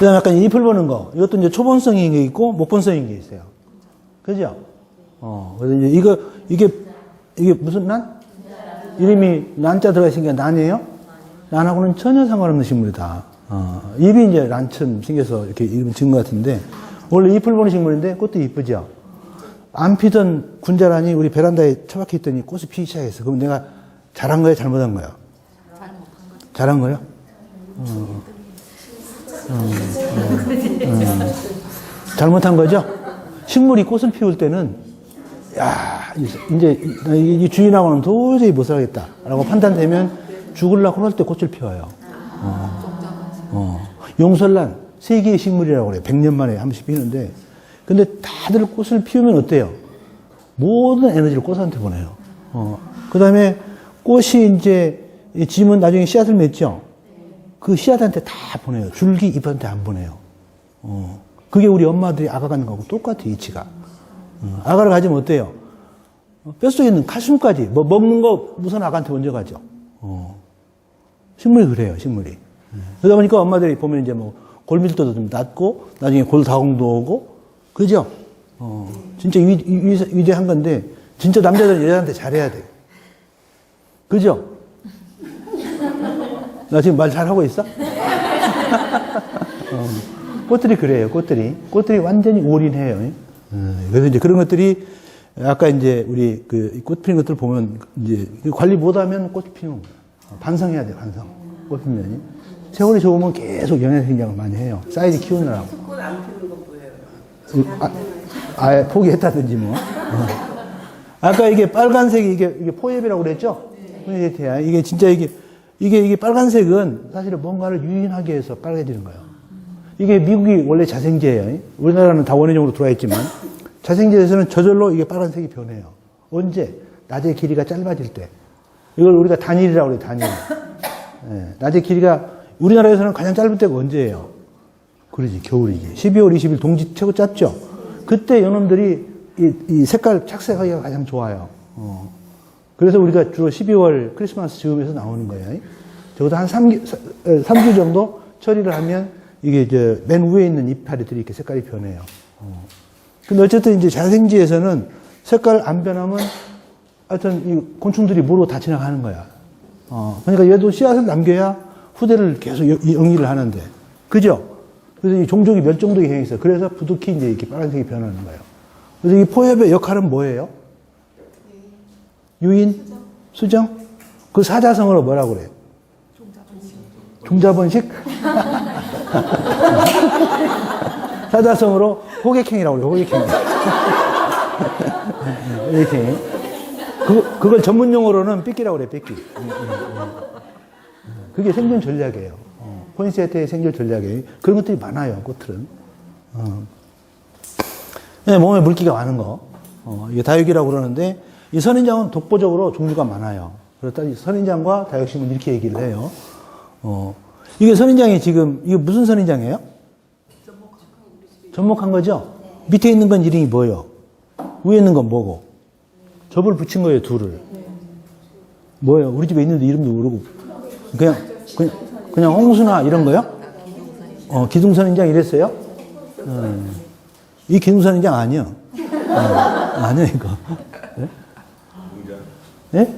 다음에 약간 잎을 보는 거. 이것도 이제 초본성인 게 있고, 목본성인 게 있어요. 그죠? 그래서 이제 이게 무슨 난? 이름이 난자 들어가 있으니까 난이에요? 난하고는 전혀 상관없는 식물이다. 잎이 이제 난처럼 생겨서 이렇게 이름 지은 것 같은데, 원래 잎을 보는 식물인데, 꽃도 이쁘죠? 안 피던 군자란이 우리 베란다에 처박혀 있더니 꽃이 피기 시작했어. 그럼 내가 잘한 거야, 잘못한 거야? 잘한 거요? 잘못한 거죠? 식물이 꽃을 피울 때는, 야, 이제 이 주인하고는 도저히 못 살겠다. 라고 판단되면 죽으려고 그럴 때 꽃을 피워요. 용설란, 세계의 식물이라고 그래요. 100년 만에 한 번씩 피우는데. 근데 다들 꽃을 피우면 어때요? 모든 에너지를 꽃한테 보내요. 그 다음에 꽃이 이제, 지면 나중에 씨앗을 맺죠? 그 씨앗한테 다 보내요. 줄기 잎한테 안 보내요. 그게 우리 엄마들이 아가 갖는 거하고 똑같아요, 이치가. 아가를 가지면 어때요? 뼛속에 있는 칼슘까지, 뭐 먹는 거 우선 아가한테 먼저 가죠. 식물이 그래요, 식물이. 그러다 보니까 엄마들이 보면 이제 뭐 골밀도도 좀 낮고, 나중에 골다공도 오고, 그죠? 진짜 위대한 건데, 진짜 남자들은 여자한테 잘해야 돼요. 그죠? 나 지금 말 잘하고 있어? 꽃들이 그래요, 꽃들이. 꽃들이 완전히 올인해요. 그래서 이제 그런 것들이, 아까 이제 우리 꽃 피는 것들 보면, 이제 관리 못하면 꽃이 피는 거예요. 반성해야 돼요, 반성. 꽃 피면이. 세월이 좋으면 계속 연애생장을 많이 해요. 사이즈 키우느라고. 꽃 안 피는 거 보여요. 아예 포기했다든지 뭐. 아까 이게 빨간색이 이게 포엽이라고 그랬죠? 네. 이게 진짜 이게 빨간색은 사실은 뭔가를 유인하기 위해서 빨개지는 거예요. 이게 미국이 원래 자생제예요. 우리나라는 다 원인적으로 들어와 있지만 자생제에서는 저절로 이게 빨간색이 변해요. 언제? 낮의 길이가 짧아질 때. 이걸 우리가 단일이라고 그래요, 단일. 네. 낮의 길이가 우리나라에서는 가장 짧은 때가 언제예요? 그러지, 겨울이지. 12월 20일 동지 최고 짧죠? 그때 연놈들이 이 색깔 착색하기가 가장 좋아요. 그래서 우리가 주로 12월 크리스마스 즈음에서 나오는 거예요. 적어도 한 3주 정도 처리를 하면 이게 이제 맨 위에 있는 이파리들이 이렇게 색깔이 변해요. 근데 어쨌든 이제 자생지에서는 색깔 안 변하면 하여튼 이 곤충들이 물로 다 지나가는 거야. 그러니까 얘도 씨앗을 남겨야 후대를 계속 영위를 하는데. 그죠? 그래서 이 종족이 멸종도 경향이 있어요. 그래서 부득이 이제 이렇게 빨간색이 변하는 거예요. 그래서 이 포엽의 역할은 뭐예요? 유인? 수정? 그 사자성어로 뭐라고 그래요? 종자번식? 사자성어로 호객행이라고 그래요, 호객행. 호객행. 그걸 전문 용어로는 삐끼라고 그래요, 삐끼. 그게 생존 전략이에요. 포인세트의 생존 전략이에요. 그런 것들이 많아요, 꽃들은. 네, 몸에 물기가 많은 거. 이게 다육이라고 그러는데, 이 선인장은 독보적으로 종류가 많아요. 그렇다, 이 선인장과 다육식은 이렇게 얘기를 해요. 이게 선인장이 지금, 이게 무슨 선인장이에요? 접목한 거죠? 밑에 있는 건 이름이 뭐예요? 위에 있는 건 뭐고? 접을 붙인 거예요, 둘을. 뭐예요? 우리 집에 있는데 이름도 모르고. 그냥 홍수나 이런 거요? 기둥선인장 이랬어요? 이 기둥선인장 아니요. 아니요, 이거. 네? 네?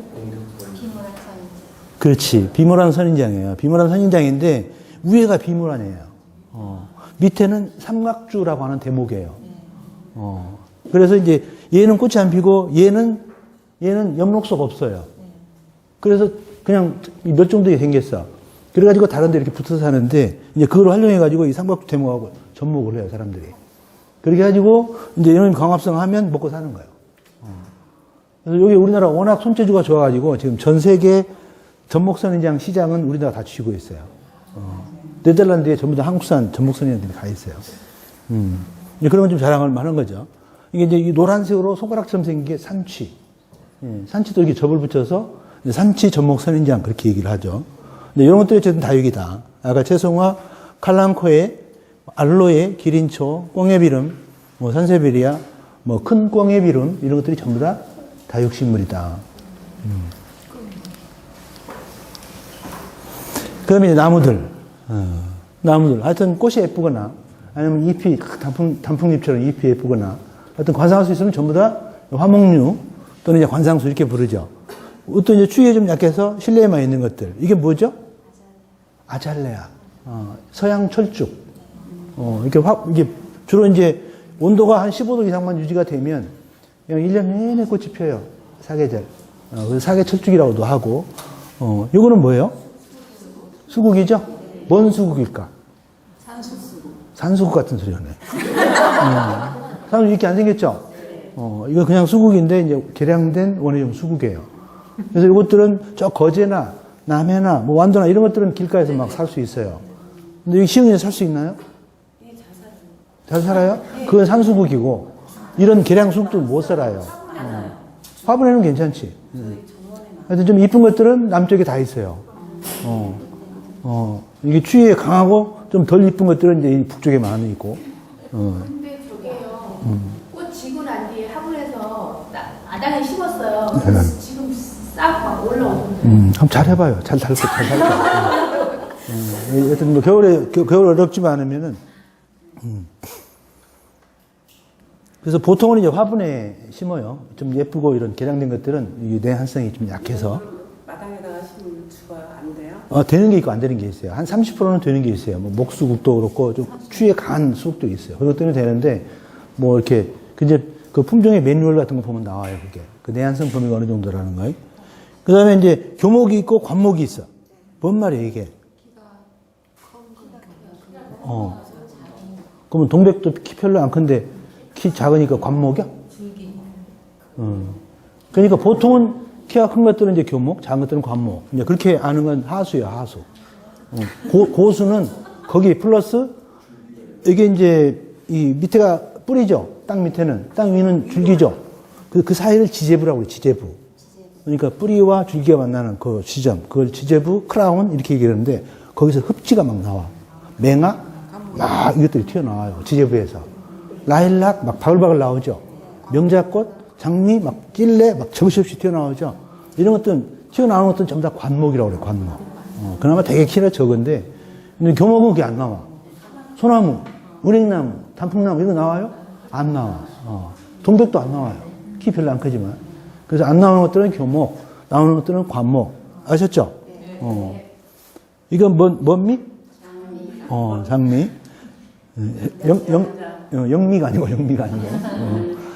그렇지. 비모란 선인장이에요. 비모란 선인장인데, 위에가 비모란이에요. 밑에는 삼각주라고 하는 대목이에요. 그래서 이제 얘는 꽃이 안 피고, 얘는 엽록속 없어요. 그래서 그냥 몇 정도에 생겼어. 그래가지고 다른 데 이렇게 붙어서 사는데, 이제 그걸 활용해가지고 이 삼각주 대목하고 접목을 해요, 사람들이. 그렇게 해가지고, 이제 연임 광합성 하면 먹고 사는 거예요. 그래서 여기 우리나라 워낙 손재주가 좋아가지고, 지금 전 세계 접목선인장 시장은 우리나라 다 쥐고 있어요. 네덜란드에 전부 다 한국산 접목선인장들이 가 있어요. 그런 건 좀 자랑할 만한 거죠. 이게 이제 이 노란색으로 손가락처럼 생긴 게 산취. 산취도 이렇게 접을 붙여서 산취 접목선인장 그렇게 얘기를 하죠. 근데 이런 것들이 어쨌든 다육이다. 아까 채송화, 칼랑코에, 알로에, 기린초, 꽁애비름, 뭐 산세베리아, 뭐 큰 꽁애비름 이런 것들이 전부 다 다육식물이다. 그 다음에 이제 나무들. 나무들. 하여튼 꽃이 예쁘거나, 아니면 잎이, 단풍잎처럼 잎이 예쁘거나, 하여튼 관상할 수 있으면 전부 다 화목류, 또는 이제 관상수 이렇게 부르죠. 어떤 이제 추위에 좀 약해서 실내에만 있는 것들. 이게 뭐죠? 아잘레아. 서양 철쭉. 이게 주로 이제 온도가 한 15도 이상만 유지가 되면 그냥 1년 내내 꽃이 펴요. 사계절. 그래서 사계철쭉이라고도 하고. 요거는 뭐예요? 수국이죠? 뭔 수국일까? 산수국 같은 소리였네. 산수국 이렇게 안 생겼죠? 이거 그냥 수국인데 이제 개량된 원예종 수국이에요. 그래서 이것들은 저 거제나 남해나 뭐 완도나 이런 것들은 길가에서 막 살 수 있어요. 근데 여기 시흥에 살 수 있나요? 네, 잘 살아요? 그건 산수국이고 이런 개량수국도 못 살아요. 화분에는 괜찮지. 하여튼 좀 이쁜 것들은 남쪽에 다 있어요. 이게 추위에 강하고 좀 덜 이쁜 것들은 이제 이 북쪽에 많이 있고. 근데 저게요. 꽃 지고 난 뒤에 화분에서 아당에 심었어요. 그래서 지금 싹 막 올라오던데. 한번 잘 해봐요. 잘 살 거예요. 하여튼 뭐 겨울에 어렵지만 않으면은. 그래서 보통은 이제 화분에 심어요. 좀 예쁘고 이런 개량된 것들은 이 내한성이 좀 약해서. 마당에다가 심으면 죽어요? 안 돼요? 되는 게 있고 안 되는 게 있어요. 한 30%는 되는 게 있어요. 뭐 목수국도 그렇고 좀 추위에 강한 수국도 있어요. 그것 때문에 되는데 뭐 이렇게 이제 그 품종의 매뉴얼 같은 거 보면 나와요. 그게 그 내한성 범위가 어느 정도라는 거예요. 그 다음에 이제 교목이 있고 관목이 있어. 뭔 말이에요 이게? 그러면 동백도 키 별로 안 큰데 키 작으니까 관목이야? 그러니까 보통은 키가 큰 것들은 이제 교목, 작은 것들은 관목. 이제 그렇게 아는 건 하수예요, 하수. 고수는 거기 플러스 이게 이제 이 밑에가 뿌리죠. 땅 밑에는, 땅 위는 줄기죠. 그 사이를 지제부라고 해요, 지제부. 그러니까 뿌리와 줄기가 만나는 그 지점, 그걸 지제부, 크라운 이렇게 얘기하는데 거기서 흡지가 막 나와. 맹아, 막 이것들이 튀어나와요, 지제부에서. 라일락 막 바글바글 나오죠. 명자꽃, 장미, 막 찔레, 막 정신없이 튀어나오죠. 이런 것들은, 튀어나오는 것들은 전부 다 관목이라고 그래요, 관목. 그나마 되게 키가 적은데, 근데 교목은 그게 안 나와. 소나무, 은행나무, 단풍나무, 이거 나와요? 안 나와. 동백도 안 나와요. 키 별로 안 크지만. 그래서 안 나오는 것들은 교목, 나오는 것들은 관목. 아셨죠? 이건 뭔 미? 장미. 영미가 아니고, 영미가 아니고.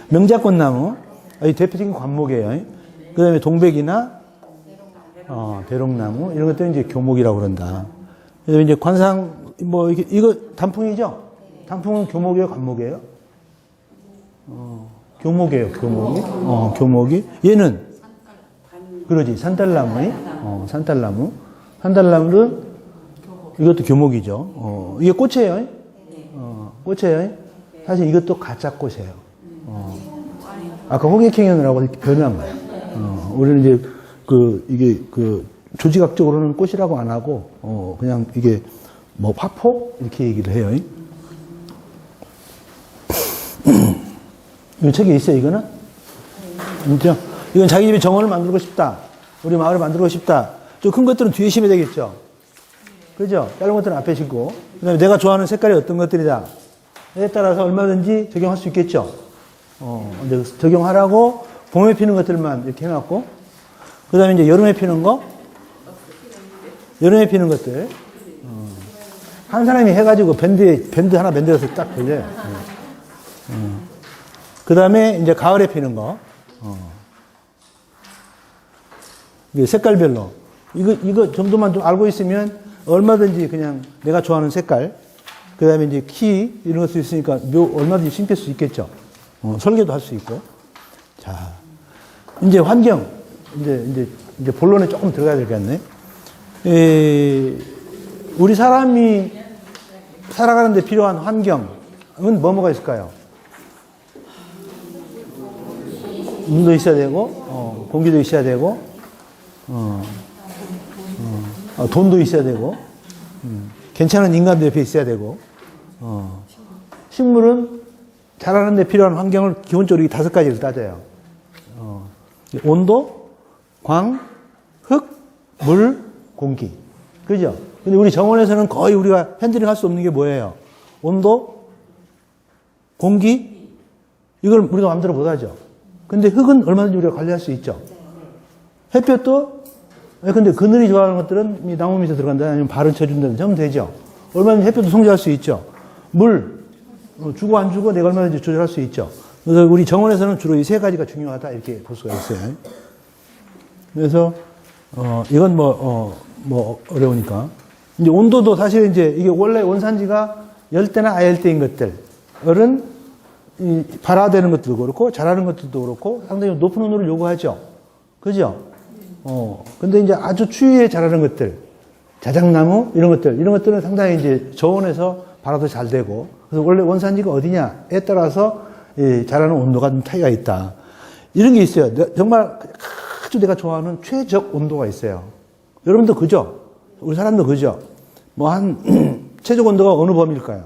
명자꽃나무. 이 대표적인 관목이에요. 그 다음에 동백이나, 대롱나무. 이런 것들은 이제 교목이라고 그런다. 그래서 이제 관상, 뭐, 이거 단풍이죠? 단풍은 교목이에요, 관목이에요? 교목이에요, 교목이. 교목이. 얘는? 그러지, 산딸나무. 산딸나무. 산딸나무는 이것도 교목이죠. 이게 꽃이에요. 꽃이에요. 사실 이것도 가짜 꽃이에요. 아까 호객행연이라고 변한 거예요. 우리는 이제 이게 조직학적으로는 꽃이라고 안 하고 그냥 이게 뭐 화포 이렇게 얘기를 해요. 이 책에 있어요, 이거는? 진짜? 이건 자기 집에 정원을 만들고 싶다. 우리 마을을 만들고 싶다. 좀 큰 것들은 뒤에 심어야 되겠죠? 그죠? 작은 것들은 앞에 심고. 그 다음에 내가 좋아하는 색깔이 어떤 것들이다. 에 따라서 얼마든지 적용할 수 있겠죠? 근데 적용하라고 봄에 피는 것들만 이렇게 해놨고, 그 다음에 이제 여름에 피는 거, 여름에 피는 것들. 한 사람이 해가지고 밴드 하나 만들어서 딱 걸려요. 그 다음에 이제 가을에 피는 거. 이게 색깔별로. 이거 정도만 좀 알고 있으면 얼마든지 그냥 내가 좋아하는 색깔, 그 다음에 이제 키, 이런 것도 있으니까 얼마든지 심길 수 있겠죠. 설계도 할 수 있고. 자, 이제 환경. 이제 본론에 조금 들어가야 되겠네. 우리 사람이 살아가는데 필요한 환경은 뭐가 있을까요? 눈도 있어야 되고, 공기도 있어야 되고, 돈도 있어야 되고, 괜찮은 인간도 옆에 있어야 되고, 식물은 자라는데 필요한 환경을 기본적으로 이 5가지를 따져요. 온도, 광, 흙, 물, 공기. 그죠? 근데 우리 정원에서는 거의 우리가 핸들링 할 수 없는 게 뭐예요? 온도, 공기, 이걸 우리가 마음대로 못 하죠. 근데 흙은 얼마든지 우리가 관리할 수 있죠. 햇볕도, 근데 그늘이 좋아하는 것들은 이 나무 밑에 들어간다, 아니면 발을 쳐준다든지 하면 되죠. 얼마든지 햇볕도 송지할 수 있죠. 물, 주고 안 주고 내가 얼마든지 조절할 수 있죠. 그래서 우리 정원에서는 주로 이 세 가지가 중요하다, 이렇게 볼 수가 있어요. 그래서, 이건 어려우니까. 이제 온도도 사실 이제 이게 원래 원산지가 열대나 아열대인 것들은 이 발화되는 것들도 그렇고 자라는 것들도 그렇고 상당히 높은 온도를 요구하죠. 그죠? 근데 이제 아주 추위에 자라는 것들, 자작나무 이런 것들은 상당히 이제 저온에서 발화도 잘 되고, 그래서 원래 원산지가 어디냐에 따라서 자라는 온도가 좀 차이가 있다. 이런 게 있어요. 정말 아주 내가 좋아하는 최적 온도가 있어요. 여러분도 그죠? 우리 사람도 그죠? 뭐 최적 온도가 어느 범위일까요?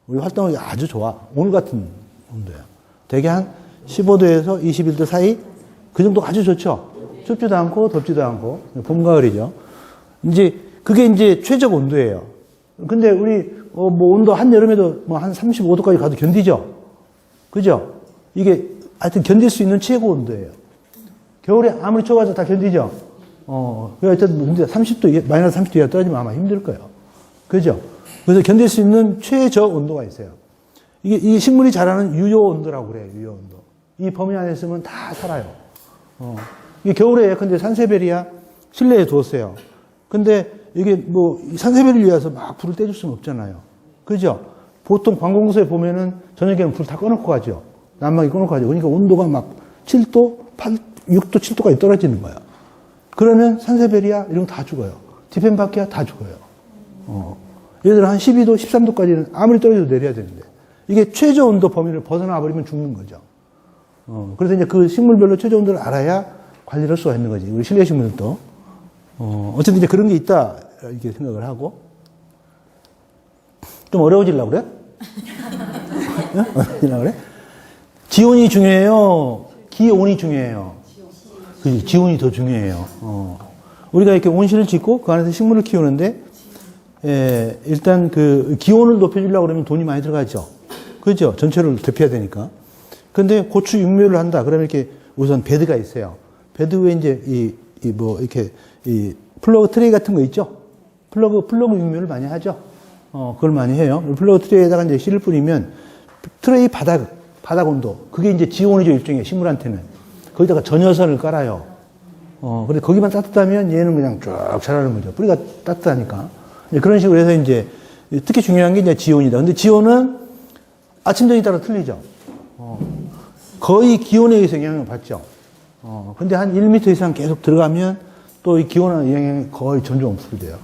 우리 활동하기 아주 좋아. 오늘 같은 온도야. 대개 한 15도에서 21도 사이? 그 정도 아주 좋죠? 춥지도 않고 덥지도 않고. 봄, 가을이죠. 그게 이제 최적 온도예요. 근데 우리, 온도 한여름에도 한 35도까지 가도 견디죠? 그죠? 이게 하여튼 견딜 수 있는 최고 온도예요. 겨울에 아무리 추워가지고 다 견디죠? 하여튼 30도, 마이너스 30도 이하 떨어지면 아마 힘들 거예요. 그죠? 그래서 견딜 수 있는 최저 온도가 있어요. 이 식물이 자라는 유효 온도라고 그래요, 유효 온도. 이 범위 안에 있으면 다 살아요. 이게 겨울에 근데 산세베리아 실내에 두었어요. 근데 이게 산세베리를 위해서 막 불을 떼줄 수는 없잖아요. 그죠? 보통 관공서에 보면은 저녁에는 불 다 꺼놓고 가죠. 난방이 꺼놓고 가죠. 그러니까 온도가 막 7도, 6도, 7도까지 떨어지는 거야. 그러면 산세베리아 이런 거 다 죽어요. 디펜바키아 다 죽어요. 예를 들어 한 12도, 13도까지는 아무리 떨어져도 내려야 되는데 이게 최저 온도 범위를 벗어나 버리면 죽는 거죠. 그래서 이제 그 식물별로 최저 온도를 알아야 관리를 할 수가 있는 거지. 우리 실내 식물들도. 어쨌든 이제 그런 게 있다, 이렇게 생각을 하고. 좀 어려워지려고 그래? 어려워지려고 그래? 지온이 중요해요? 기온이 중요해요? 그지, 지온이 더 중요해요. 우리가 이렇게 온실을 짓고 그 안에서 식물을 키우는데, 일단 그 기온을 높여주려고 그러면 돈이 많이 들어가죠. 그죠? 전체를 대표해야 되니까. 근데 고추 육묘를 한다. 그러면 이렇게 우선 베드가 있어요. 베드 위에 이제 이렇게 플러그 트레이 같은 거 있죠? 플러그 육묘를 많이 하죠? 그걸 많이 해요. 플러그 트레이에다가 이제 씨를 뿌리면 트레이 바닥 온도. 그게 이제 지온이죠, 일종의 식물한테는. 거기다가 전여선을 깔아요. 근데 거기만 따뜻하면 얘는 그냥 쭉 자라는 거죠. 뿌리가 따뜻하니까. 그런 식으로 해서 이제 특히 중요한 게 이제 지온이다. 근데 지온은 아침, 저녁에 따라 틀리죠. 거의 기온에 의해서 영향을 받죠. 근데 한 1m 이상 계속 들어가면 또 이 기온의 영향이 거의 점점 없어져요.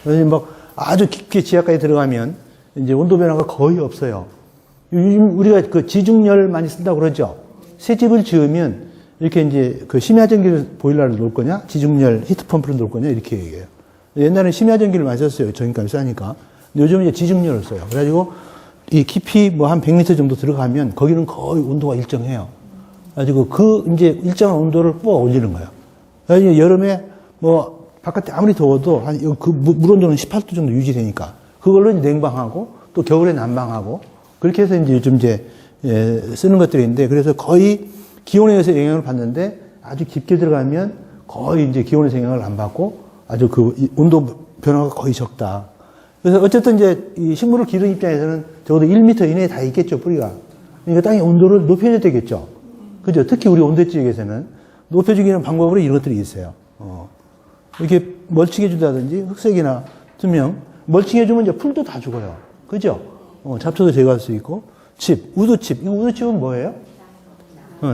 그래서 막 아주 깊게 지하까지 들어가면 이제 온도 변화가 거의 없어요. 요즘 우리가 그 지중열 많이 쓴다고 그러죠. 새 집을 지으면 이렇게 이제 그 심야전기를 보일러를 놓을 거냐, 지중열 히트펌프를 놓을 거냐, 이렇게 얘기해요. 옛날에는 심야전기를 많이 썼어요. 전기값이 싸니까. 근데 요즘은 이제 지중열을 써요. 그래가지고 이 깊이 한 100m 정도 들어가면 거기는 거의 온도가 일정해요. 그래가지고 그 이제 일정한 온도를 뽑아 올리는 거예요. 그래서 여름에 바깥에 아무리 더워도 물 온도는 18도 정도 유지되니까 그걸로 이제 냉방하고 또 겨울에 난방하고 그렇게 해서 이제 요즘 쓰는 것들인데, 그래서 거의 기온에 의해서 영향을 받는데 아주 깊게 들어가면 거의 이제 기온에서 영향을 안 받고 아주 그 온도 변화가 거의 적다. 그래서 어쨌든 이제 이 식물을 기르는 입장에서는 적어도 1m 이내에 다 있겠죠, 뿌리가. 그러니까 땅의 온도를 높여줘야 되겠죠. 그죠? 특히 우리 온대 지역에서는 높여주기는 방법으로 이런 것들이 있어요. 이렇게 멀칭해준다든지 흑색이나 투명, 멀칭해주면 이제 풀도 다 죽어요. 그죠? 잡초도 제거할 수 있고, 우드칩. 이 우드칩은 뭐예요?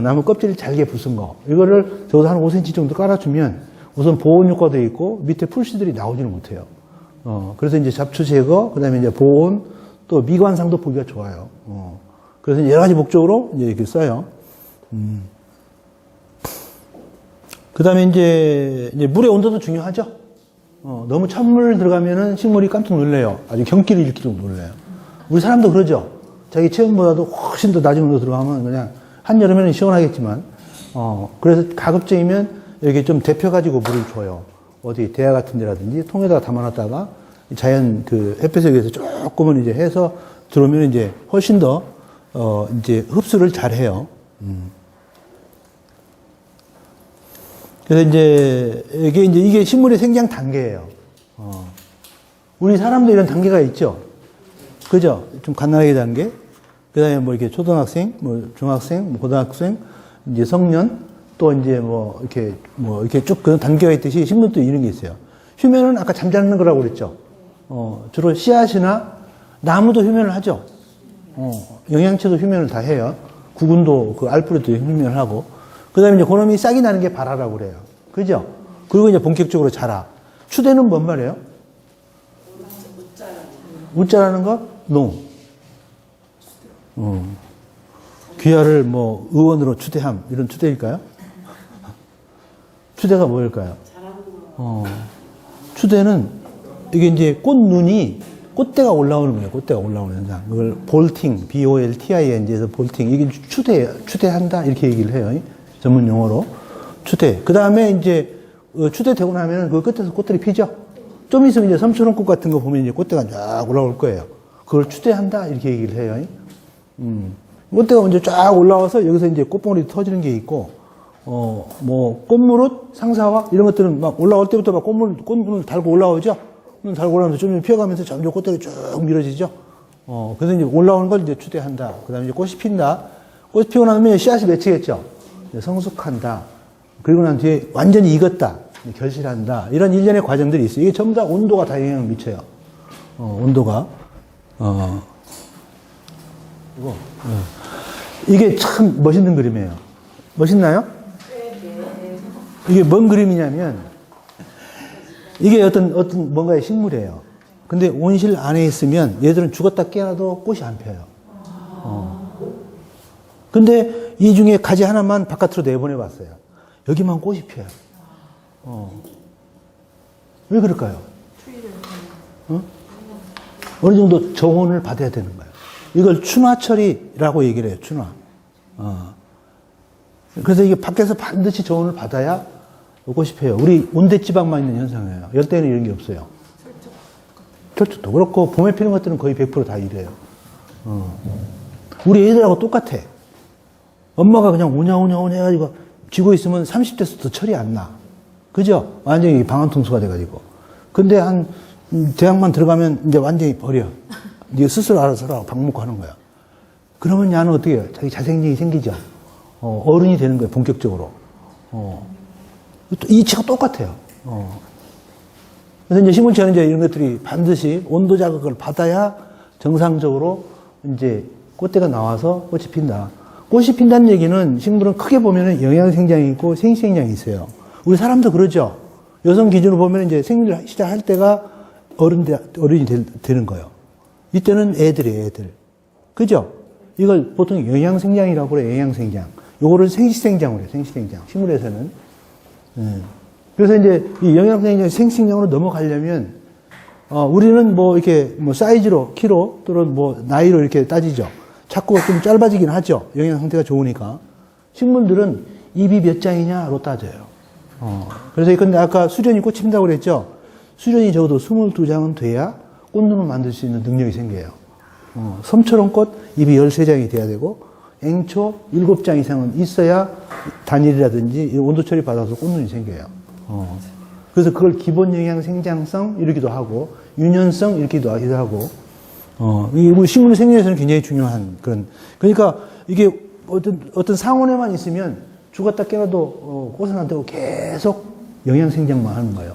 나무 껍질을 잘게 부순 거. 이거를 적어도 한 5cm 정도 깔아주면 우선 보온 효과도 있고 밑에 풀씨들이 나오지는 못해요. 그래서 이제 잡초 제거, 그 다음에 이제 보온, 또 미관상도 보기가 좋아요. 그래서 여러 가지 목적으로 이제 이렇게 써요. 그 다음에 이제 물의 온도도 중요하죠. 너무 찬물 들어가면은 식물이 깜짝 놀래요. 아주 경기를 일으키도 놀래요. 우리 사람도 그러죠. 자기 체온보다도 훨씬 더 낮은 온도 들어가면 그냥 한여름에는 시원하겠지만, 그래서 가급적이면 이렇게 좀 데펴가지고 물을 줘요. 어디 대야 같은 데라든지 통에다가 담아놨다가 자연 그 햇볕에 의해서 조금은 이제 해서 들어오면 이제 훨씬 더, 이제 흡수를 잘 해요. 그래서 이제 이게 식물의 생장 단계예요. 우리 사람도 이런 단계가 있죠. 그죠? 좀 갓난아기 단계. 그 다음에 뭐 이렇게 초등학생, 뭐 중학생, 뭐 고등학생, 이제 성년, 또 이제 뭐 이렇게 쭉 그런 단계가 있듯이 식물도 이런 게 있어요. 휴면은 아까 잠자는 거라고 그랬죠. 주로 씨앗이나 나무도 휴면을 하죠. 영양체도 휴면을 다 해요. 구근도 그 알프레도 휴면을 하고. 그 다음에 이제 그놈이 싹이 나는 게 발화라고 그래요. 그죠? 그리고 이제 본격적으로 자라. 추대는 뭔 말이에요? 우자라는 거? 노. 귀하를 뭐 의원으로 추대함 이런 추대일까요? 추대가 뭐일까요? 추대는 이게 이제 꽃눈이 꽃대가 올라오는 거예요. 꽃대가 올라오는 현상. 그걸 볼팅, B-O-L-T-I-N-G에서 볼팅. 이게 추대한다 이렇게 얘기를 해요. 전문 용어로 추대. 그 다음에 이제 추대되고 나면 그 끝에서 꽃들이 피죠. 좀 있으면 이제 섬초롱꽃 같은 거 보면 이제 꽃대가 쫙 올라올 거예요. 그걸 추대한다 이렇게 얘기를 해요. 꽃대가 먼저 쫙 올라와서 여기서 이제 꽃봉오리 터지는 게 있고, 뭐 꽃무릇, 상사화 이런 것들은 막 올라올 때부터 막 꽃무릇 달고 올라오죠. 달고 올라오면서 좀 피어가면서 점점 꽃대가 쭉 밀어지죠. 그래서 이제 올라오는 걸 이제 추대한다. 그 다음에 이제 꽃이 핀다. 꽃이 피고 나면 씨앗이 맺히겠죠. 성숙한다. 그리고 난 뒤에 완전히 익었다. 결실한다. 이런 일련의 과정들이 있어요. 이게 전부 다 온도가 다 영향을 미쳐요. 온도가. 이게 참 멋있는 그림이에요. 멋있나요? 이게 뭔 그림이냐면, 이게 어떤 뭔가의 식물이에요. 근데 온실 안에 있으면 얘들은 죽었다 깨어나도 꽃이 안 펴요. 근데 이 중에 가지 하나만 바깥으로 내보내 봤어요. 여기만 꽃이 피어요. 왜 그럴까요? 어느 정도 정원을 받아야 되는 거예요. 이걸 춘화철이라고 얘기를 해요. 춘화. 그래서 이게 밖에서 반드시 정원을 받아야 꽃이 펴요. 우리 온대지방만 있는 현상이에요. 열대는 이런 게 없어요. 철쭉도 그렇고 봄에 피는 것들은 거의 100% 다 이래요. 우리 애들하고 똑같아. 엄마가 그냥 오냐오냐 해가지고 쥐고 있으면 30대에서도 철이 안 나. 그죠? 완전히 방한통수가 돼가지고. 근데 한 대학만 들어가면 이제 완전히 버려. 이제 스스로 알아서 밥 먹고 하는 거야. 그러면 야는 어떻게 해요? 자기 자생력이 생기죠. 어른이 되는 거예요, 본격적으로. 이치가 똑같아요. 그래서 이제 식물체는 이제 이런 것들이 반드시 온도 자극을 받아야 정상적으로 이제 꽃대가 나와서 꽃이 핀다. 꽃이 핀다는 얘기는 식물은 크게 보면은 영양생장이 있고 생식생장이 있어요. 우리 사람도 그러죠. 여성 기준으로 보면 이제 생리를 시작할 때가 어른이 되는 거예요. 이때는 애들이에요, 애들. 그죠? 이걸 보통 영양생장이라고 그래요, 영양생장. 요거를 생식생장으로 해요, 생식생장. 식물에서는. 그래서 이제 이 영양생장, 생식생장으로 넘어가려면, 우리는 뭐 이렇게 뭐 사이즈로, 키로 또는 뭐 나이로 이렇게 따지죠. 자꾸 좀 짧아지긴 하죠. 영양 상태가 좋으니까. 식물들은 잎이 몇 장이냐로 따져요. 그래서 근데 아까 수련이 꽃이 핀다고 그랬죠. 수련이 적어도 22장은 돼야 꽃눈을 만들 수 있는 능력이 생겨요. 섬초롱꽃 잎이 13장이 돼야 되고, 앵초 7장 이상은 있어야 단일이라든지 온도 처리 받아서 꽃눈이 생겨요. 그래서 그걸 기본 영양 생장성 이러기도 하고, 유년성 이렇게도 하고, 우리 식물의 생리에서는 굉장히 중요한 그런, 그러니까 이게 어떤 상온에만 있으면 죽었다 깨어나도 꽃은 안 되고 계속 영양 생장만 하는 거예요.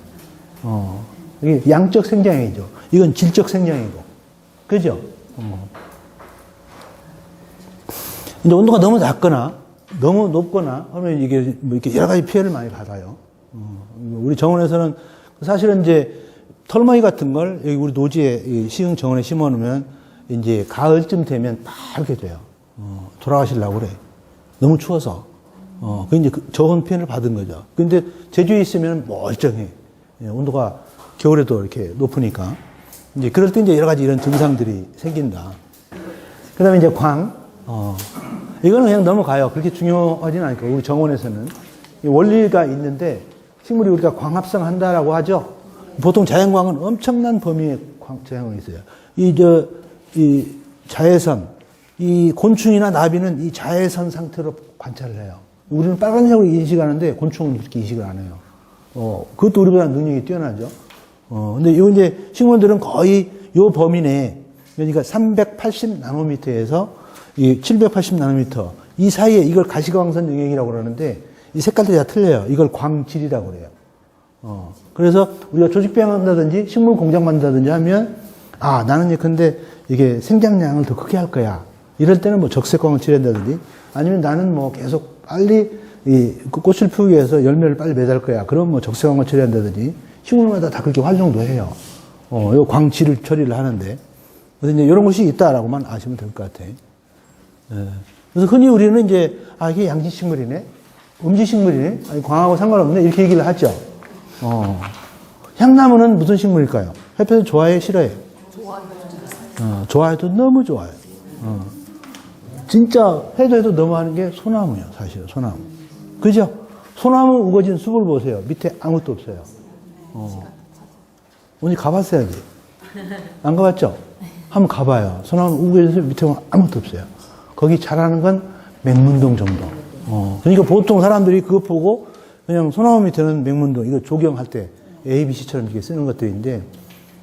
이게 양적 생장이죠. 이건 질적 생장이고. 그죠? 이제 온도가 너무 낮거나, 너무 높거나 하면 이게 뭐 이렇게 여러 가지 피해를 많이 받아요. 우리 정원에서는 사실은 이제 털머리 같은 걸 여기 우리 노지에 시흥 정원에 심어 놓으면 이제 가을쯤 되면 빨게 돼요. 돌아가시려고 그래. 너무 추워서. 그 이제 저온 피해를 받은 거죠. 근데 제주에 있으면 멀쩡해. 온도가 겨울에도 이렇게 높으니까. 이제 그럴 때 이제 여러 가지 이런 증상들이 생긴다. 그 다음에 이제 광. 이거는 그냥 넘어가요. 그렇게 중요하지는 않고, 우리 정원에서는. 원리가 있는데, 식물이 우리가 광합성한다라고 하죠. 보통 자연광은 엄청난 범위의 자연광이 있어요. 이 자외선, 이 곤충이나 나비는 이 자외선 상태로 관찰을 해요. 우리는 빨간색으로 인식하는데 곤충은 그렇게 인식을 안 해요. 그것도 우리보다 능력이 뛰어나죠. 근데 요 이제 식물들은 거의 요 범위 내에, 그러니까 380 나노미터에서 이 780 나노미터 이 사이에 이걸 가시광선 영역이라고 그러는데 이 색깔들이 다 틀려요. 이걸 광질이라고 그래요. 그래서 우리가 조직병 한다든지 식물 공장 만든다든지 하면 나는 예컨대 이게 생장량을 더 크게 할 거야. 이럴 때는 뭐 적색광을 칠한다든지 아니면 나는 뭐 계속 빨리 그 꽃을 피우기 위해서 열매를 빨리 맺을 거야. 그럼 뭐 적색광을 처리한다든지 식물마다 다 그렇게 활용도 해요. 요 광질을 처리를 하는데. 그래서 이제 이런 것이 있다라고만 아시면 될 것 같아요. 그래서 흔히 우리는 이제, 이게 양지식물이네? 음지식물이네? 아니, 광하고 상관없네? 이렇게 얘기를 하죠. 향나무는 무슨 식물일까요? 햇볕을 좋아해, 싫어해? 좋아해도 너무 좋아요. 진짜 해도 너무 하는 게 소나무예요, 사실은, 소나무. 그죠? 소나무 우거진 숲을 보세요. 밑에 아무것도 없어요. 오늘 가봤어야지. 안 가봤죠? 한번 가봐요. 소나무 우거진 숲 밑에 아무것도 없어요. 거기 자라는 건 맹문동 정도. 그러니까 보통 사람들이 그거 보고 그냥 소나무 밑에는 맹문동, 이거 조경할 때 ABC처럼 이렇게 쓰는 것들인데,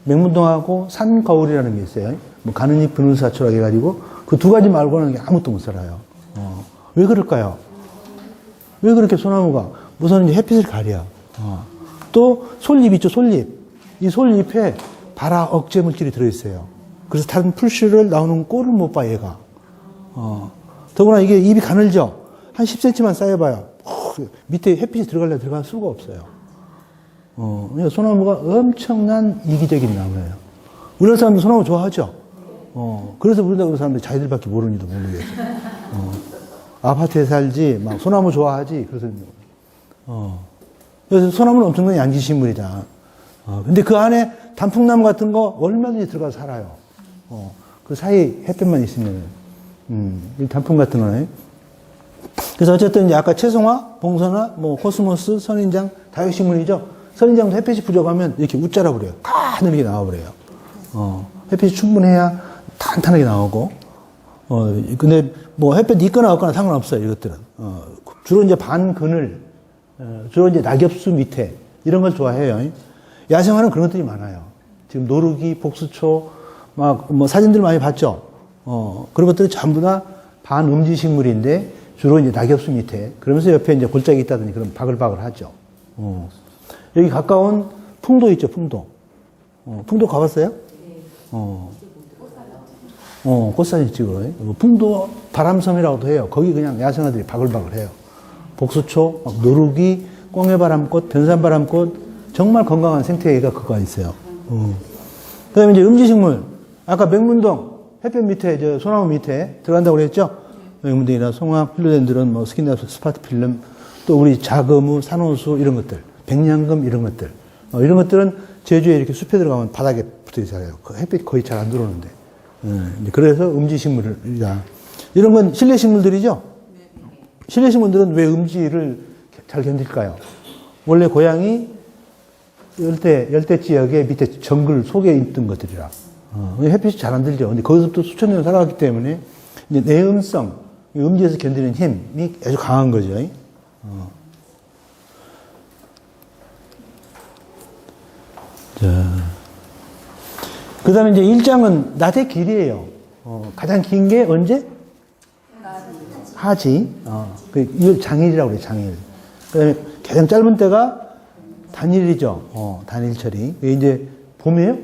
맹문동하고 산거울이라는 게 있어요. 뭐 가는잎 분우사초라고 해가지고 그 두 가지 말고는 아무것도 못 살아요. 왜 그럴까요? 왜 그렇게 소나무가 우선 이제 햇빛을 가려. 또 솔잎 있죠, 솔잎. 이 솔잎에 발화 억제 물질이 들어있어요. 그래서 다른 풀씨를 나오는 꼴을 못 봐, 얘가. 더구나 이게 잎이 가늘죠? 한 10cm만 쌓여봐요. 밑에 햇빛이 들어갈 수가 없어요. 그러니까 소나무가 엄청난 이기적인 나무예요. 우리나라 사람들 소나무 좋아하죠? 그래서 우리나라 사람들이 자기들밖에 모르는지도 모르겠어요. 아파트에 살지, 막 소나무 좋아하지, 그래서 소나무는 엄청난 양지식물이다. 근데 그 안에 단풍나무 같은 거 얼마든지 들어가서 살아요. 그 사이 햇볕만 있으면, 단풍 같은 거는. 그래서 어쨌든 이제 아까 채송화, 봉선화, 뭐 코스모스, 선인장, 다육식물이죠. 선인장도 햇빛이 부족하면 이렇게 웃자라 그래요. 가늘게 나와버려요. 햇빛이 충분해야 탄탄하게 나오고. 근데 뭐 햇볕 있거나 없거나 상관없어요, 이것들은. 주로 이제 반그늘, 주로 이제 낙엽수 밑에, 이런 걸 좋아해요. 야생화는 그런 것들이 많아요. 지금 노루기, 복수초, 막, 뭐 사진들 많이 봤죠? 그런 것들이 전부 다 반음지식물인데, 주로 이제 낙엽수 밑에, 그러면서 옆에 이제 골짜기 있다든지 그런 바글바글 하죠. 여기 가까운 풍도 있죠, 풍도. 풍도 가봤어요? 꽃사진 찍어요. 풍도 바람섬이라고도 해요. 거기 그냥 야생화들이 바글바글 해요. 복수초, 막 노루기, 꽁해바람꽃, 변산바람꽃, 정말 건강한 생태계가 그거 있어요. 그 다음에 이제 음지식물. 아까 맹문동, 햇볕 밑에, 소나무 밑에 들어간다고 그랬죠? 맹문동이나 송화, 필로덴드론, 뭐 스킨나스, 스파트필름, 또 우리 자거무, 산호수, 이런 것들. 백냥금, 이런 것들. 이런 것들은 제주에 이렇게 숲에 들어가면 바닥에 붙어 있어요. 그 햇빛 거의 잘 안 들어오는데. 그래서 음지식물이다. 이런 건 실내식물들이죠? 실내식물들은 왜 음지를 잘 견딜까요? 원래 고향이 열대 지역의 밑에 정글 속에 있던 것들이라. 햇빛이 잘 안 들죠. 근데 거기서부터 수천 년 살아왔기 때문에 이제 내음성, 음지에서 견디는 힘이 아주 강한 거죠. 그 다음에 이제 일장은 낮의 길이에요. 가장 긴 게 언제? 하지. 이걸 장일이라고 그래요, 장일. 그 다음에 가장 짧은 때가 단일이죠. 단일 처리. 이게 이제 봄이에요?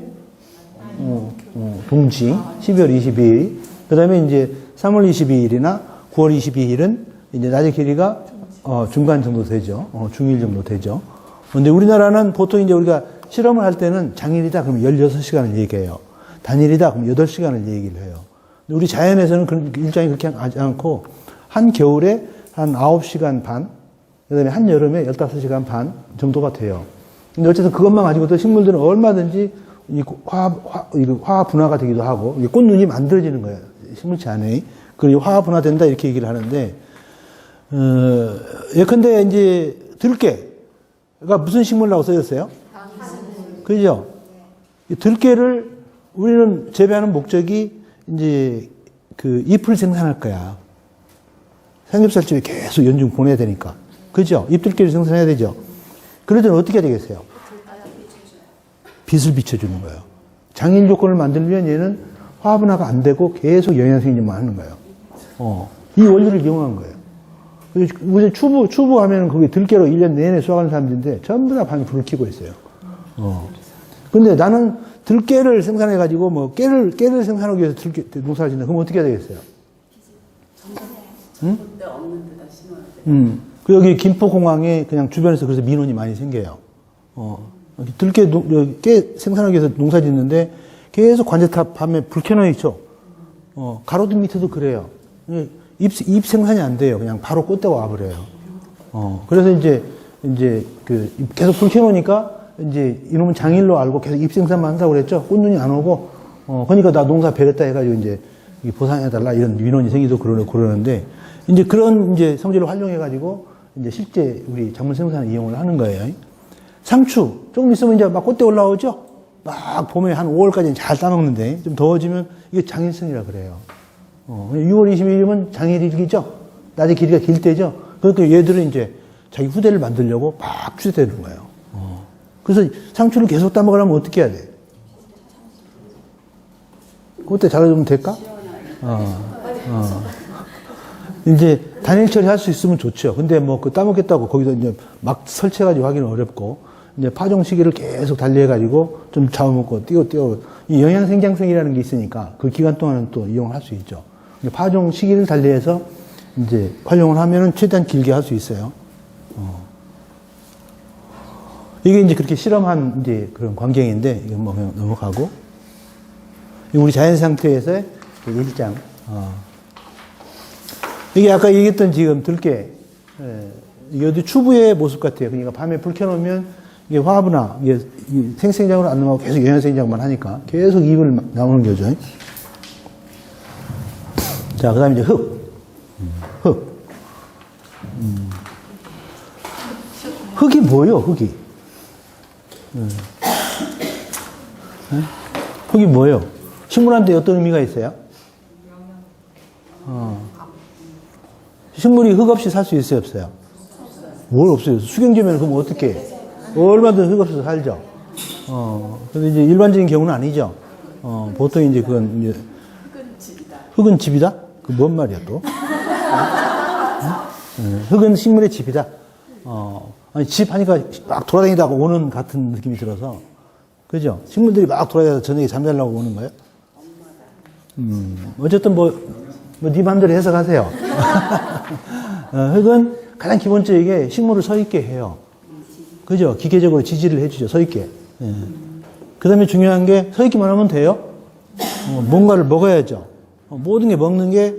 동지. 12월 22일. 그 다음에 이제 3월 22일이나 9월 22일은 이제 낮의 길이가 중간 정도 되죠. 중일 정도 되죠. 근데 우리나라는 보통 이제 우리가 실험을 할 때는 장일이다 그러면 16시간을 얘기해요. 단일이다 그러면 8시간을 얘기를 해요. 우리 자연에서는 그런 일정이 그렇게 하지 않고 한 겨울에 한 9시간 반, 그다음에 한 여름에 15시간 반 정도가 돼요. 근데 어쨌든 그것만 가지고도 식물들은 얼마든지 화학 분화가 되기도 하고 꽃눈이 만들어지는 거예요. 식물체 안에. 그리고 화학 분화된다 이렇게 얘기를 하는데 예컨대 이제 들깨 무슨 식물이라고 써졌어요? 그죠? 이 들깨를 우리는 재배하는 목적이 이제 그 잎을 생산할 거야. 삼겹살집에 계속 연중 보내야 되니까. 그죠? 잎들깨를 생산해야 되죠? 그럴 때는 어떻게 해야 되겠어요? 빛을 비춰주는 거예요. 장일 조건을 만들면 얘는 화분화가 안 되고 계속 영양생존만 하는 거예요. 이 원리를 이용한 거예요. 우리 추부 하면은 거기 들깨로 1년 내내 수확하는 사람들인데 전부 다 밤에 불을 켜고 있어요. 근데 나는 들깨를 생산해가지고 뭐 깨를 생산하기 위해서 들깨 농사를 짓는다. 그럼 어떻게 해야 되겠어요? 응? 그때 없는 데다 심어야 돼. 그 여기 김포공항에 그냥 주변에서 그래서 민원이 많이 생겨요. 들깨 깨 생산하기 위해서 농사 짓는데 계속 관제탑 밤에 불 켜놔 있죠. 가로등 밑에도 그래요. 잎 생산이 안 돼요. 그냥 바로 꽃대가 와버려요. 그래서 이제 그 계속 불 켜놓으니까 이제 이놈은 장일로 알고 계속 잎 생산만 한다고 그랬죠. 꽃눈이 안 오고, 그러니까 나 농사 베렸다 해가지고 이제 보상해달라 이런 민원이 생기도 그러는데 이제 그런 이제 성질을 활용해가지고 이제 실제 우리 작물 생산을 이용을 하는 거예요. 상추 조금 있으면 이제 막 꽃대 올라오죠. 막 봄에 한 5월까지는 잘 따먹는데 좀 더워지면 이게 장일성이라 그래요. 6월 22일이면 장일이죠. 낮에 길이가 길 때죠. 그러니까 얘들은 이제 자기 후대를 만들려고 막 추대되는 거예요. 그래서 상추를 계속 따먹으려면 어떻게 해야 돼? 그때 잘해주면 될까? 이제 단일 처리할 수 있으면 좋죠. 근데 뭐 그 따먹겠다고 거기다 이제 막 설치해가지고 하기는 어렵고 이제 파종 시기를 계속 달리해가지고 좀 잡아먹고 띄워 이 영양생장성이라는 게 있으니까 그 기간 동안은 또 이용할 수 있죠. 파종 시기를 달리해서 이제 활용을 하면은 최대한 길게 할 수 있어요. 이게 이제 그렇게 실험한 이제 그런 광경인데, 이건 뭐 그냥 넘어가고. 우리 자연 상태에서의 그 일장. 이게 아까 얘기했던 지금 들깨, 이게 어디 추부의 모습 같아요. 그러니까 밤에 불 켜놓으면 이게 화분화, 이게 생생장으로 안 넘어가고 계속 영양생장만 하니까 계속 잎을 나오는 거죠. 자, 그 다음에 이제 흙. 흙이 뭐예요, 흙이? 흙이 뭐예요? 식물한테 어떤 의미가 있어요? 식물이 흙 없이 살 수 있어요, 없어요? 뭘 없어요? 수경지면 그럼 어떻게 해? 얼마든 흙 없어서 살죠. 근데 이제 일반적인 경우는 아니죠. 보통 이제 그건 이제 흙은 집이다? 그 뭔 말이야 또? 흙은 식물의 집이다. 아니, 집 하니까 막 돌아다니다가 오는 같은 느낌이 들어서. 그죠? 식물들이 막 돌아다니다가 저녁에 잠자려고 오는 거예요? 어쨌든 네 맘대로 해석하세요. 흙은 가장 기본적이게 식물을 서 있게 해요. 그죠? 기계적으로 지지를 해주죠. 서 있게. 그 다음에 중요한 게 서 있기만 하면 돼요? 뭔가를 먹어야죠. 모든 게 먹는 게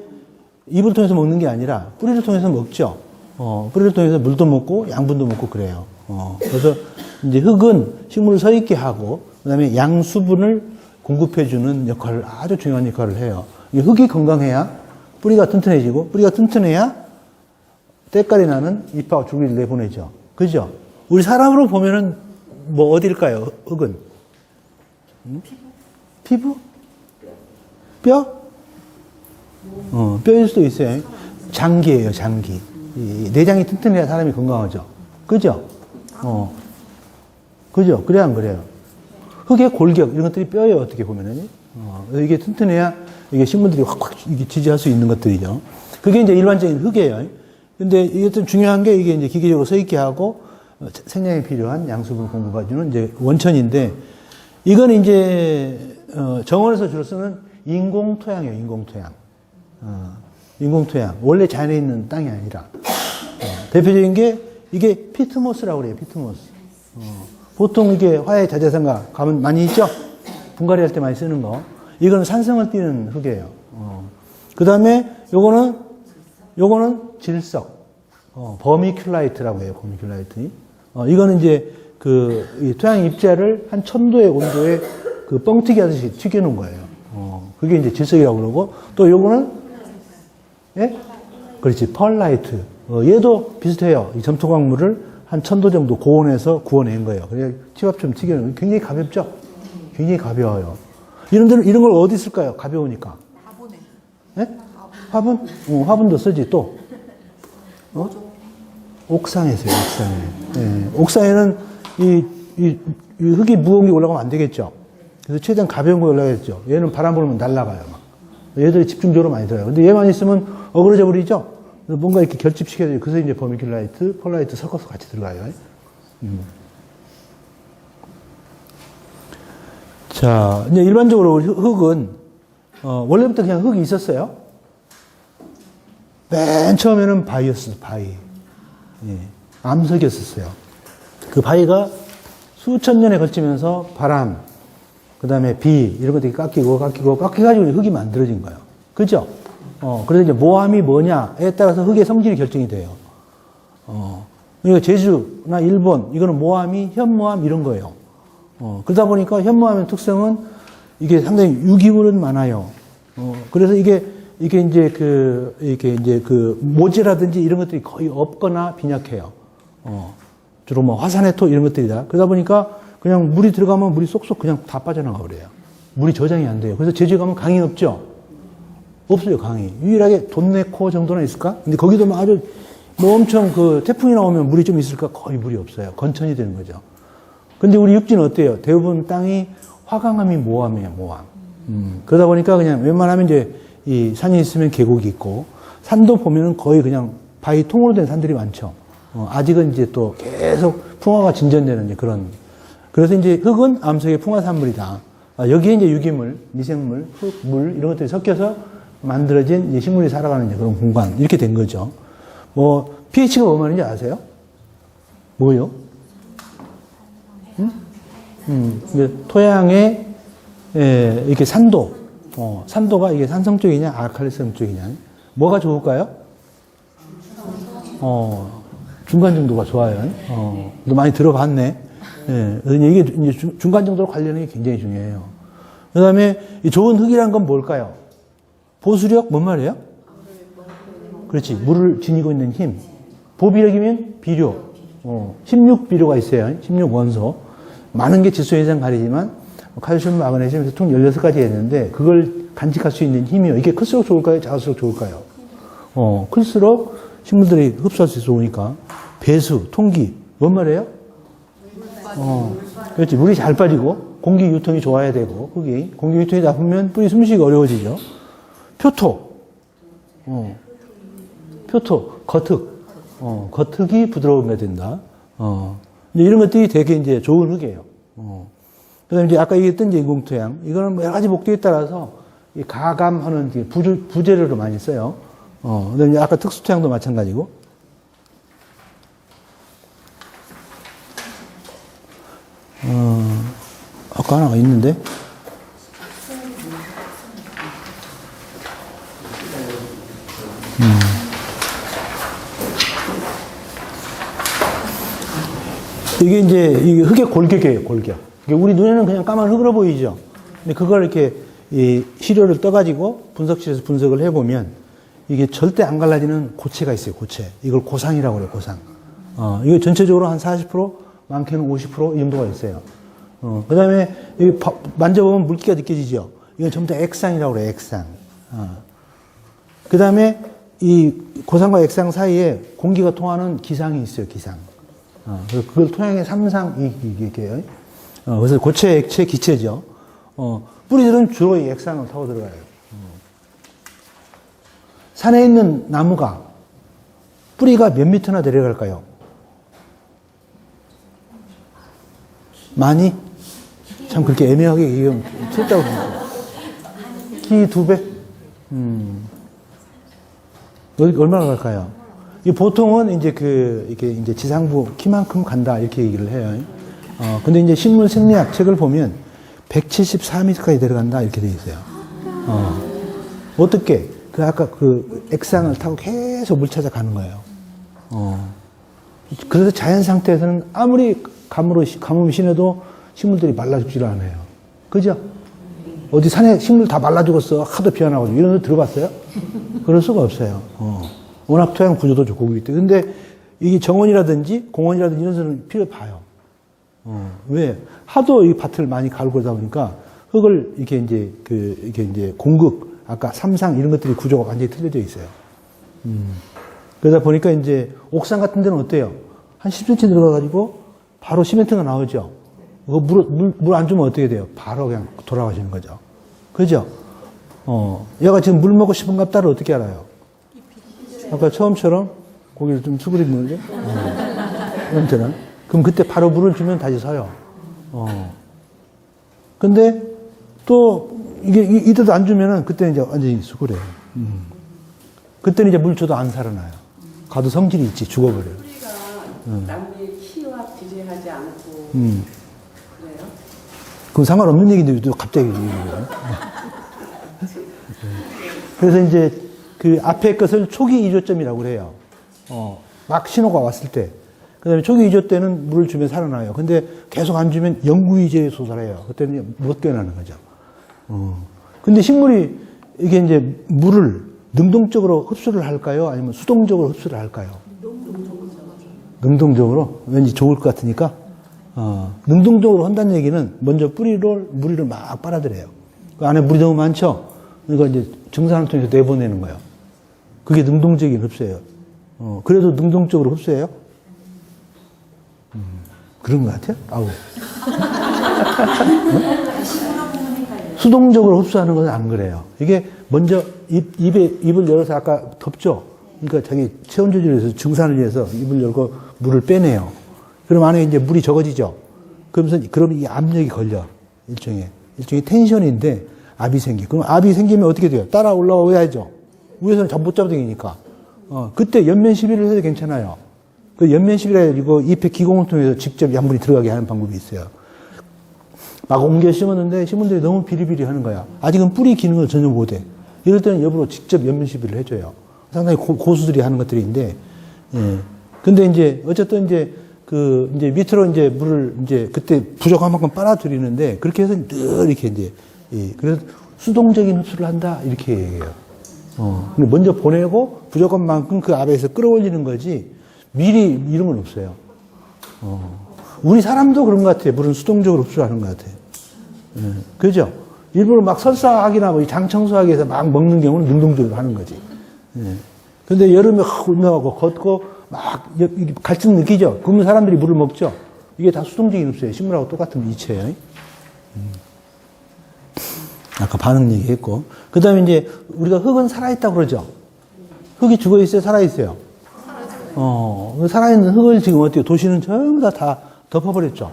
입을 통해서 먹는 게 아니라 뿌리를 통해서 먹죠. 뿌리를 통해서 물도 먹고 양분도 먹고 그래요. 그래서 이제 흙은 식물을 서 있게 하고 그다음에 양수분을 공급해주는 역할을 아주 중요한 역할을 해요. 흙이 건강해야 뿌리가 튼튼해지고 뿌리가 튼튼해야 때깔이 나는 잎하고 줄기를 내보내죠. 그죠? 우리 사람으로 보면은 뭐 어딜까요? 흙은? 피부? 뼈? 뼈일 수도 있어요. 장기예요, 장기. 이 내장이 튼튼해야 사람이 건강하죠. 그죠? 그죠? 그래야 안 그래요? 흙의 골격, 이런 것들이 뼈예요, 어떻게 보면은. 이게 튼튼해야 이게 식물들이 확 이게 지지할 수 있는 것들이죠. 그게 이제 일반적인 흙이에요. 근데 이게 좀 중요한 게 이게 이제 기계적으로 서 있게 하고 생장에 필요한 양수분을 공급해주는 이제 원천인데 이건 이제 정원에서 주로 쓰는 인공토양이에요, 인공토양. 인공토양. 원래 자연에 있는 땅이 아니라. 대표적인 게 이게 피트모스라고 그래요, 피트모스. 보통 이게 화해 자재상가 가면 많이 있죠? 분갈이 할 때 많이 쓰는 거. 이거는 산성을 띠는 흙이에요. 그 다음에 요거는 질석. 버미큘라이트라고 해요, 버미큘라이트. 이거는 이제 이 토양 입자를 한 1000도의 온도에 그 뻥튀기 하듯이 튀겨놓은 거예요. 그게 이제 질석이라고 그러고, 또 요거는, 예? 그렇지, 펄라이트. 얘도 비슷해요. 이 점토광물을 한 1000도 정도 고온에서 구워낸 거예요. 그래서 치밥처럼 튀겨내는 굉장히 가볍죠? 굉장히 가벼워요. 이런 걸 어디 쓸까요? 가벼우니까. 화분에. 네? 화분? 화분도 쓰지, 또. 옥상에서요, 옥상에. 네. 옥상에는 이 흙이 무거운 게 올라가면 안 되겠죠? 그래서 최대한 가벼운 거 올라가겠죠? 얘는 바람 불면 날아가요, 막. 얘들이 집중적으로 많이 들어요. 근데 얘만 있으면 어그러져 버리죠? 그래서 뭔가 이렇게 결집시켜야 돼요. 그래서 이제 버미큘라이트, 폴라이트 섞어서 같이 들어가요. 자, 이제 일반적으로 흙은, 원래부터 그냥 흙이 있었어요. 맨 처음에는 바위였어요, 바위. 예, 암석이었었어요. 그 바위가 수천 년에 걸치면서 바람, 그 다음에 비, 이런 것들이 깎이가지고 흙이 만들어진 거예요. 그죠? 그래서 이제 모함이 뭐냐에 따라서 흙의 성질이 결정이 돼요. 그러니까 제주나 일본, 이거는 모함이 현모함 이런 거예요. 그러다 보니까 현모함의 특성은 이게 상당히 유기물은 많아요. 그래서 이게 이제 그 모지라든지 이런 것들이 거의 없거나 빈약해요. 주로 뭐 화산의 토 이런 것들이다. 그러다 보니까 그냥 물이 들어가면 물이 쏙쏙 그냥 다 빠져나가 버려요. 물이 저장이 안 돼요. 그래서 제주에 가면 강이 없죠? 없어요, 강이. 유일하게 돈네코 정도나 있을까? 근데 거기도 뭐 아주 뭐 엄청 그 태풍이 나오면 물이 좀 있을까? 거의 물이 없어요. 건천이 되는 거죠. 근데 우리 육지는 어때요? 대부분 땅이 화강암이 모함이에요, 모함. 그러다 보니까 그냥 웬만하면 이제 이 산이 있으면 계곡이 있고, 산도 보면은 거의 그냥 바위 통으로 된 산들이 많죠. 아직은 이제 또 계속 풍화가 진전되는 이제 그런. 그래서 이제 흙은 암석의 풍화산물이다. 여기에 이제 유기물, 미생물, 흙, 물 이런 것들이 섞여서 만들어진 이제 식물이 살아가는 이제 그런 공간. 이렇게 된 거죠. 뭐, pH가 뭐 말인지 아세요? 뭐요? 토양의, 이렇게 산도. 산도가 이게 산성 쪽이냐, 알칼리성 쪽이냐. 뭐가 좋을까요? 중간 정도가 좋아요. 너 많이 들어봤네. 예. 그래서 이게 이제 중간 정도로 관리하는 게 굉장히 중요해요. 그 다음에 좋은 흙이란 건 뭘까요? 보수력, 뭔 말이에요? 그렇지. 물을 지니고 있는 힘. 보비력이면 비료. 16비료가 있어요. 16원소. 많은 게 질소 이상 가리지만, 칼슘, 마그네슘, 총 16가지 있는데, 그걸 간직할 수 있는 힘이요. 이게 클수록 좋을까요? 작을수록 좋을까요? 클수록 식물들이 흡수할 수 있어 오니까. 배수, 통기. 뭔 말이에요? 그렇지. 물이 잘 빠지고, 공기 유통이 좋아야 되고, 흙이. 공기 유통이 나쁘면 뿌리 숨쉬기 어려워지죠. 표토. 표토, 겉흙. 겉흙이 부드러워야 된다. 이런 것들이 되게 이제 좋은 흙이에요. 그 다음에 이제 아까 얘기했던 이제 인공토양. 이거는 여러 가지 목적에 따라서 이 가감하는 부재료로 많이 써요. 그 다음에 아까 특수토양도 마찬가지고. 아까 하나가 있는데. 이게 이제 이 흙의 골격이에요, 골격. 우리 눈에는 그냥 까만 흙으로 보이죠. 근데 그걸 이렇게 이 시료를 떠가지고 분석실에서 분석을 해보면 이게 절대 안 갈라지는 고체가 있어요, 고체. 이걸 고상이라고 그래요, 고상. 이게 전체적으로 한 40%, 많게는 50% 이 정도가 있어요. 그 다음에 만져보면 물기가 느껴지죠. 이건 전부 다 액상이라고 그래요, 액상. 그 다음에 이 고상과 액상 사이에 공기가 통하는 기상이 있어요, 기상. 그래서 그걸 토양의 삼상, 이게요. 그래서 고체, 액체, 기체죠. 뿌리들은 주로 이 액상을 타고 들어가요. 산에 있는 나무가 뿌리가 몇 미터나 내려갈까요? 많이? 참 그렇게 애매하게 얘기하면 틀렸다고 생각해요. 키 2배? 얼마나 갈까요? 보통은 이제 이게 이제 지상부 키만큼 간다, 이렇게 얘기를 해요. 근데 이제 식물 생리학 책을 보면 174m까지 내려간다, 이렇게 돼 있어요. 어떻게? 아까 그 액상을 타고 계속 물 찾아가는 거예요. 그래서 자연 상태에서는 아무리 가뭄이 심해도 식물들이 말라 죽지를 않아요. 그죠? 어디 산에 식물 다 말라 죽었어. 하도 비 안 와가지고. 이런 거 들어봤어요? 그럴 수가 없어요. 워낙 토양 구조도 좋고 그렇기 때문에. 근데 이게 정원이라든지 공원이라든지 이런 데는 필요 봐요. 왜? 하도 이 밭을 많이 갈고 그러다 보니까 흙을 이렇게 이제 공극, 아까 삼상 이런 것들이 구조가 완전히 틀려져 있어요. 그러다 보니까 이제 옥상 같은 데는 어때요? 한 10cm 들어가가지고 바로 시멘트가 나오죠. 물 안 주면 어떻게 돼요? 바로 그냥 돌아가시는 거죠. 그죠? 얘가 지금 물 먹고 싶은갑다를 어떻게 알아요? 아까 처음처럼 고기를 좀 수그리는 거죠? 처음처럼. 그럼 그때 바로 물을 주면 다시 서요. 근데 또 이게 이때도 안 주면은 그때는 이제 완전히 수그려요. 그때는 이제 물 줘도 안 살아나요. 가도 성질이 있지, 죽어버려요. 뿌리가 남의 키와 비례하지 않고 그래요? 그건 상관없는 얘기인데 또 갑자기 얘기해요. 그래서 이제 그 앞에 것을 초기 이조점이라고 그래요. 막 신호가 왔을 때. 그 다음에 초기 이조 때는 물을 주면 살아나요. 근데 계속 안 주면 영구이조에 도달해요. 그때는 못 깨어나는 거죠. 근데 식물이 이게 이제 물을 능동적으로 흡수를 할까요? 아니면 수동적으로 흡수를 할까요? 능동적으로? 왠지 좋을 것 같으니까. 능동적으로 한다는 얘기는 먼저 무리를 막 빨아들여요. 그 안에 물이 너무 많죠? 그러니까 이제 증산을 통해서 내보내는 거예요. 그게 능동적인 흡수예요. 그래도 능동적으로 흡수해요? 그런 것 같아요? 아우. 수동적으로 흡수하는 것은 안 그래요. 이게 먼저 입을 열어서 아까 덮죠? 그러니까 자기 체온 조절을 위해서 증산을 위해서 입을 열고 물을 빼내요. 그럼 안에 이제 물이 적어지죠? 그럼 이 압력이 걸려. 일종의 텐션인데 압이 생겨. 그럼 압이 생기면 어떻게 돼요? 따라 올라와야죠. 위에서는 못 잡아당기니까. 그때 연면 시비를 해도 괜찮아요. 그 연면 시비라 이거 잎의 기공을 통해서 직접 양분이 들어가게 하는 방법이 있어요. 막 옮겨 심었는데 심은들이 너무 비리비리 하는 거야. 아직은 뿌리 기는 걸 전혀 못해. 이럴 때는 옆으로 직접 연면 시비를 해줘요. 상당히 고수들이 하는 것들인데, 예. 근데 이제, 어쨌든 이제, 이제 밑으로 이제 물을 이제 그때 부족한 만큼 빨아들이는데, 그렇게 해서 늘 이렇게 이제, 예. 그래서 수동적인 흡수를 한다, 이렇게 얘기해요. 근데 먼저 보내고 부족한 만큼 그 압에서 끌어올리는 거지, 미리 이런 건 없어요. 우리 사람도 그런 것 같아요. 물은 수동적으로 흡수하는 것 같아요. 예. 그죠? 일부러 막 설사하기나 뭐 장청소하기 위해서 막 먹는 경우는 능동적으로 하는 거지. 예. 근데 여름에 확 운동하고 걷고 막 갈증 느끼죠? 그러면 사람들이 물을 먹죠? 이게 다 수동적인 흡수예요. 식물하고 똑같은 이체예요. 아까 반응 얘기했고. 그 다음에 이제 우리가 흙은 살아있다고 그러죠? 흙이 죽어있어요? 살아있어요? 살아있는 흙을 지금 어때요? 도시는 전부 다 덮어버렸죠?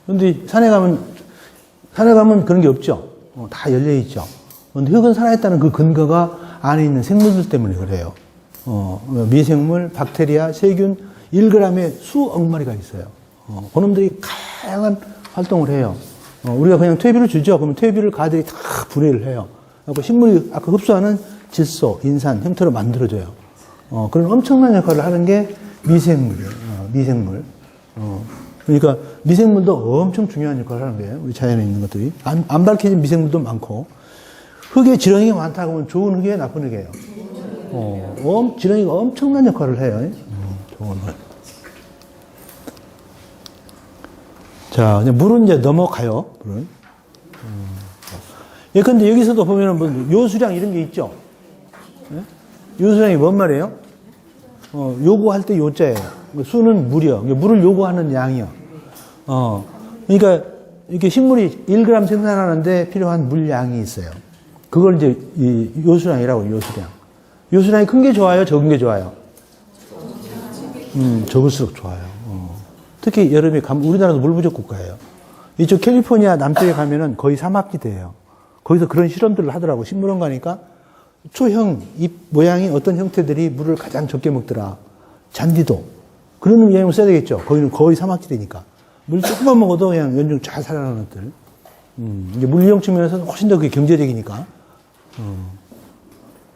근데 산에 가면 그런 게 없죠? 다 열려있죠? 근데 흙은 살아있다는 그 근거가 안에 있는 생물들 때문에 그래요. 미생물, 박테리아, 세균 1g에 수억 마리가 있어요. 그놈들이 다양한 활동을 해요. 우리가 그냥 퇴비를 주죠. 그러면 퇴비를 가들이 다 분해를 해요. 그리고 식물이 아까 흡수하는 질소, 인산, 형태로 만들어져요. 그런 엄청난 역할을 하는 게 미생물이에요. 미생물. 그러니까 미생물도 엄청 중요한 역할을 하는 거예요. 우리 자연에 있는 것들이. 안 밝혀진 미생물도 많고. 흙에 지렁이가 많다고 하면 좋은 흙이에요? 나쁜 흙이에요? 지렁이가 엄청난 역할을 해요. 좋은 흙. 자, 이제 물은 이제 넘어가요. 물은. 예, 근데 여기서도 보면은 뭐 요수량 이런 게 있죠? 예? 요수량이 뭔 말이에요? 요구할 때 요자예요. 수는 물이요. 물을 요구하는 양이요. 그러니까 이렇게 식물이 1g 생산하는데 필요한 물량이 있어요. 그걸 이제 이 요수량이라고, 요수량. 요수량이 큰 게 좋아요? 적은 게 좋아요? 적을수록 좋아요. 특히 여름에 우리나라도 물 부족 국가예요. 이쪽 캘리포니아 남쪽에 가면은 거의 사막지대예요. 거기서 그런 실험들을 하더라고. 식물원 가니까 초형 잎 모양이 어떤 형태들이 물을 가장 적게 먹더라. 잔디도. 그런 영향을 써야 되겠죠. 거기는 거의 사막지대니까. 물 조금만 먹어도 그냥 연중 잘 살아나는 것들. 이제 물리형 측면에서는 훨씬 더 그게 경제적이니까.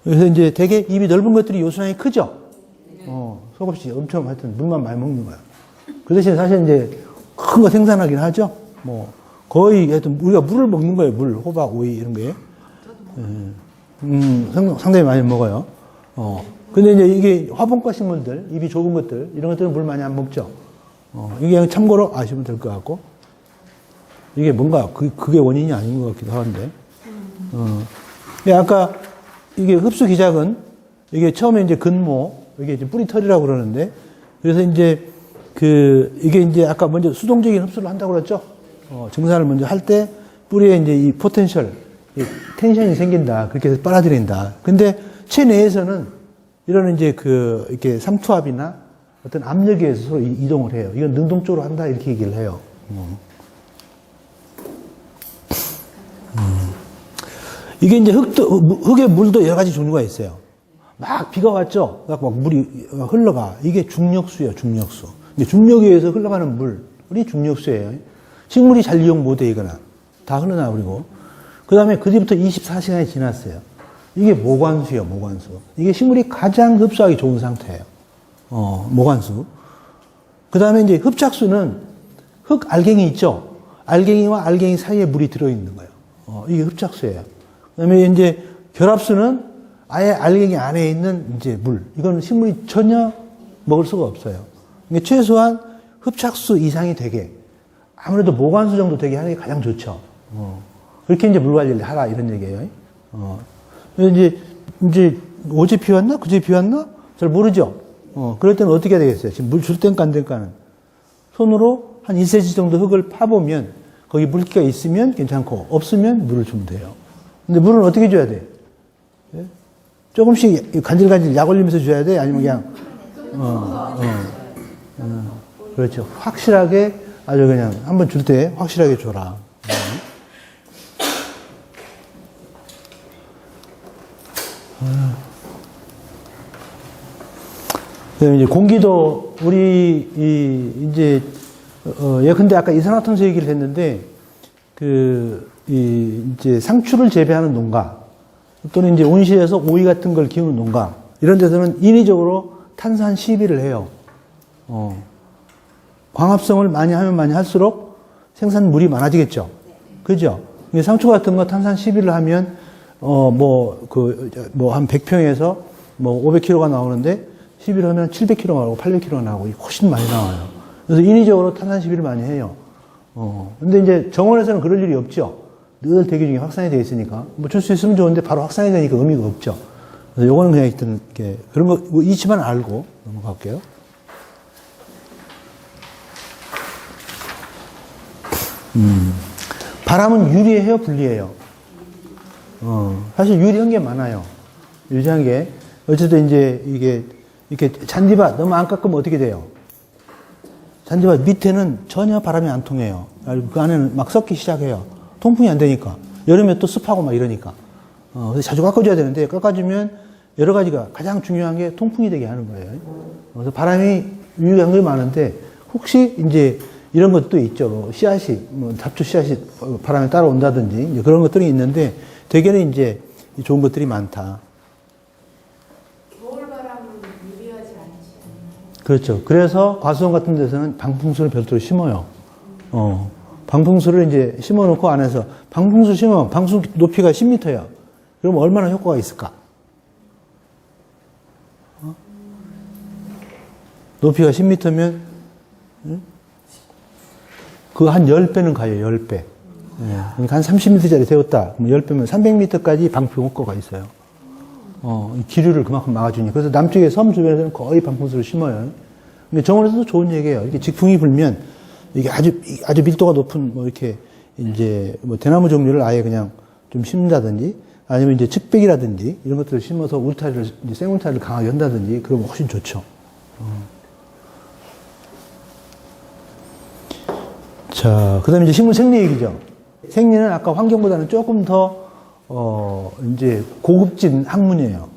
그래서 이제 되게 입이 넓은 것들이 요수량이 크죠? 속없이 엄청 하여튼 물만 많이 먹는 거야. 그 대신 사실 이제 큰 거 생산하긴 하죠? 뭐, 거의 하여튼 우리가 물을 먹는 거예요. 물, 호박, 오이 이런 게. 상당히 많이 먹어요. 근데 이제 이게 화분과 식물들, 입이 좁은 것들, 이런 것들은 물 많이 안 먹죠. 이게 그냥 참고로 아시면 될 것 같고. 이게 뭔가, 그게 원인이 아닌 것 같기도 한데. 근데 아까 이게 흡수 기작은 이게 처음에 이제 근모, 이게 이제 뿌리털이라고 그러는데, 그래서 이제 이게 이제 아까 먼저 수동적인 흡수를 한다고 그랬죠? 증산을 먼저 할 때 뿌리에 이제 이 포텐셜, 이 텐션이 생긴다. 그렇게 해서 빨아들인다. 근데 체내에서는 이런 이제 이렇게 삼투압이나 어떤 압력에 의해서 서로 이동을 해요. 이건 능동적으로 한다. 이렇게 얘기를 해요. 이게 이제 흙의 물도 여러 가지 종류가 있어요. 막 비가 왔죠? 막 물이 흘러가. 이게 중력수예요, 중력수. 중력에 의해서 흘러가는 물이 중력수예요. 식물이 잘 이용 못 되거나 다 흘러나버리고. 그 다음에 그 뒤부터 24시간이 지났어요. 이게 모관수예요, 모관수. 이게 식물이 가장 흡수하기 좋은 상태예요. 모관수. 그 다음에 이제 흡착수는 흙 알갱이 있죠? 알갱이와 알갱이 사이에 물이 들어있는 거예요. 이게 흡착수예요. 그 다음에 이제 결합수는 아예 알갱이 안에 있는 이제 물. 이거는 식물이 전혀 먹을 수가 없어요. 그러니까 최소한 흡착수 이상이 되게, 아무래도 모관수 정도 되게 하는 게 가장 좋죠. 그렇게 이제 물 관리를 하라, 이런 얘기예요. 이제 어제 비 왔나? 그제 비 왔나? 잘 모르죠? 그럴 때는 어떻게 해야 되겠어요? 지금 물 줄 땐가 안 될까는. 손으로 한 1cm 정도 흙을 파보면, 거기 물기가 있으면 괜찮고, 없으면 물을 주면 돼요. 근데 물은 어떻게 줘야 돼? 예? 조금씩 간질간질 약 올리면서 줘야 돼? 아니면 그냥, 그렇죠. 확실하게, 아주 그냥, 한번 줄 때 확실하게 줘라. 그다음에 이제 공기도, 근데 아까 이산화탄소 얘기를 했는데, 이제 상추를 재배하는 농가, 또는 이제 온실에서 오이 같은 걸 키우는 농가, 이런 데서는 인위적으로 탄산 시비를 해요. 광합성을 많이 하면 많이 할수록 생산물이 많아지겠죠. 그죠? 상추 같은 거 탄산 시비를 하면, 한 100평에서 500kg가 나오는데, 시비를 하면 700kg가 나오고 800kg가 나오고 훨씬 많이 나와요. 그래서 인위적으로 탄산 시비를 많이 해요. 근데 이제 정원에서는 그럴 일이 없죠. 늘 대기 중에 확산이 되어 있으니까. 줄 수 있으면 좋은데 바로 확산이 되니까 의미가 없죠. 그래서 요거는 그냥 일단 이렇게, 그런 거, 이치만 알고 넘어갈게요. 바람은 유리해요, 불리해요? 사실 유리한 게 많아요. 유리한 게. 어쨌든 이제 이렇게 잔디밭 너무 안 깎으면 어떻게 돼요? 잔디밭 밑에는 전혀 바람이 안 통해요. 그 안에는 막 썩기 시작해요. 통풍이 안 되니까. 여름에 또 습하고 막 이러니까. 그래서 자주 깎아줘야 되는데, 깎아주면 여러 가지가 가장 중요한 게 통풍이 되게 하는 거예요. 그래서 바람이 유리한 게 많은데, 혹시 이제 이런 것도 있죠. 씨앗이, 잡초 씨앗이 바람에 따라온다든지, 이제 그런 것들이 있는데, 대개는 이제 좋은 것들이 많다. 겨울바람은 유리하지 않지 않나요? 그렇죠. 그래서 과수원 같은 데서는 방풍수를 별도로 심어요. 방풍수를 이제 심어놓고 안에서, 방풍수 심으면 방수 높이가 10m야. 그럼 얼마나 효과가 있을까? 높이가 10m면, 그거 한 10배는 가요, 10배. 그러니까 한 30m짜리 세웠다. 그럼 10배면 300m까지 방풍 효과가 있어요. 기류를 그만큼 막아주니. 그래서 남쪽의 섬 주변에서는 거의 방풍수를 심어요. 근데 정원에서도 좋은 얘기예요. 이렇게 직풍이 불면, 이게 아주 밀도가 높은, 이렇게, 이제, 대나무 종류를 아예 그냥 좀 심는다든지, 아니면 이제 측백이라든지, 이런 것들을 심어서 울타리를, 이제 생울타리를 강하게 한다든지, 그러면 훨씬 좋죠. 자, 그 다음에 이제 식물 생리 얘기죠. 생리는 아까 환경보다는 조금 더, 이제 고급진 학문이에요.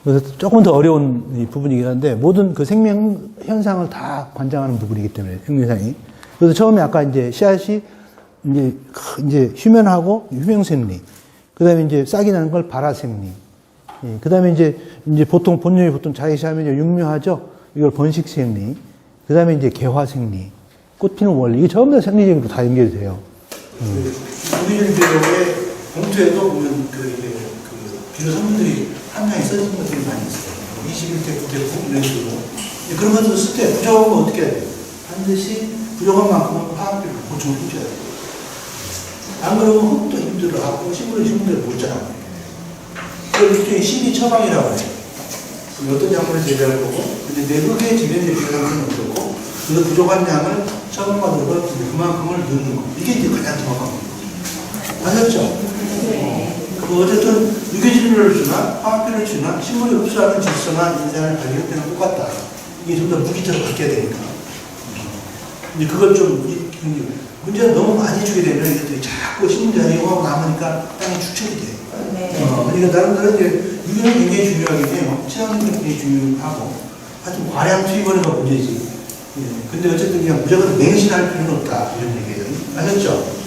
그래서 조금 더 어려운 이 부분이긴 한데, 모든 그 생명 현상을 다 관장하는 부분이기 때문에, 생명현상이. 그래서 처음에 아까 이제 씨앗이 이제 휴면하고 휴명생리. 그 다음에 이제 싹이 나는 걸 발화생리. 그 다음에 이제 보통 본능이 보통 자기시하면 육묘하죠? 이걸 번식생리. 그 다음에 이제 개화생리. 꽃 피는 원리. 이게 전부 다 생리적으로 다 연결이 돼요. 우리들 배우의 봉투에도 보면 비료 성분들이 판장에 써진 것들이 많이 있어요. 21대 9대 9 이런 식으로. 그런 것들 쓸 때 부족하면 어떻게 해야 돼요? 반드시 부족한 만큼은 화학비를 보충을 해줘야 돼요. 안 그러면 흙도 힘들어하고 식물이 식물을 못 자라고. 그걸 일종의 심리 처방이라고 해요. 어떤 작물을 재배할 거고, 근데 내 흙의 지변에 비교하면 어떻고, 그 부족한 양을 처방받으러 그만큼을 넣는 거. 이게 이제 가장 정확한 거예요. 아셨죠? 어쨌든 유기질을 주나 화학비를 주나 식물이 흡수하는 질소나 인산을 발견할 때는 똑같다. 이게 좀 더 무기체로 바뀌어야 되니까. 근데 그걸 좀 문제는 너무 많이 주게 되면 이것들이 자꾸 식물이 이용하고 남으니까 땅에 축적이 돼. 그러니까 나름대로 이제 유기는 굉장히 중요하긴 해요. 친환경도 굉장히 중요하고 하여튼 과량 투입하는 건 문제지. 근데 어쨌든 그냥 무조건 맹신할 필요는 없다 이런 얘기예요. 아셨죠?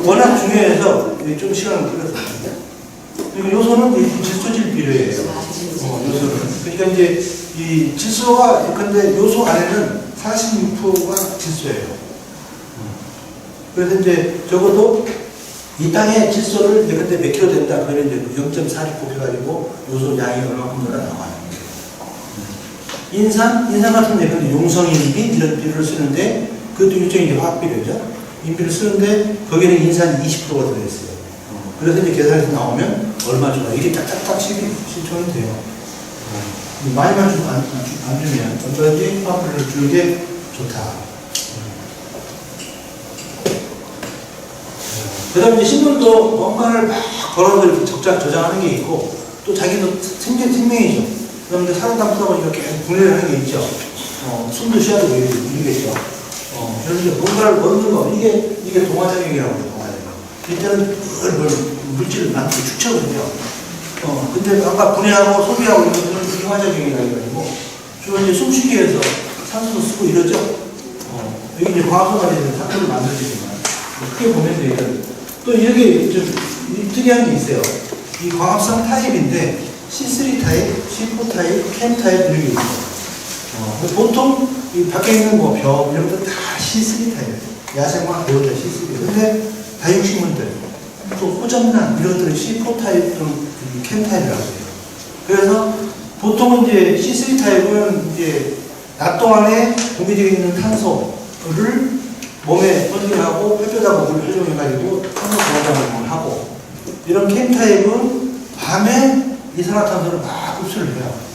워낙 중요해서 좀 시간을 끌었습니다. 그리고 요소는 질소질 비료예요. 요소는. 그러니까 이제 이 질소가, 근데 요소 안에는 46%가 질소예요. 그래서 이제 적어도 이 땅에 질소를 근데 몇 킬로 된다. 그러면 이제 0.46 곱해가지고 요소 양이 얼마큼 나와요. 인산 같은 경우는 용성인비 이런 비료를 쓰는데 그것도 일종의 화학비료죠. 인비를 쓰는데 거기는 인산이 20%가 들어있어요. 그래서 이제 계산해서 나오면 얼마 주나 이게 딱딱딱 실천이 돼요. 많이만 주면 안 주면 언제든지 화학비료를 주는 게 좋다. 그 다음에 이제 식물도 뭔가를 막 걸어서 이렇게 저장하는 게 있고 또 자기도 생명이죠. 그 다음에 사람 담다 보니까 계속 분해를 하는 게 있죠. 숨도 쉬어야 되고 이러겠죠. 그래서 뭔가를 넣는 거, 이게 동화작용이라고 해요, 동화작용. 이때는 물질을 만들고 축적을 해요. 근데 아까 분해하고 소비하고 이런 것들은 동화작용이라고 해가지고, 주로 이제 숨쉬기 위해서 산소도 쓰고 이러죠. 여기 이제 과학소가 되는 산소를 만들어주지만, 크게 보면 되거든. 또 여기 좀 특이한 게 있어요. 이 광합성 타입인데, C3 타입, C4 타입, 캠 타입 이런 게 있어요. 보통 이 밖에 있는 뭐 벽 이런 것들 다 C3 타입이에요. 야생화 배우자 C3. 근데 다육식물들 또 호접란 이런 것들은 C4 타입 또는 캠 타입이라고 해요. 그래서 보통은 이제 C3 타입은 이제 낮 동안에 공기중에 있는 탄소를 몸에 퍼지하고 흡혈자국을 활용해가지고 탄소 공화작용을 하고 이런 캠 타입은 밤에 이산화탄소를 막 흡수를 해요.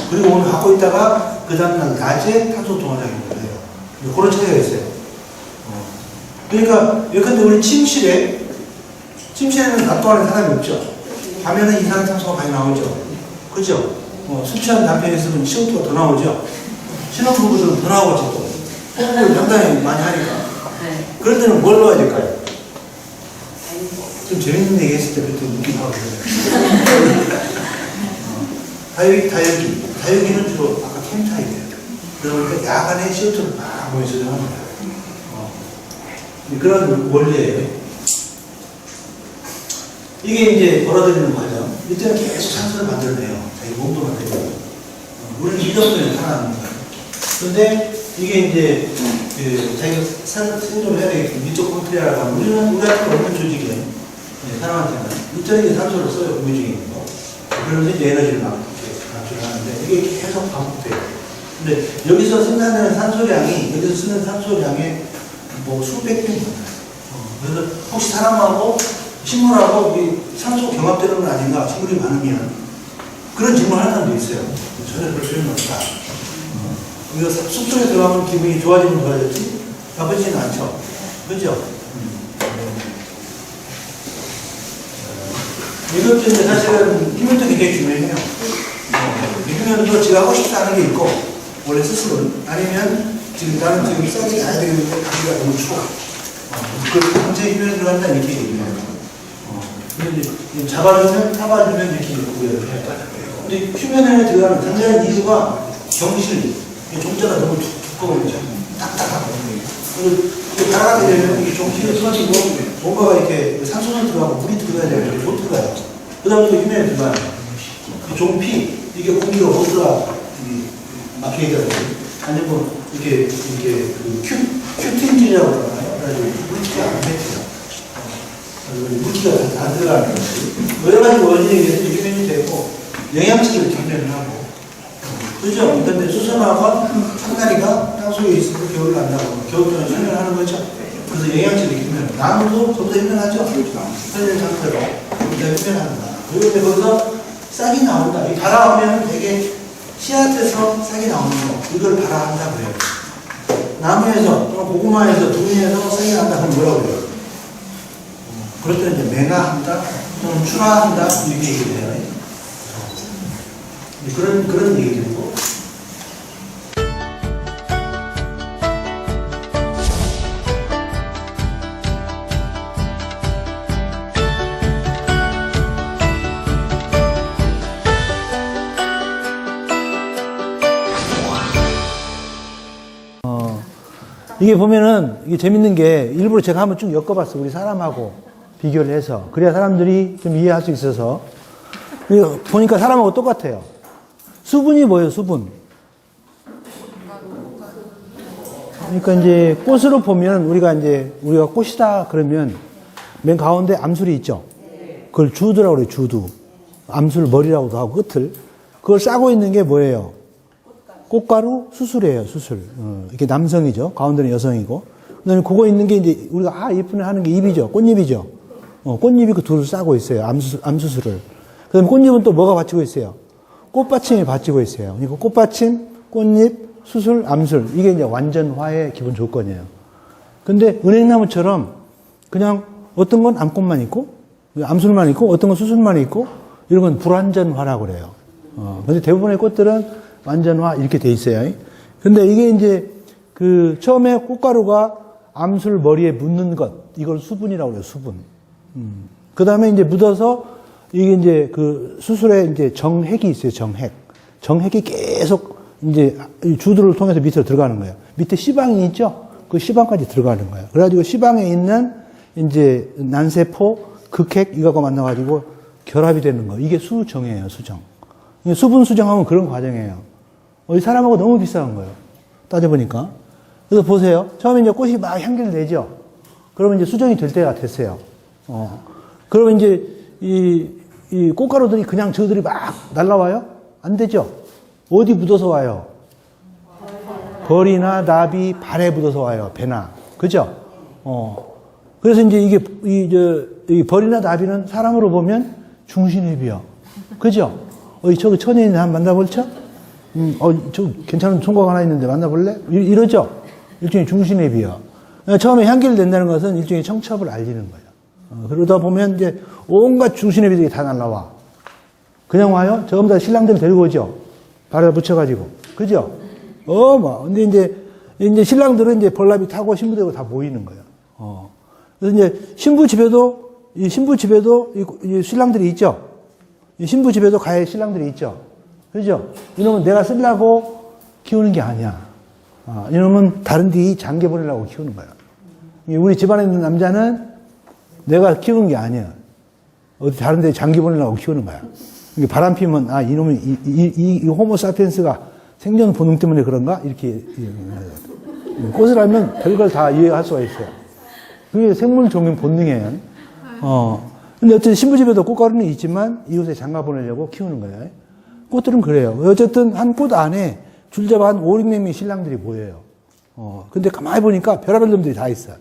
그리고 오늘 갖고 있다가 그 다음날 낮에 탄소 동화작용을 해요. 그런 차이가 있어요. 그러니까 예컨대 우리 침실에는 낮 동안에 사람이 없죠. 밤에는 이산화탄소가 많이 나오죠. 그죠? 술 취한 남편이 있으면 CO2가 더 나오죠. 신혼부부들은 더 나오겠죠. 또 호흡을 상당히 많이 하니까. 그럴 때는 뭘 넣어야 될까요? 좀 재밌는 얘기 했을 때 그때 웃기고 하고 다육이는 주로 아까 캠 타입이에요. 그러니까 야간에 CO2를 막 몸에 저장합니다. 그런 원리예요. 이게 이제 벌어들이는 과정. 이때는 계속 산소를 만들어내요. 자기 몸도 만들고. 우리는 이 정도는 살아남는 거예요. 근데 이게 이제 자기가 생존을 해야 되겠고 미토 콘트리아라고 하면 우리한테 없는 조직이에요. 사람한테는. 이때는 이제 산소를 써요. 공기 중에 있는 거. 그러면서 이제 에너지를 막 하는데 이게 계속 반복돼요. 근데 여기서 생산되는 산소량이 여기서 쓰는 산소량의 뭐 수백 배 그래서 혹시 사람하고 식물하고 이 산소 경합되는 건 아닌가? 식물이 많으면 그런 질문 하는 사람도 있어요. 전혀 그럴 필요는 없다. 이거 숲속에 들어가면 기분이 좋아지면 좋아졌지 나쁘지는 않죠. 그죠? 이것도 이제 사실은 휴면도 굉장히 중요해요. 휴면도 제가 하고 싶지 않은 게 있고, 원래 스스로는. 아니면 지금 나는 지금 싸게 가야 되는데 가기가 너무 추워. 그걸 강제 휴면에 들어간다 이렇게 얘기해요. 근데 잡아주면, 타봐주면 이렇게 구애를 해요. 근데 휴면에 들어가는 당장의 이유가 경실, 종자가 너무 두꺼워져. 딱딱하고. 그래서 이게 달아가게 되면 이게 종실이 터지고, 뭔가가 이렇게 산소가 들어가고 물이 들어가야 되는데 못 들어가요. 그 다음에 또 휴면에 들어가요. 종피, 이게 공기가 못 들어가, 막히게 되거든요. 아니면 이렇게 그 큐틴질이라고 그러나요? 그래가지고 물질이 안 뱉어요. 물기가 안 들어가는 거지. 여러 가지 원인이 유면이 되고, 영양체를 경련을 하고. 그죠? 근데 수선화가 상다리가 땅속에 있으면 겨울을 난다고. 겨울동안 현면하는 거죠. 그래서 영양체를 경련을. 나무도 전부 다 현면하죠? 현면 상태로. 전부 다 현면하는 거야. 그런데 거기서 싹이 나온다. 이 발아오면 되게 씨앗에서 싹이 나오는 거. 이걸 발아한다 그래요. 나무에서 또는 고구마에서 두뇌에서 싹이 난다 그러면 뭐라고 그래요? 그럴 때는 이제 맹아한다 또는 출하한다 이렇게 얘기해요. 그런 얘기고. 이게 보면은 이게 재밌는 게 일부러 제가 한번 쭉 엮어봤어. 우리 사람하고 비교를 해서. 그래야 사람들이 좀 이해할 수 있어서. 보니까 사람하고 똑같아요. 수분이 뭐예요, 수분? 그러니까 이제 꽃으로 보면 우리가 꽃이다 그러면 맨 가운데 암술이 있죠. 그걸 주두라고 그래요, 주두. 암술 머리라고도 하고 끝을. 그걸 싸고 있는 게 뭐예요? 꽃가루 수술이에요, 수술. 이게 남성이죠. 가운데는 여성이고. 그 다음에 그거 있는 게 이제 우리가 예쁘네 하는 게 잎이죠. 꽃잎이죠. 꽃잎이 그 둘을 싸고 있어요. 암수술을. 그 다음에 꽃잎은 또 뭐가 받치고 있어요? 꽃받침이 받치고 있어요. 그러니까 꽃받침, 꽃잎, 수술, 암술. 이게 이제 완전화의 기본 조건이에요. 근데 은행나무처럼 그냥 어떤 건 암꽃만 있고, 암술만 있고, 어떤 건 수술만 있고, 이런 건 불완전화라고 그래요. 근데 대부분의 꽃들은 완전화 이렇게 돼 있어요. 근데 이게 이제 처음에 꽃가루가 암술 머리에 묻는 것, 이걸 수분이라고 그래요, 수분. 그 다음에 이제 묻어서 이게 이제 수술에 이제 정핵이 있어요, 정핵. 정핵이 계속 이제 주두를 통해서 밑으로 들어가는 거예요. 밑에 시방이 있죠? 그 시방까지 들어가는 거예요. 그래가지고 시방에 있는 이제 난세포, 극핵, 이거가 만나가지고 결합이 되는 거. 이게 수정이에요, 수정. 수분 수정하면 그런 과정이에요. 이 사람하고 너무 비슷한 거예요. 따져보니까. 그래서 보세요. 처음에 이제 꽃이 막 향기를 내죠? 그러면 이제 수정이 될 때가 됐어요. 그러면 이제 이 꽃가루들이 그냥 저들이 막 날라와요? 안 되죠? 어디 묻어서 와요? 벌이나 나비, 발에 묻어서 와요. 배나. 그죠? 그래서 이제 이 벌이나 나비는 사람으로 보면 중신흡이요. 그죠? 저기 천에 있는 한 만나볼죠? 저 괜찮은 총각 하나 있는데 만나볼래? 이러죠? 일종의 중신흡이요. 처음에 향기를 낸다는 것은 일종의 청첩을 알리는 거예요. 그러다 보면 이제 온갖 중신흡이들이 다 날라와. 그냥 와요? 전부 다 신랑들 데리고 오죠? 발에 붙여가지고. 그죠? 근데 이제 신랑들은 이제 벌나비 타고 신부되고 다 모이는 거예요. 그래서 이제 신부 집에도 이 신랑들이 있죠? 이 신부 집에도 가해 신랑들이 있죠? 그죠? 이놈은 내가 쓰려고 키우는 게 아니야. 이놈은 다른 데 장계 보내려고 키우는 거야. 우리 집안에 있는 남자는 내가 키우는 게 아니야. 어디 다른 데 장계 보내려고 키우는 거야. 바람 피면, 이놈은, 이 호모사피엔스가 생존 본능 때문에 그런가? 이렇게. 꽃을 알면 별걸 다 이해할 수가 있어요. 그게 생물종인 본능이에요. 근데 어쨌든 신부집에도 꽃가루는 있지만 이곳에 장가 보내려고 키우는 거예요. 꽃들은 그래요. 어쨌든 한 꽃 안에 줄잡아 한 5, 6명의 신랑들이 모여요. 근데 가만히 보니까 별의별 놈들이 다 있어요.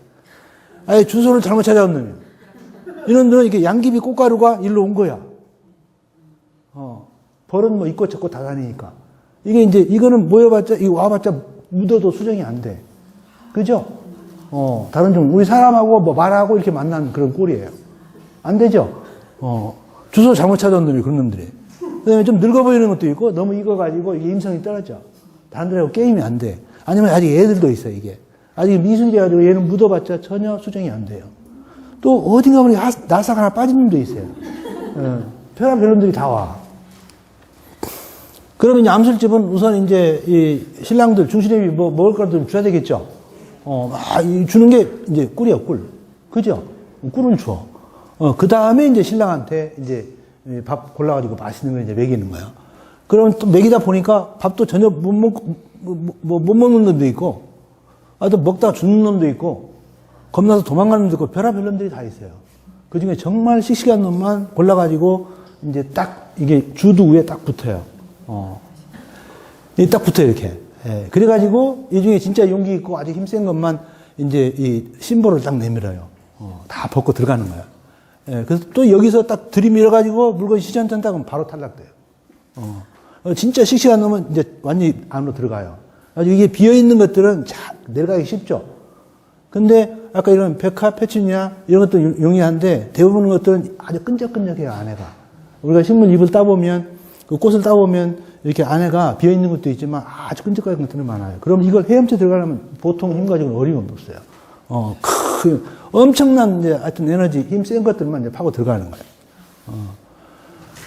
아예 주소를 잘못 찾아온 놈이. 이놈들은 이렇게 양귀비 꽃가루가 일로 온 거야. 벌은 뭐 있고 저곳 다 다니니까. 이거는 모여봤자, 이거 와봤자 묻어도 수정이 안 돼. 그죠? 다른 종, 우리 사람하고 뭐 말하고 이렇게 만난 그런 꼴이에요. 안 되죠? 주소 잘못 찾아온 놈이 그런 놈들이. 그 다음에 좀 늙어 보이는 것도 있고, 너무 익어가지고 이게 임성이 떨어져. 다른 데하고 게임이 안 돼. 아니면 아직 애들도 있어, 이게. 아직 미숙이라가지고 얘는 묻어봤자 전혀 수정이 안 돼요. 또 어딘가 보니 나사가 하나 빠진 놈도 있어요. 별한 놈들이 다 와. 그러면 이제 암술집은 우선 이제 이 신랑들, 중신애비 뭐 먹을 거라도 좀 줘야 되겠죠? 주는 게 이제 꿀이야, 꿀. 그죠? 꿀은 줘. 그 다음에 이제 신랑한테 이제 밥 골라가지고 맛있는 걸 이제 먹이는 거예요. 그러면 또 먹이다 보니까 밥도 전혀 못 먹는 놈도 있고, 또 먹다가 죽는 놈도 있고, 겁나서 도망가는 놈도 있고, 별의별 놈들이 다 있어요. 그 중에 정말 씩씩한 놈만 골라가지고 이제 딱 이게 주두 위에 딱 붙어요. 이 딱 붙어요, 이렇게. 예, 그래가지고 이 중에 진짜 용기 있고 아주 힘센 것만 이제 이 심볼을 딱 내밀어요. 다 벗고 들어가는 거예요. 예, 그래서 또 여기서 딱 들이밀어가지고 물건이 시전된다 그러면 바로 탈락돼요. 진짜 씩씩한 놈은 이제 완전히 안으로 들어가요. 아주 이게 비어있는 것들은 내려가기 쉽죠. 근데 아까 이런 백화, 페추니아 이런 것도 용이한데 대부분 것들은 아주 끈적끈적해요, 안에가. 우리가 식물 잎을 따보면 그 꽃을 따보면 이렇게 안에가 비어있는 것도 있지만 아주 끈적한 것들은 많아요. 그럼 이걸 헤엄쳐 들어가려면 보통 힘 가지고는 어려움이 없어요. 엄청난 이제 하여튼 에너지, 힘 센 것들만 이제 파고 들어가는 거예요.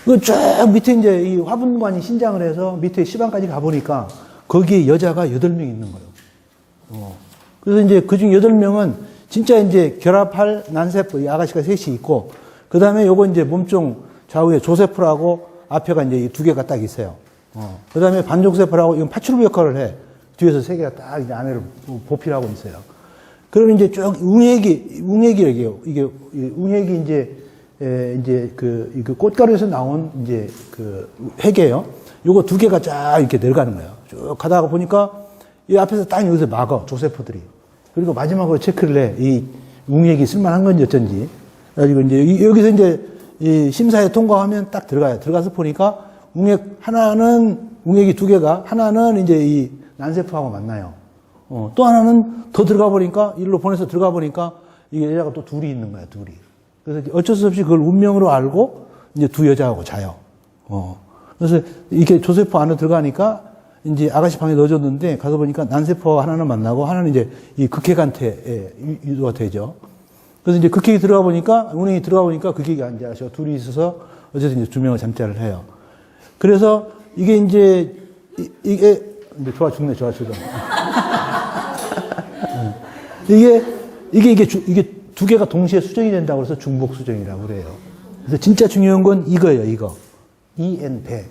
그 쭉 밑에 이제 이 화분관이 신장을 해서 밑에 시방까지 가보니까 거기에 여자가 8명 있는 거예요. 그래서 이제 그중 8명은 진짜 이제 결합할 난세포, 이 아가씨가 셋이 있고, 그 다음에 요거 이제 몸종 좌우에 조세포라고 앞에가 이제 이 2개가 딱 있어요. 그 다음에 반종세포라고 이건 파출부 역할을 해. 뒤에서 3개가 딱 이제 안에를 보필하고 있어요. 그럼 이제 쭉 웅액이래요. 이게 웅액이 이제 그 꽃가루에서 나온 이제 그 핵이에요. 요거 2개가 쫙 이렇게 내려가는 거예요. 쭉 가다가 보니까 이 앞에서 딱 여기서 막어, 조세포들이. 그리고 마지막으로 체크를 해. 이 웅액이 쓸만한 건지 어쩐지. 그래가지고 이제 여기서 이제 이 심사에 통과하면 딱 들어가요. 들어가서 보니까 웅액이 2개가, 하나는 이제 이 난세포하고 만나요. 또 하나는 더 들어가 보니까, 일로 보내서 들어가 보니까 이게 여자가 또 둘이 있는 거야, 둘이. 그래서 어쩔 수 없이 그걸 운명으로 알고 이제 2 여자하고 자요. 그래서 이렇게 조세포 안으로 들어가니까 이제 아가씨 방에 넣어줬는데 가서 보니까 난세포 하나는 만나고 하나는 이제 이 극핵한테 유도가 되죠. 그래서 이제 극핵이 들어가 보니까, 운행이 들어가 보니까 극핵이 이제 아가씨가 둘이 있어서 어쨌든 이제 2명을 잠자를 해요. 그래서 이게 이제, 이게, 근데 좋아 죽네. 이게 2개가 동시에 수정이 된다고 해서 중복 수정이라고 그래요. 그래서 진짜 중요한 건 이거예요, 이거. EN, 배.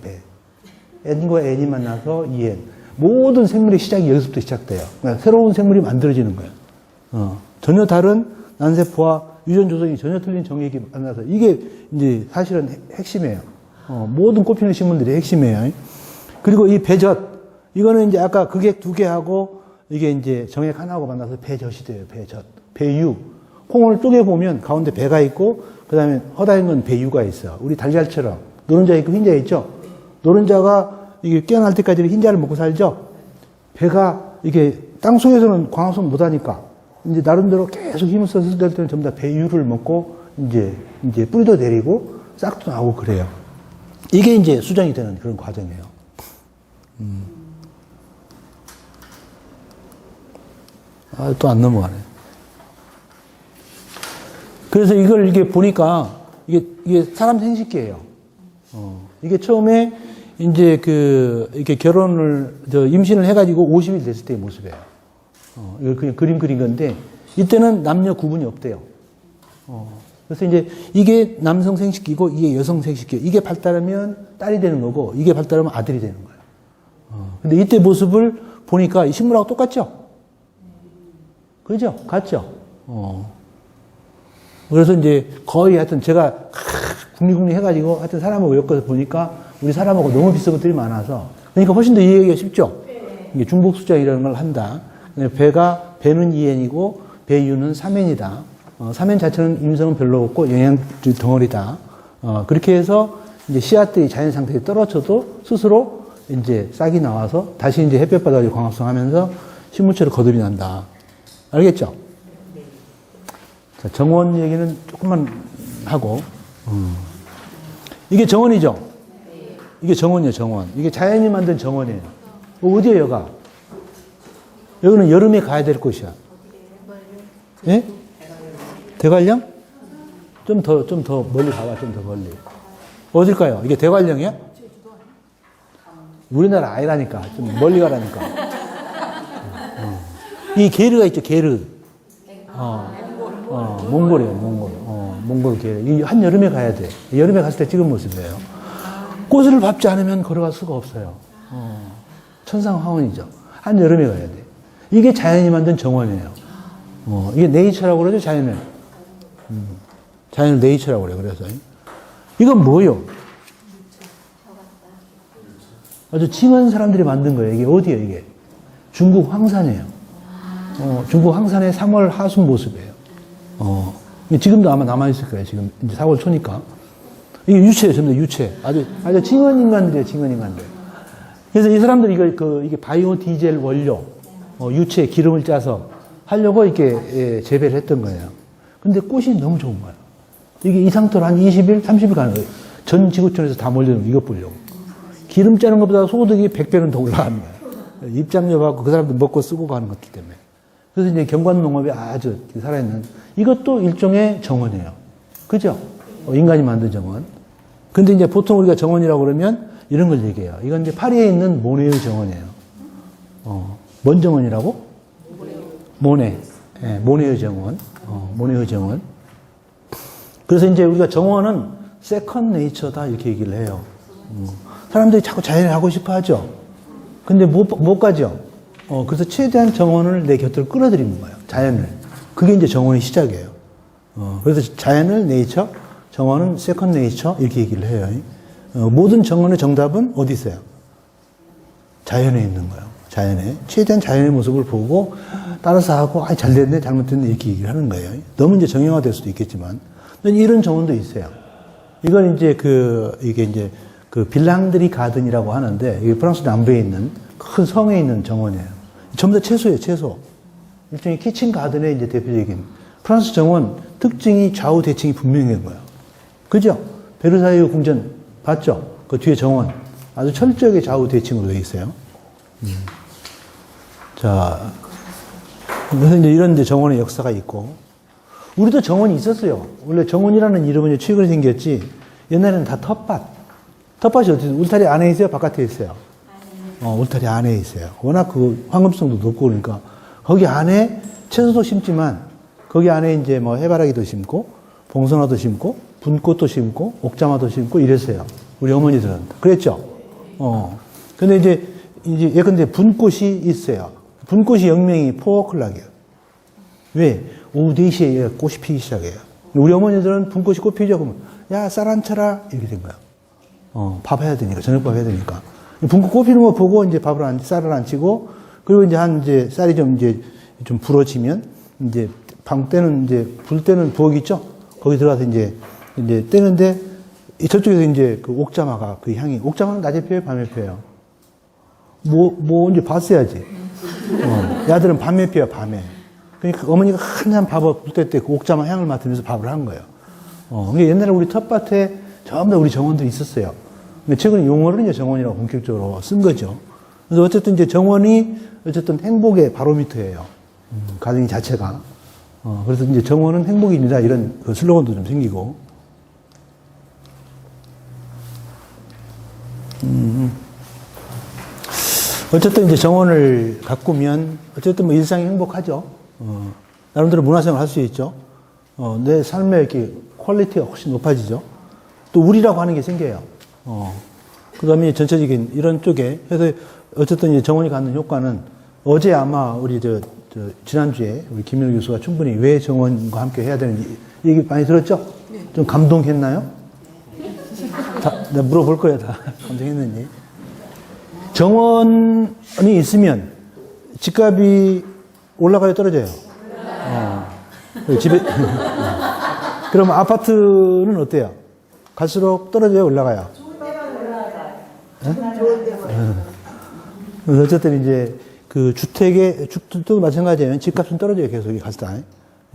N과 N이 만나서 EN. 모든 생물의 시작이 여기서부터 시작돼요. 그러니까 새로운 생물이 만들어지는 거예요. 전혀 다른 난세포와 유전 조성이 전혀 틀린 정액이 만나서 이게 이제 사실은 핵심이에요. 모든 꽃피는 식물들의 핵심이에요. 그리고 이 배젖, 이거는 이제 아까 극액 2개하고 이게 이제 정액 하나하고 만나서 배젖이 돼요, 배젖. 배유. 콩을 쪼개보면 가운데 배가 있고, 그 다음에 허다인 건 배유가 있어. 우리 달걀처럼. 노른자 있고 흰자 있죠? 노른자가 이게 깨어날 때까지는 흰자를 먹고 살죠? 배가 이게 땅 속에서는 광합성 못 하니까, 이제 나름대로 계속 힘을 써서 쓸 때는 전부 다 배유를 먹고, 이제 뿌리도 내리고, 싹도 나오고 그래요. 이게 이제 수정이 되는 그런 과정이에요. 또 안 넘어가네. 그래서 이걸 이게 보니까, 이게 사람 생식기예요. 이게 처음에 이제 이렇게 임신을 해가지고 50일 됐을 때의 모습이에요. 이걸 그냥 그림 그린 건데, 이때는 남녀 구분이 없대요. 그래서 이제 이게 남성 생식기고 이게 여성 생식기. 이게 발달하면 딸이 되는 거고, 이게 발달하면 아들이 되는 거예요. 근데 이때 모습을 보니까 이 식물하고 똑같죠? 그죠? 같죠? 그래서 이제 거의 하여튼 제가 궁리궁리 해가지고 하여튼 사람하고 엮어서 보니까 우리 사람하고 너무 비슷한 것들이 많아서 그러니까 훨씬 더 이해하기가 쉽죠? 이게 중복수정이라는 걸 한다. 배는 2N이고 배유는 3N이다. 3N 자체는 임성은 별로 없고 영양 덩어리다. 그렇게 해서 이제 씨앗들이 자연 상태에 떨어져도 스스로 이제 싹이 나와서 다시 이제 햇볕 받아가지고 광합성하면서 식물체로 거듭이 난다. 알겠죠? 자, 정원 얘기는 조금만 하고, 이게 정원이죠? 이게 정원이에요, 정원. 이게 자연이 만든 정원이에요. 어디에요, 여가? 여기는 여름에 가야 될 곳이야. 예? 대관령? 좀 더 멀리 가봐, 좀 더 멀리. 어딜까요? 이게 대관령이야? 우리나라 아니라니까. 좀 멀리 가라니까. 이 게르가 있죠, 게르. 몽골이에요, 몽골. 몽골 게르. 이 한여름에 가야 돼. 여름에 갔을 때 찍은 모습이에요. 꽃을 밟지 않으면 걸어갈 수가 없어요. 천상화원이죠. 한여름에 가야 돼. 이게 자연이 만든 정원이에요. 이게 네이처라고 그러죠, 자연을. 자연을 네이처라고 그래요. 그래서. 이건 뭐요? 아주 칭한 사람들이 만든 거예요. 이게 어디예요, 이게? 중국 황산이에요. 중국 황산의 3월 하순 모습이에요. 지금도 아마 남아있을 거예요. 지금 이제 4월 초니까. 이게 유체예요, 전부 다 유체. 아주 칭한 인간들이에요, 칭한 인간들. 그래서 이 사람들이 이게 바이오 디젤 원료, 유체, 기름을 짜서 하려고 이렇게 재배를 했던 거예요. 근데 꽃이 너무 좋은 거예요. 이게 이 상태로 한 20일, 30일 가는 거예요. 전 지구촌에서 다 몰려오면 이것 보려고. 기름 짜는 것보다 소득이 100배는 더 올라가는 거예요. 입장료받고 그 사람들 먹고 쓰고 가는 것들 때문에. 그래서 이제 경관 농업이 아주 살아있는, 이것도 일종의 정원이에요. 그죠? 인간이 만든 정원. 근데 이제 보통 우리가 정원이라고 그러면 이런 걸 얘기해요. 이건 이제 파리에 있는 모네의 정원이에요. 뭔 정원이라고? 모네. 네, 모네의 정원. 모네의 정원. 그래서 이제 우리가 정원은 세컨 네이처다 이렇게 얘기를 해요. 사람들이 자꾸 자연을 하고 싶어 하죠. 근데 못 가죠. 그래서 최대한 정원을 내 곁으로 끌어들이는 거예요. 자연을. 그게 이제 정원의 시작이에요. 그래서 자연을 네이처, 정원은 세컨 네이처 이렇게 얘기를 해요. 모든 정원의 정답은 어디 있어요? 자연에 있는 거예요. 자연에. 최대한 자연의 모습을 보고 따라서 하고 잘 됐네 잘못됐네 이렇게 얘기를 하는 거예요. 너무 이제 정형화될 수도 있겠지만 이런 정원도 있어요. 이건 이제 이게 이제 빌랑드리 가든이라고 하는데 이게 프랑스 남부에 있는 큰 성에 있는 정원이에요. 전부 다 채소예요, 채소. 일종의 키친 가든의 이제 대표적인 프랑스 정원 특징이 좌우 대칭이 분명한 거예요. 그죠? 베르사유 궁전 봤죠? 그 뒤에 정원 아주 철저하게 좌우 대칭으로 되어 있어요. 자, 그래서 이제 이런 이제 정원의 역사가 있고 우리도 정원이 있었어요. 원래 정원이라는 이름은 최근에 생겼지 옛날에는 다 텃밭. 텃밭이 어디 울타리 안에 있어요? 바깥에 있어요? 울타리 안에 있어요. 워낙 그 황금성도 높고 그러니까 거기 안에 채소도 심지만 거기 안에 이제 뭐 해바라기도 심고 봉선화도 심고 분꽃도 심고 옥자마도 심고 이랬어요. 우리 어머니들은. 그랬죠? 근데 이제 예컨대 분꽃이 있어요. 분꽃이 영명이 포어클락이에요. 왜? 오후 4시에 꽃이 피기 시작해요. 우리 어머니들은 분꽃이 꽃 피죠? 그러면 야, 쌀 안 쳐라? 이렇게 된 거예요. 밥 해야 되니까, 저녁밥 해야 되니까. 분꽃 꽃 피는 거 보고 이제 쌀을 안 치고, 그리고 이제 쌀이 좀 부러지면, 이제 방 때는 불 때는 부엌 있죠? 거기 들어가서 이제 떼는데, 저쪽에서 이제 그 옥자마가 그 향이, 옥자마는 낮에 펴요, 밤에 펴요? 이제 봤어야지. 야들은 밤에 펴요, 밤에. 그러니까 어머니가 한참 밥을 불 때 그 옥자마 향을 맡으면서 밥을 한 거예요. 근데 옛날에 우리 텃밭에 전부 다 우리 정원들이 있었어요. 근데 최근에 용어를 이제 정원이라고 본격적으로 쓴 거죠. 그래서 어쨌든 이제 정원이 어쨌든 행복의 바로미터예요. 가정 자체가. 그래서 이제 정원은 행복입니다. 이런 그 슬로건도 좀 생기고. 어쨌든 이제 정원을 가꾸면 어쨌든 뭐 일상이 행복하죠. 나름대로 문화생활 할 수 있죠. 내 삶의 이렇게 퀄리티가 훨씬 높아지죠. 또 우리라고 하는 게 생겨요. 그 다음에 전체적인 이런 쪽에, 그래서 어쨌든 이제 정원이 갖는 효과는 어제 아마 우리 지난주에 우리 김민우 교수가 충분히 왜 정원과 함께 해야 되는지 얘기 많이 들었죠? 네. 좀 감동했나요? 내가 물어볼 거예요, 다. 감동했는지. 정원이 있으면 집값이 올라가요, 떨어져요? 집에, 그럼 아파트는 어때요? 갈수록 떨어져요, 올라가요? 어쨌든 이제 그 주택도 마찬가지예요. 집값은 떨어져요, 계속 갔을 때.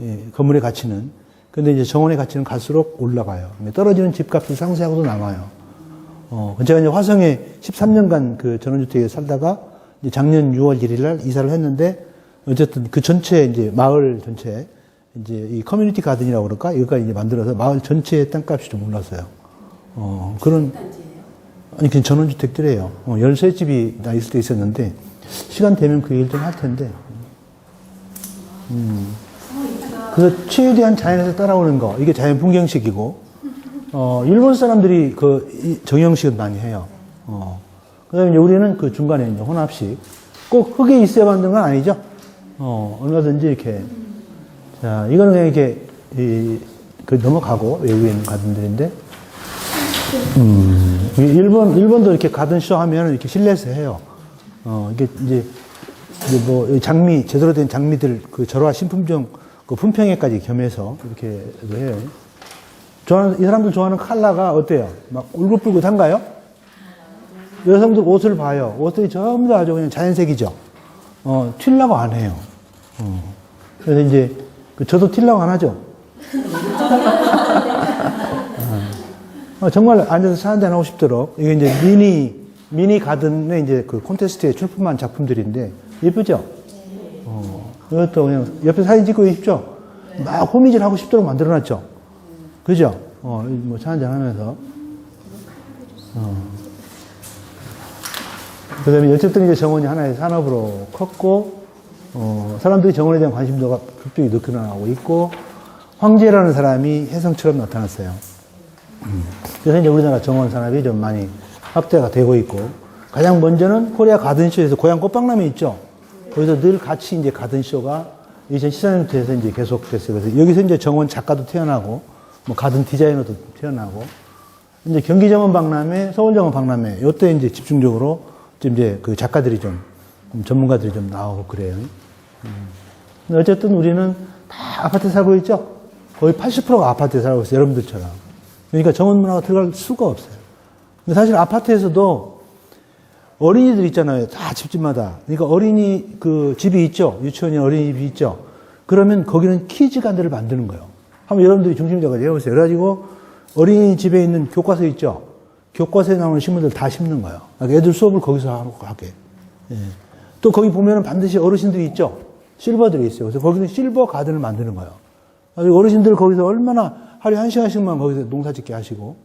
예, 건물의 가치는. 근데 이제 정원의 가치는 갈수록 올라가요. 떨어지는 집값을 상쇄하고도 남아요. 제가 이제 화성에 13년간 그 전원주택에 살다가 이제 작년 6월 1일 날 이사를 했는데 어쨌든 그 전체 이제 마을 전체 이제 이 커뮤니티 가든이라고 그럴까? 이거까지 이제 만들어서 마을 전체의 땅값이 좀 올랐어요. 그런, 아니, 그냥 전원주택들이에요. 13집이 다 있을 때 있었는데, 시간 되면 그 일 좀 할 텐데. 그래서 최대한 자연에서 따라오는 거, 이게 자연 풍경식이고, 일본 사람들이 그 정형식은 많이 해요. 그 다음에 우리는 그 중간에 이제 혼합식. 꼭 흙에 있어야 만든 건 아니죠? 얼마든지 이렇게. 자, 이거는 그냥 이렇게, 그 넘어가고, 외국에 있는 가든들인데, 일본도 이렇게 가든쇼 하면 이렇게 실내에서 해요. 이게 이제 뭐, 장미, 제대로 된 장미들, 그 절화 신품종, 그 품평회까지 겸해서 이렇게 해요. 이 사람들 좋아하는 컬러가 어때요? 막 울긋불긋한가요? 여성들 옷을 봐요. 옷들이 전부 다 아주 그냥 자연색이죠. 튀려고 안 해요. 그래서 이제, 저도 튀려고 안 하죠. 정말 앉아서 차 한잔 하고 싶도록. 이게 이제 미니 가든의 이제 그 콘테스트에 출품한 작품들인데, 예쁘죠? 이것도 그냥 옆에 사진 찍고 계십죠? 막 호미질 하고 싶도록 만들어놨죠? 그죠? 뭐 차 한잔 하면서. 그 다음에 어쨌든 이제 정원이 하나의 산업으로 컸고, 사람들이 정원에 대한 관심도가 급격히 늘어나고 있고, 황제라는 사람이 혜성처럼 나타났어요. 그래서 이제 우리나라 정원 산업이 좀 많이 확대가 되고 있고, 가장 먼저는 코리아 가든쇼에서 고향 꽃박람회 있죠? 거기서 늘 같이 이제 가든쇼가 2014년부터 이제 계속됐어요. 그래서 여기서 이제 정원 작가도 태어나고, 뭐 가든 디자이너도 태어나고, 이제 경기 정원 박람회, 서울 정원 박람회, 요때 이제 집중적으로 좀 이제 그 작가들이 좀, 전문가들이 좀 나오고 그래요. 근데 어쨌든 우리는 다 아파트에 살고 있죠? 거의 80%가 아파트에 살고 있어요. 여러분들처럼. 그러니까 정원 문화가 들어갈 수가 없어요. 근데 사실 아파트에서도 어린이들 있잖아요. 다 집집마다. 그러니까 어린이 그 집이 있죠. 유치원이 어린이집이 있죠. 그러면 거기는 키즈관들을 만드는 거예요. 한번 여러분들이 중심적으로 해보세요. 그래가지고 어린이집에 있는 교과서 있죠. 교과서에 나오는 식물들 다 심는 거예요. 그러니까 애들 수업을 거기서 하게. 예. 또 거기 보면은 반드시 어르신들이 있죠. 실버들이 있어요. 그래서 거기는 실버 가든을 만드는 거예요. 어르신들 거기서 얼마나 하루에 1시간씩만 거기서 농사 짓게 하시고,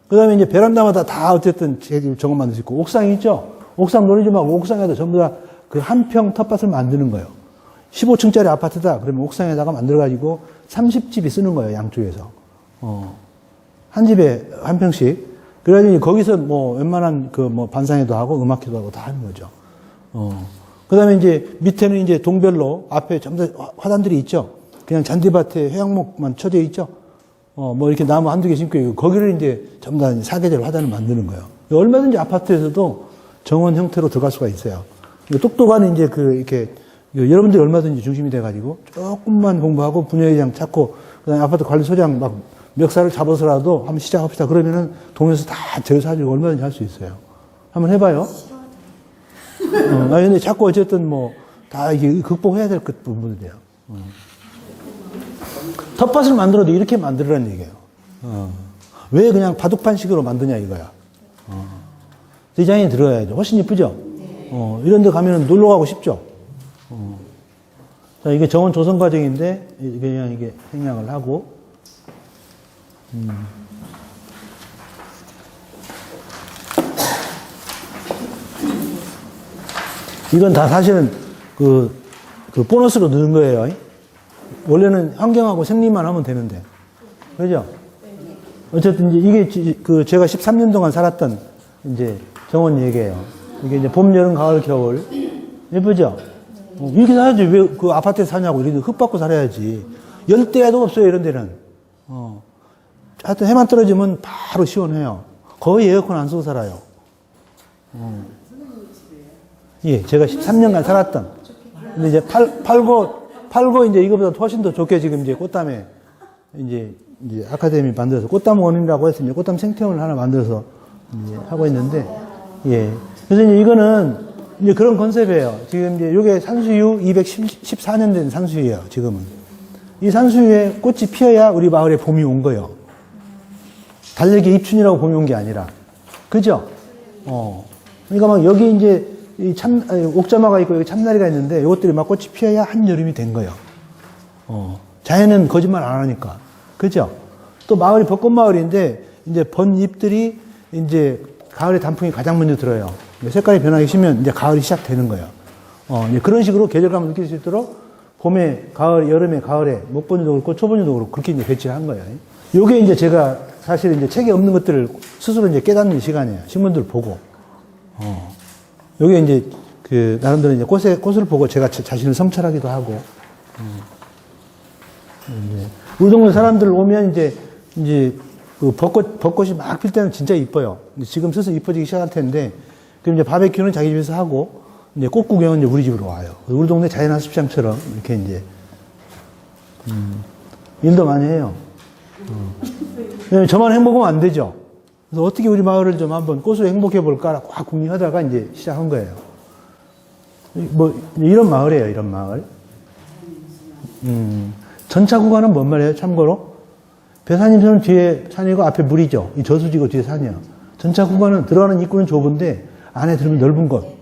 그 다음에 이제 베란다마다 다 어쨌든 정원 만들 수 있고, 옥상이 있죠? 옥상 놀이좀하고 옥상에다 전부 다 그 한 평 텃밭을 만드는 거예요. 15층짜리 아파트다. 그러면 옥상에다가 만들어가지고 30집이 쓰는 거예요, 양쪽에서. 한 집에 한 평씩. 그래가지고 거기서 뭐 웬만한 그 뭐 반상회도 하고 음악회도 하고 다 하는 거죠. 그 다음에 이제 밑에는 이제 동별로 앞에 전부 다 화단들이 있죠? 그냥 잔디밭에 해양목만 쳐져 있죠? 뭐 이렇게 나무 한두 개 심고 있고, 거기를 이제 전부 다 사계절 화단을 만드는 거예요. 얼마든지 아파트에서도 정원 형태로 들어갈 수가 있어요. 똑똑한 이제 이렇게, 여러분들이 얼마든지 중심이 돼가지고, 조금만 공부하고 분야회장 찾고, 그 다음에 아파트 관리소장 막 멱살을 잡아서라도 한번 시작합시다. 그러면은 동네에서 다 재료 사주고 얼마든지 할 수 있어요. 한번 해봐요. 근데 자꾸 어쨌든 뭐, 다 이게 극복해야 될 부분이에요. 텃밭을 만들어도 이렇게 만들으라는 얘기예요. 왜 그냥 바둑판식으로 만드냐 이거야. 디자인이 들어야죠. 훨씬 이쁘죠? 이런 데 가면은 놀러 가고 싶죠? 자, 이게 정원 조성 과정인데, 그냥 이게 생략을 하고, 이건 다 사실은 그 보너스로 넣은 거예요. 원래는 환경하고 생리만 하면 되는데. 그죠? 어쨌든 이제 이게 제가 13년 동안 살았던 이제 정원 얘기예요. 이게 이제 봄, 여름, 가을, 겨울. 예쁘죠? 이렇게 살아야지. 왜 그 아파트에 사냐고. 이렇게 흙 받고 살아야지. 열대야도 없어요, 이런 데는. 하여튼 해만 떨어지면 바로 시원해요. 거의 에어컨 안 쓰고 살아요. 예, 제가 13년간 살았던. 근데 이제 팔고 이제 이거보다 훨씬 더 좋게 지금 이제 꽃담에 이제 아카데미 만들어서 꽃담 원이라고 해서 이제 꽃담 생태원을 하나 만들어서 이제 하고 있는데, 예. 그래서 이제 이거는 이제 그런 컨셉이에요. 지금 이제 요게 산수유 214년 된 산수유예요, 지금은. 이 산수유에 꽃이 피어야 우리 마을에 봄이 온 거예요. 달래기 입춘이라고 봄이 온 게 아니라. 그죠? 그러니까 막 여기 이제 옥자마가 있고 여기 참나리가 있는데 이것들이 막 꽃이 피어야 한여름이 된 거예요. 자연은 거짓말 안 하니까. 그죠? 또 마을이 벚꽃마을인데 이제 번 잎들이 이제 가을에 단풍이 가장 먼저 들어요. 색깔이 변하기 시면 이제 가을이 시작되는 거예요. 이제 그런 식으로 계절감을 느낄 수 있도록 봄에, 가을, 여름에, 가을에 목본유도 그렇고 초본유도 그렇고 그렇게 이제 배치를 한 거예요. 요게 이제 제가 사실 이제 책에 없는 것들을 스스로 이제 깨닫는 시간이에요. 신문들 보고. 요게 이제 나름대로 이제 꽃을 보고 제가 자신을 성찰하기도 하고. 우리 동네 사람들 오면 이제 그 벚꽃이 막 필 때는 진짜 이뻐요. 근데 지금 슬슬 이뻐지기 시작할 텐데, 그럼 이제 바베큐는 자기 집에서 하고, 이제 꽃 구경은 이제 우리 집으로 와요. 우리 동네 자연학습장처럼 이렇게 이제, 일도 많이 해요. 저만 행복하면 안 되죠. 그래서 어떻게 우리 마을을 좀 한번 꽃으로 행복해 볼까 꽉 궁리하다가 이제 시작한 거예요. 뭐, 이런 마을이에요, 이런 마을. 전차 구간은 뭔 말이에요, 참고로? 배산임선은 뒤에 산이고 앞에 물이죠. 이 저수지고 뒤에 산이요. 전차 구간은 들어가는 입구는 좁은데 안에 들어오면 넓은 곳.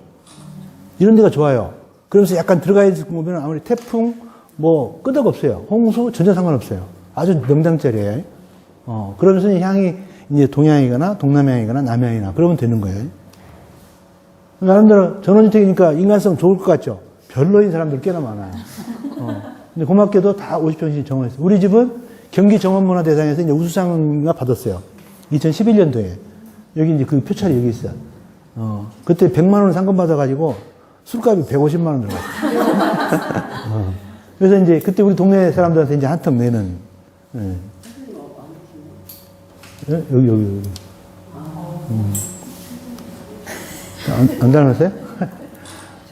이런 데가 좋아요. 그러면서 약간 들어가야 보면 아무리 태풍, 뭐, 끄덕 없어요. 홍수, 전혀 상관없어요. 아주 명당짜리예요. 그러면서 향이 이제 동향이거나 동남향이거나 남향이나 그러면 되는 거예요. 나름대로 전원주택이니까 인간성 좋을 것 같죠? 별로인 사람들 꽤나 많아요. 근데 고맙게도 다 50평씩 정원했어요. 우리 집은 경기 정원문화대상에서 이제 우수상을 받았어요. 2011년도에. 여기 이제 그 표찰이 여기 있어요. 그때 100만원 상금 받아가지고 술값이 150만원 들어갔어요. 그래서 이제 그때 우리 동네 사람들한테 이제 한턱 내는, 여기. 안 닮았어요?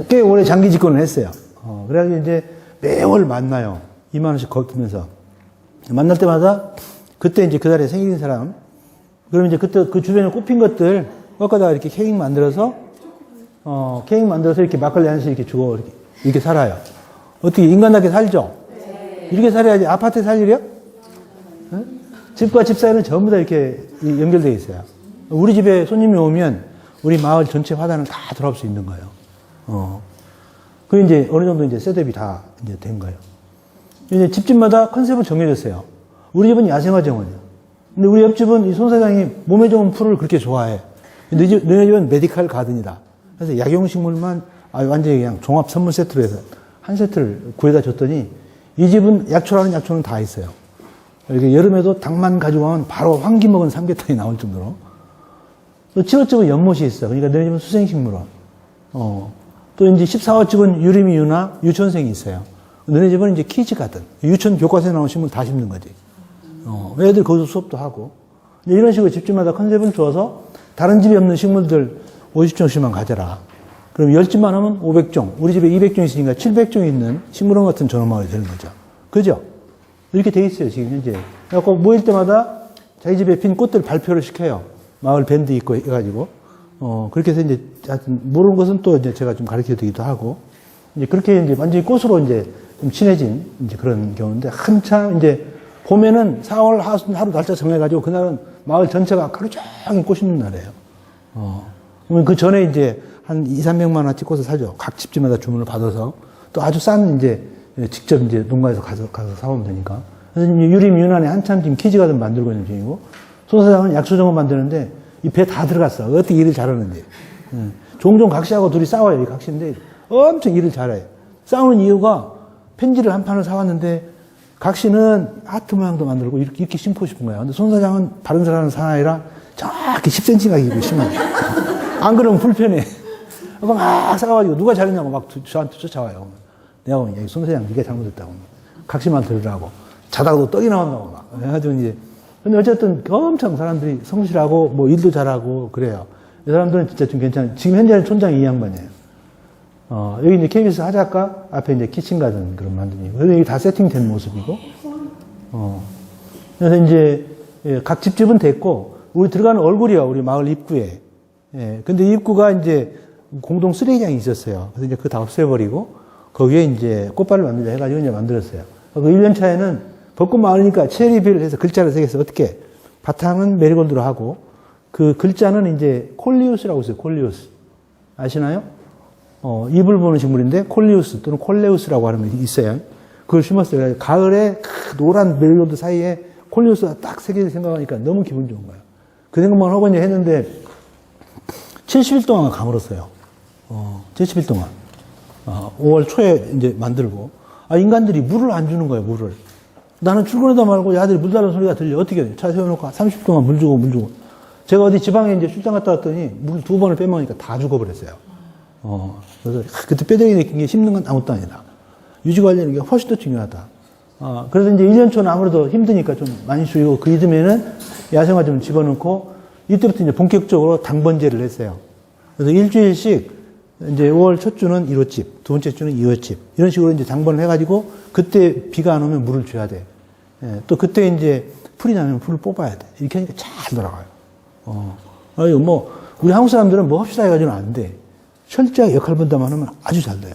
꽤 오래 장기 집권을 했어요. 그래가지고 이제 매월 만나요. 2만원씩 걷으면서. 만날 때마다 그때 이제 그 자리에 생긴 사람, 그럼 이제 그때 그 주변에 꼽힌 것들 꺾어다가 이렇게 케이크 만들어서 이렇게 막걸리 한 잔씩 이렇게 주고 이렇게 살아요. 어떻게 인간답게 살죠? 네. 이렇게 살아야지. 아파트에 살 일이요? 네? 집과 집 사이는 전부 다 이렇게 연결되어 있어요. 우리 집에 손님이 오면 우리 마을 전체 화단을 다 돌아볼 수 있는 거예요. 그 이제 어느 정도 이제 셋업이 다 이제 된 거예요. 이제 집집마다 컨셉은 정해졌어요. 우리 집은 야생화 정원이에요. 근데 우리 옆집은 이 손 사장이 몸에 좋은 풀을 그렇게 좋아해. 너네 집은 메디칼 가든이다. 그래서 약용식물만 완전히 그냥 종합 선물 세트로 해서 한 세트를 구해다 줬더니 이 집은 약초라는 약초는 다 있어요. 이렇게 여름에도 닭만 가지고 가면 바로 환기 먹은 삼계탕이 나올 정도로. 또 7호집은 연못이 있어. 그러니까 너네 집은 수생식물원. 또 이제 14호집은 유림이 유나 유치원생이 있어요. 너네 집은 이제 키즈 가든. 유치원 교과서에 나온 식물 다 심는 거지. 애들 거기서 수업도 하고. 이런 식으로 집집마다 컨셉을 줘서 다른 집에 없는 식물들 50종씩만 가져라. 그럼 10집만 하면 500종. 우리 집에 200종 있으니까 700종 있는 식물원 같은 전원마을이 되는 거죠. 그죠? 이렇게 돼 있어요, 지금 현재. 그래서 모일 때마다 자기 집에 핀 꽃들 발표를 시켜요. 마을 밴드 있고 해가지고. 그렇게 해서 이제, 하여튼, 모르는 것은 또 이제 제가 좀 가르쳐 드리기도 하고. 이제 그렇게 이제 완전히 꽃으로 이제 좀 친해진 이제 그런 경우인데, 한참 이제 봄에는 4월 하루 날짜 정해가지고 그날은 마을 전체가 하루 종일 꽃 심는 날이에요. 그러면 그 전에 이제 한 2, 300만 원치 꽃을 사죠. 각 집집마다 주문을 받아서. 또 아주 싼 이제 직접 이제 농가에서 가서 사오면 되니까. 그래서 유림 유난에 한참 지금 키즈가든 만들고 있는 중이고, 손 사장은 약초정원 만드는데 이 배 다 들어갔어. 어떻게 일을 잘하는지. 종종 각시하고 둘이 싸워요. 이 각시인데 엄청 일을 잘해. 싸우는 이유가 펜지를 한 판을 사왔는데 각시는 하트 모양도 만들고 이렇게 심고 싶은 거야. 근데 손 사장은 바른 사람은 사나이라 저렇게 10cm 가기고 심어. 안 그러면 불편해. 그거 막 싸가지고 누가 잘했냐고 막 저한테 쫓아와요. 내가 보면 손 사장 네가 잘못했다고. 각시만 들으라고. 자다가도 떡이 나온다고 막. 그래가지고 이제 근데 어쨌든 엄청 사람들이 성실하고 뭐 일도 잘하고 그래요. 이 사람들은 진짜 좀 괜찮아요. 지금 현재는 촌장이 이 양반이에요. 여기 이제 KBS 하자가 앞에 이제 키친가든 그런 만드니고. 그래서 이게 다 세팅된 모습이고. 그래서 이제 각 집집은 됐고, 우리 들어가는 얼굴이요. 우리 마을 입구에. 예. 근데 입구가 이제 공동 쓰레기장이 있었어요. 그래서 이제 그거 다 없애버리고, 거기에 이제 꽃발을 만들자 해가지고 이제 만들었어요. 그 1년 차에는 벚꽃 마을이니까 체리빌 해서 글자를 새겨서 어떻게 바탕은 메리골드로 하고 그 글자는 이제 콜리우스라고 있어요. 콜리우스 아시나요? 잎을 보는 식물인데 콜리우스 또는 콜레우스라고 하는 게 있어요. 그걸 심었어요. 가을에 노란 메리골드 사이에 콜리우스가 딱 새길 생각하니까 너무 기분 좋은 거예요. 그 생각만 하고 이제 했는데 70일 동안 가물었어요. 70일 동안 5월 초에 이제 만들고 인간들이 물을 안 주는 거예요. 물을. 나는 출근하다 말고 야들이 물 달라는 소리가 들려. 어떻게 해요? 차 세워놓고 30분 동안 물 주고. 제가 어디 지방에 이제 출장 갔다 왔더니 물 2번을 빼먹으니까 다 죽어버렸어요. 그래서 그때 뼈대기 느낀 게 심는 건 아무것도 아니다. 유지관리하는 게 훨씬 더 중요하다. 그래서 이제 1년 초는 아무래도 힘드니까 좀 많이 줄이고 그 이듬해는 야생화 좀 집어넣고 이때부터 이제 본격적으로 당번제를 했어요. 그래서 일주일씩 이제 5월 첫 주는 1호집, 두 번째 주는 2호집 이런 식으로 이제 당번을 해가지고 그때 비가 안 오면 물을 줘야 돼. 예, 또 그때 이제 풀이 나면 풀을 뽑아야 돼. 이렇게 하니까 잘 돌아가요. 아유, 뭐, 우리 한국 사람들은 뭐 합시다 해가지고는 안 돼. 철저하게 역할 분담만 하면 아주 잘 돼요.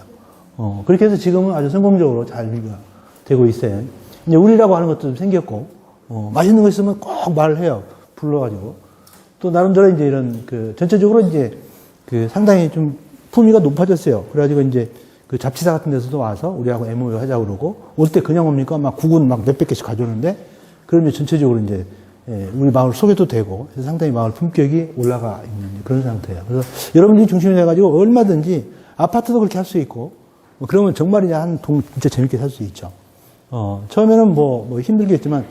그렇게 해서 지금은 아주 성공적으로 잘 되고 있어요. 이제 우리라고 하는 것도 좀 생겼고, 맛있는 거 있으면 꼭 말을 해요. 불러가지고. 또 나름대로 이제 이런 전체적으로 이제 상당히 좀 품위가 높아졌어요. 그래가지고 이제 그 잡지사 같은 데서도 와서 우리하고 MOU 하자고 그러고, 올 때 그냥 옵니까? 막 국은 막 몇백 개씩 가져오는데, 그러면 전체적으로 이제, 우리 마을 소개도 되고, 그래서 상당히 마을 품격이 올라가 있는 그런 상태예요. 그래서 여러분들이 중심이 돼가지고 얼마든지 아파트도 그렇게 할 수 있고, 그러면 정말 이제 한 동 진짜 재밌게 살 수 있죠. 처음에는 뭐 힘들겠지만,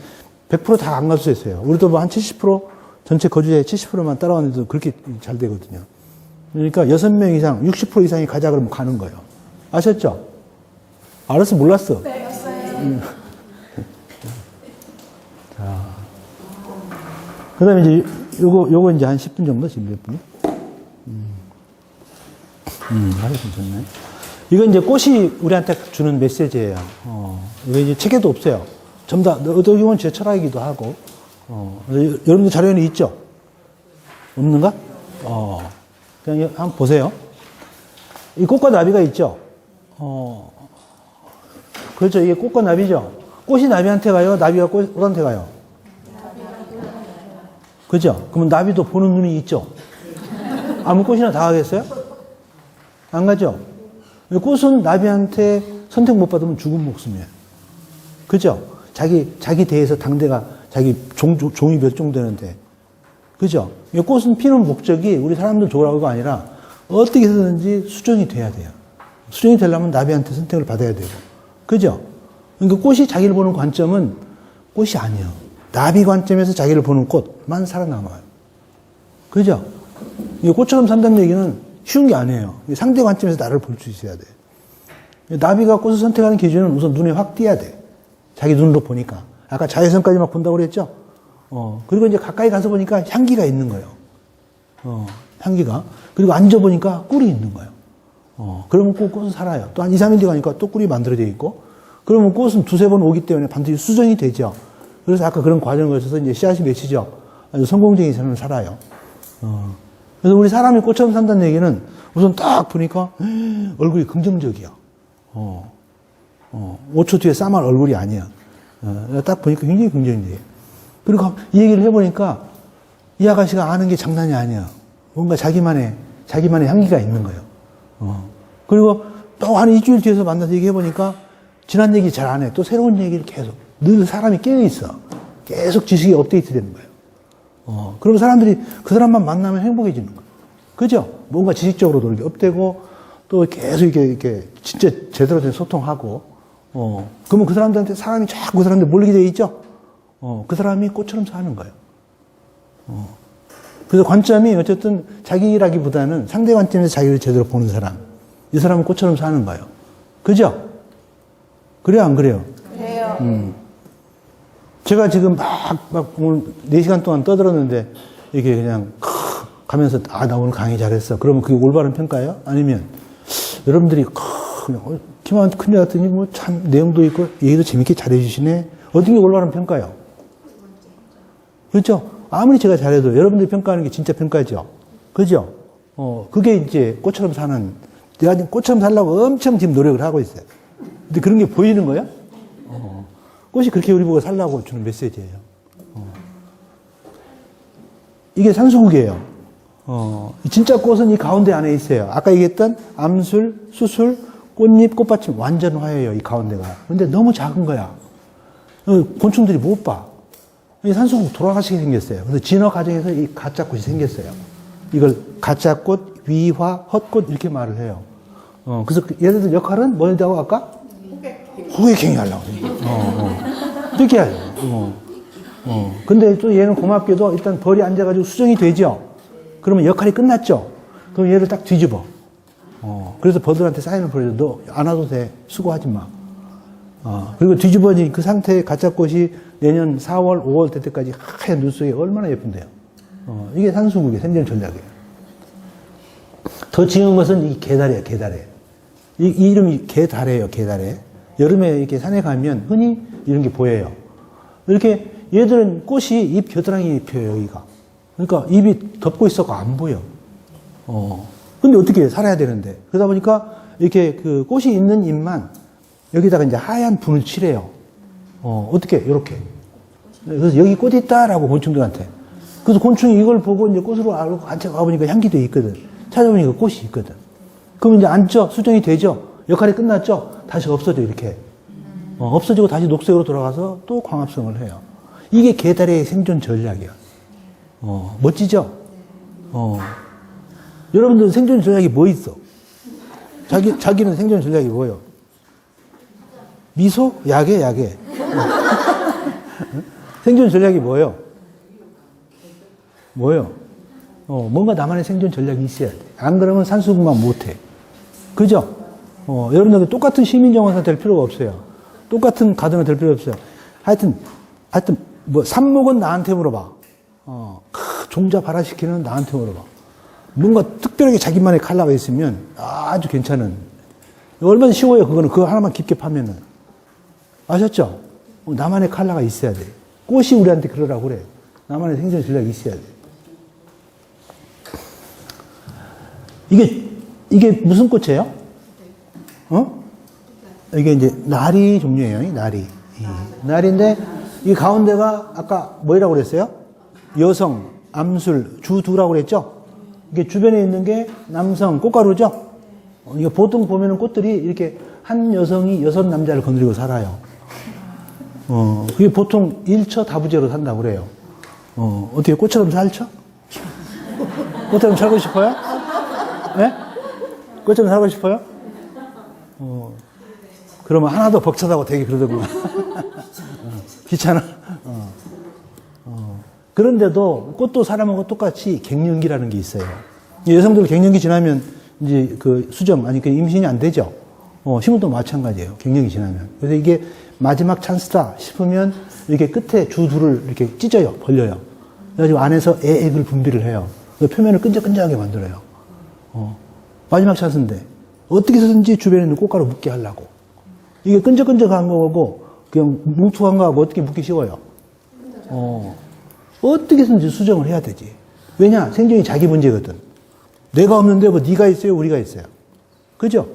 100% 다 안 갈 수 있어요. 우리도 뭐 한 70%, 전체 거주자의 70%만 따라왔는데도 그렇게 잘 되거든요. 그러니까 6명 이상, 60% 이상이 가자 그러면 가는 거예요. 아셨죠? 알았어, 몰랐어? 네, 알았어요. 자. 그 다음에 이제, 요거 이제 한 10분 정도, 지금 몇 분이? 하여튼 좋네. 이건 이제 꽃이 우리한테 주는 메시지예요. 이거 이제 책에도 없어요. 전부 다, 어떻게 보면 제 철학이기도 하고, 여러분들 자료에는 있죠? 없는가? 그냥 한번 보세요. 이 꽃과 나비가 있죠? 그렇죠. 이게 꽃과 나비죠? 꽃이 나비한테 가요? 나비가 꽃한테 가요? 그죠? 그러면 나비도 보는 눈이 있죠? 아무 꽃이나 다 가겠어요? 안 가죠? 꽃은 나비한테 선택 못 받으면 죽은 목숨이에요. 그죠? 자기 대에서 당대가 자기 종이 멸종되는데. 그죠? 꽃은 피는 목적이 우리 사람들 좋으라고가 아니라 어떻게 해서든지 수정이 돼야 돼요. 수정이 되려면 나비한테 선택을 받아야 되고. 그죠? 그러니까 꽃이 자기를 보는 관점은 꽃이 아니에요. 나비 관점에서 자기를 보는 꽃만 살아남아요. 그죠? 꽃처럼 산다는 얘기는 쉬운 게 아니에요. 상대 관점에서 나를 볼 수 있어야 돼. 나비가 꽃을 선택하는 기준은 우선 눈에 확 띄어야 돼. 자기 눈으로 보니까. 아까 자외선까지 막 본다고 그랬죠? 그리고 이제 가까이 가서 보니까 향기가 있는 거예요. 향기가. 그리고 앉아보니까 꿀이 있는 거예요. 그러면 꽃은 살아요. 또 한 2, 3일 뒤 가니까 또 꿀이 만들어져 있고, 그러면 꽃은 두세 번 오기 때문에 반드시 수정이 되죠. 그래서 아까 그런 과정을 거쳐서 이제 씨앗이 맺히죠. 아주 성공적인 삶을 살아요. 그래서 우리 사람이 꽃처럼 산다는 얘기는 우선 딱 보니까 얼굴이 긍정적이야. 5초 뒤에 싸말 얼굴이 아니야. 딱 보니까 굉장히 긍정적이에요. 그리고 이 얘기를 해보니까 이 아가씨가 아는 게 장난이 아니야. 뭔가 자기만의 향기가 있는 거예요. 그리고 또 한 일주일 뒤에서 만나서 얘기해보니까 지난 얘기 잘 안 해. 또 새로운 얘기를 계속. 늘 사람이 깨어있어. 계속 지식이 업데이트 되는 거예요. 그러면 사람들이 그 사람만 만나면 행복해지는 거예요. 그죠? 뭔가 지식적으로도 이렇게 업되고 또 계속 이렇게 진짜 제대로 된 소통하고, 그러면 그 사람들한테 사람이 자꾸 그 사람한테 몰리게 돼 있죠? 그 사람이 꽃처럼 사는 거예요. 그래서 관점이 어쨌든 자기라기보다는 상대 관점에서 자기를 제대로 보는 사람. 이 사람은 꽃처럼 사는 거예요. 그죠? 그래요, 안 그래요? 그래요. 제가 지금 막 오늘 4시간 동안 떠들었는데, 이게 그냥, 가면서, 나 오늘 강의 잘했어. 그러면 그게 올바른 평가예요? 아니면, 여러분들이, 그냥, 키만 큰일 났더니, 뭐, 참, 내용도 있고, 얘기도 재밌게 잘해주시네. 어떤 게 올바른 평가예요? 그렇죠? 아무리 제가 잘해도 여러분들이 평가하는 게 진짜 평가죠. 그죠? 그게 이제 꽃처럼 사는, 내가 지금 꽃처럼 살려고 엄청 지금 노력을 하고 있어요. 근데 그런 게 보이는 거야? 꽃이 그렇게 우리 보고 살라고 주는 메시지예요. 이게 산수국이에요. 진짜 꽃은 이 가운데 안에 있어요. 아까 얘기했던 암술, 수술, 꽃잎, 꽃받침 완전 화예요. 이 가운데가. 근데 너무 작은 거야. 곤충들이 못 봐. 이 산수국 돌아가시게 생겼어요. 그래서 진화 과정에서 이 가짜 꽃이 생겼어요. 이걸 가짜 꽃, 위화, 헛꽃 이렇게 말을 해요. 그래서 얘네들 역할은 뭐냐고 아까? 호객행위 하려고. 이렇게 하죠. 근데 또 얘는 고맙게도 일단 벌이 앉아가지고 수정이 되죠. 그러면 역할이 끝났죠. 그럼 얘를 딱 뒤집어. 그래서 벌들한테 사인을 보내줘. 너 안 와도 돼. 수고하지 마. 그리고 뒤집어진 그 상태의 가짜꽃이 내년 4월, 5월 될 때까지 하얀 눈 속에 얼마나 예쁜데요. 이게 산수국의 생존 전략이에요. 더 지은 것은 이 개다래예요, 개다래. 이 이름이 개다래예요, 개다래. 여름에 이렇게 산에 가면 흔히 이런 게 보여요. 이렇게 얘들은 꽃이 잎 겨드랑이에 펴요, 여기가. 그러니까 잎이 덮고 있어서 안 보여. 근데 어떻게 살아야 되는데. 그러다 보니까 이렇게 그 꽃이 있는 잎만 여기다가 이제 하얀 분을 칠해요. 어떻게, 요렇게. 그래서 여기 꽃이 있다라고 곤충들한테. 그래서 곤충이 이걸 보고 이제 꽃으로 알고 앉아 가보니까 향기도 있거든. 찾아보니까 꽃이 있거든. 그럼 이제 앉죠? 수정이 되죠? 역할이 끝났죠? 다시 없어져, 이렇게. 없어지고 다시 녹색으로 돌아가서 또 광합성을 해요. 이게 개다리의 생존 전략이야. 멋지죠? 여러분들 생존 전략이 뭐 있어? 자기는 생존 전략이 뭐예요? 미소? 약에? 생존 전략이 뭐예요? 뭔가 나만의 생존 전략이 있어야 돼. 안 그러면 산수국만 못해. 그죠? 여러분들 똑같은 시민정원사 될 필요가 없어요. 똑같은 가드너 될 필요 없어요. 하여튼, 뭐, 삽목은 나한테 물어봐. 종자 발화시키는 나한테 물어봐. 뭔가 특별하게 자기만의 칼라가 있으면 아주 괜찮은. 얼마나 쉬워요, 그거는. 그거 하나만 깊게 파면은. 아셨죠? 나만의 칼라가 있어야 돼. 꽃이 우리한테 그러라고 그래. 나만의 생존 전략이 있어야 돼. 이게 무슨 꽃이에요? 이게 이제 나리 종류예요, 나리. 나리인데, 이 가운데가 아까 뭐라고 그랬어요? 여성, 암술, 주두라고 그랬죠? 이게 주변에 있는 게 남성, 꽃가루죠? 이게 보통 보면은 꽃들이 이렇게 한 여성이 여섯 남자를 건드리고 살아요. 그게 보통 일처 다부제로 산다고 그래요. 어떻게 꽃처럼 살죠? 꽃처럼 살고 싶어요? 네? 꽃처럼 살고 싶어요? 그러면 하나도 벅차다고 되게 그러더구만. 귀찮아. 그런데도 꽃도 사람하고 똑같이 갱년기라는 게 있어요. 여성들 갱년기 지나면 이제 그 수정, 아니 그 임신이 안 되죠. 식물도 마찬가지예요. 갱년기 지나면. 그래서 이게 마지막 찬스다 싶으면 이렇게 끝에 주두를 이렇게 찢어요. 벌려요. 그래가지고 안에서 애액을 분비를 해요. 표면을 끈적끈적하게 만들어요. 마지막 찬스인데 어떻게 해서든지 주변에 있는 꽃가루 묻게 하려고. 이게 끈적끈적한 거고 그냥 뭉툭한 거하고 어떻게 묻기 쉬워요. 어떻게 해서든지 수정을 해야 되지. 왜냐? 생존이 자기 문제거든. 내가 없는데 뭐 네가 있어요? 우리가 있어요? 그죠?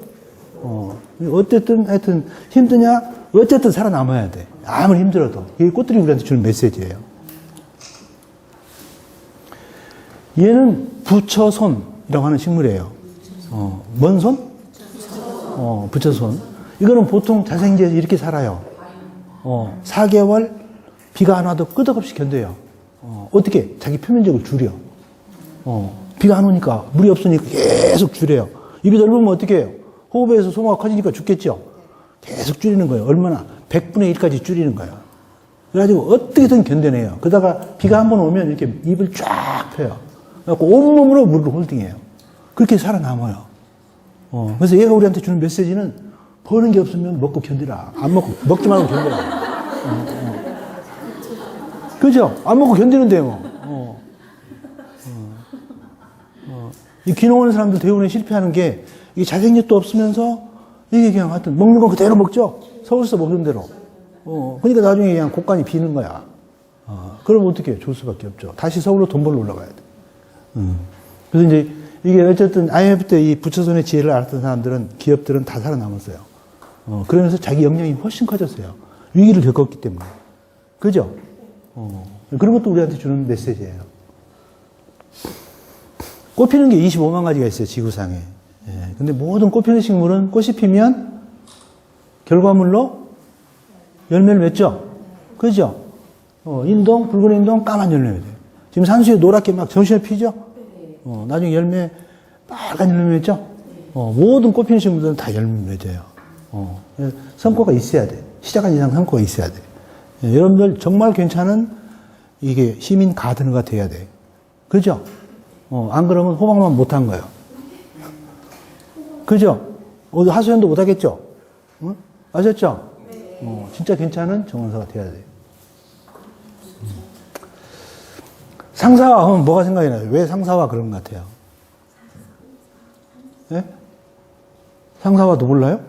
어쨌든 하여튼 힘드냐? 어쨌든 살아남아야 돼. 아무리 힘들어도. 이게 꽃들이 우리한테 주는 메시지예요. 얘는 부처손이라고 하는 식물이에요. 뭔 손? 부처손. 이거는 보통 자생지에서 이렇게 살아요. 4개월 비가 안 와도 끄덕없이 견뎌요. 어떻게? 자기 표면적을 줄여. 비가 안 오니까, 물이 없으니까 계속 줄여요. 입이 넓으면 어떻게 해요? 호흡에서 소모가 커지니까 죽겠죠? 계속 줄이는 거예요. 얼마나? 100분의 1까지 줄이는 거예요. 그래가지고 어떻게든 견뎌내요. 그러다가 비가 한 번 오면 이렇게 입을 쫙 펴요. 그래갖고 온몸으로 물을 홀딩해요. 그렇게 살아남아요. 그래서 얘가 우리한테 주는 메시지는 버는 게 없으면 먹고 견디라. 안 먹고, 먹지 말고 견디라. 그죠? 안 먹고 견디는데 뭐. 이 귀농하는 사람들 대부분 실패하는 게 이게 자생력도 없으면서 이게 그냥 하여튼 먹는 건 그대로 먹죠? 서울서 먹는 대로. 그러니까 나중에 그냥 곡간이 비는 거야. 그럼 어떻게 해요? 줄 수밖에 없죠. 다시 서울로 돈 벌러 올라가야 돼. 그래서 이제 이게 어쨌든 IMF 때 이 부처손의 지혜를 알았던 사람들은, 기업들은 다 살아남았어요. 그러면서 자기 역량이 훨씬 커졌어요. 위기를 겪었기 때문에. 그죠? 그런 것도 우리한테 주는 메시지예요. 꽃 피는 게 25만 가지가 있어요, 지구상에. 근데 모든 꽃 피는 식물은 꽃이 피면 결과물로 열매를 맺죠? 그죠? 인동, 붉은 인동, 까만 열매가 돼요. 지금 산수에 노랗게 막 정신을 피죠? 나중에 열매, 빨간 열매 맺죠? 모든 꽃 피는 식물들은 다 열매 맺어요. 성과가 있어야 돼. 시작한 이상 성과가 있어야 돼. 여러분들 정말 괜찮은 이게 시민 가드너가 돼야 돼. 그죠? 안 그러면 호박만 못한 거예요. 그죠? 하수연도 못하겠죠? 응? 아셨죠? 진짜 괜찮은 정원사가 돼야 돼. 상사화 하면 뭐가 생각이 나요? 왜 상사화 그런 것 같아요? 예? 상사화도 몰라요?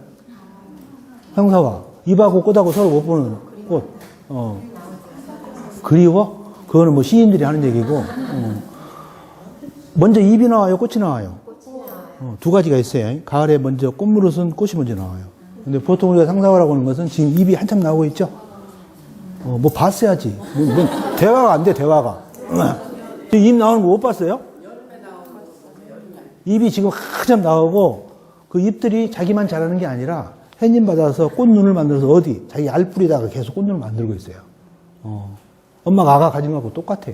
상사화. 입하고 꽃하고 서로 못 보는 꽃. 그리워? 그거는 뭐 시인들이 하는 얘기고. 먼저 잎이 나와요? 꽃이 나와요? 두 가지가 있어요. 가을에 먼저 꽃무릇은 꽃이 먼저 나와요. 근데 보통 우리가 상사화라고 하는 것은 지금 잎이 한참 나오고 있죠? 뭐 봤어야지. 대화가 안 돼, 대화가. 잎 나오는 거 못 봤어요? 잎이 지금 한참 나오고 그 잎들이 자기만 자라는 게 아니라 햇님 받아서 꽃눈을 만들어서 어디 자기 알뿌리다가 계속 꽃눈을 만들고 있어요. 엄마가 아가 가진 거하고 똑같아.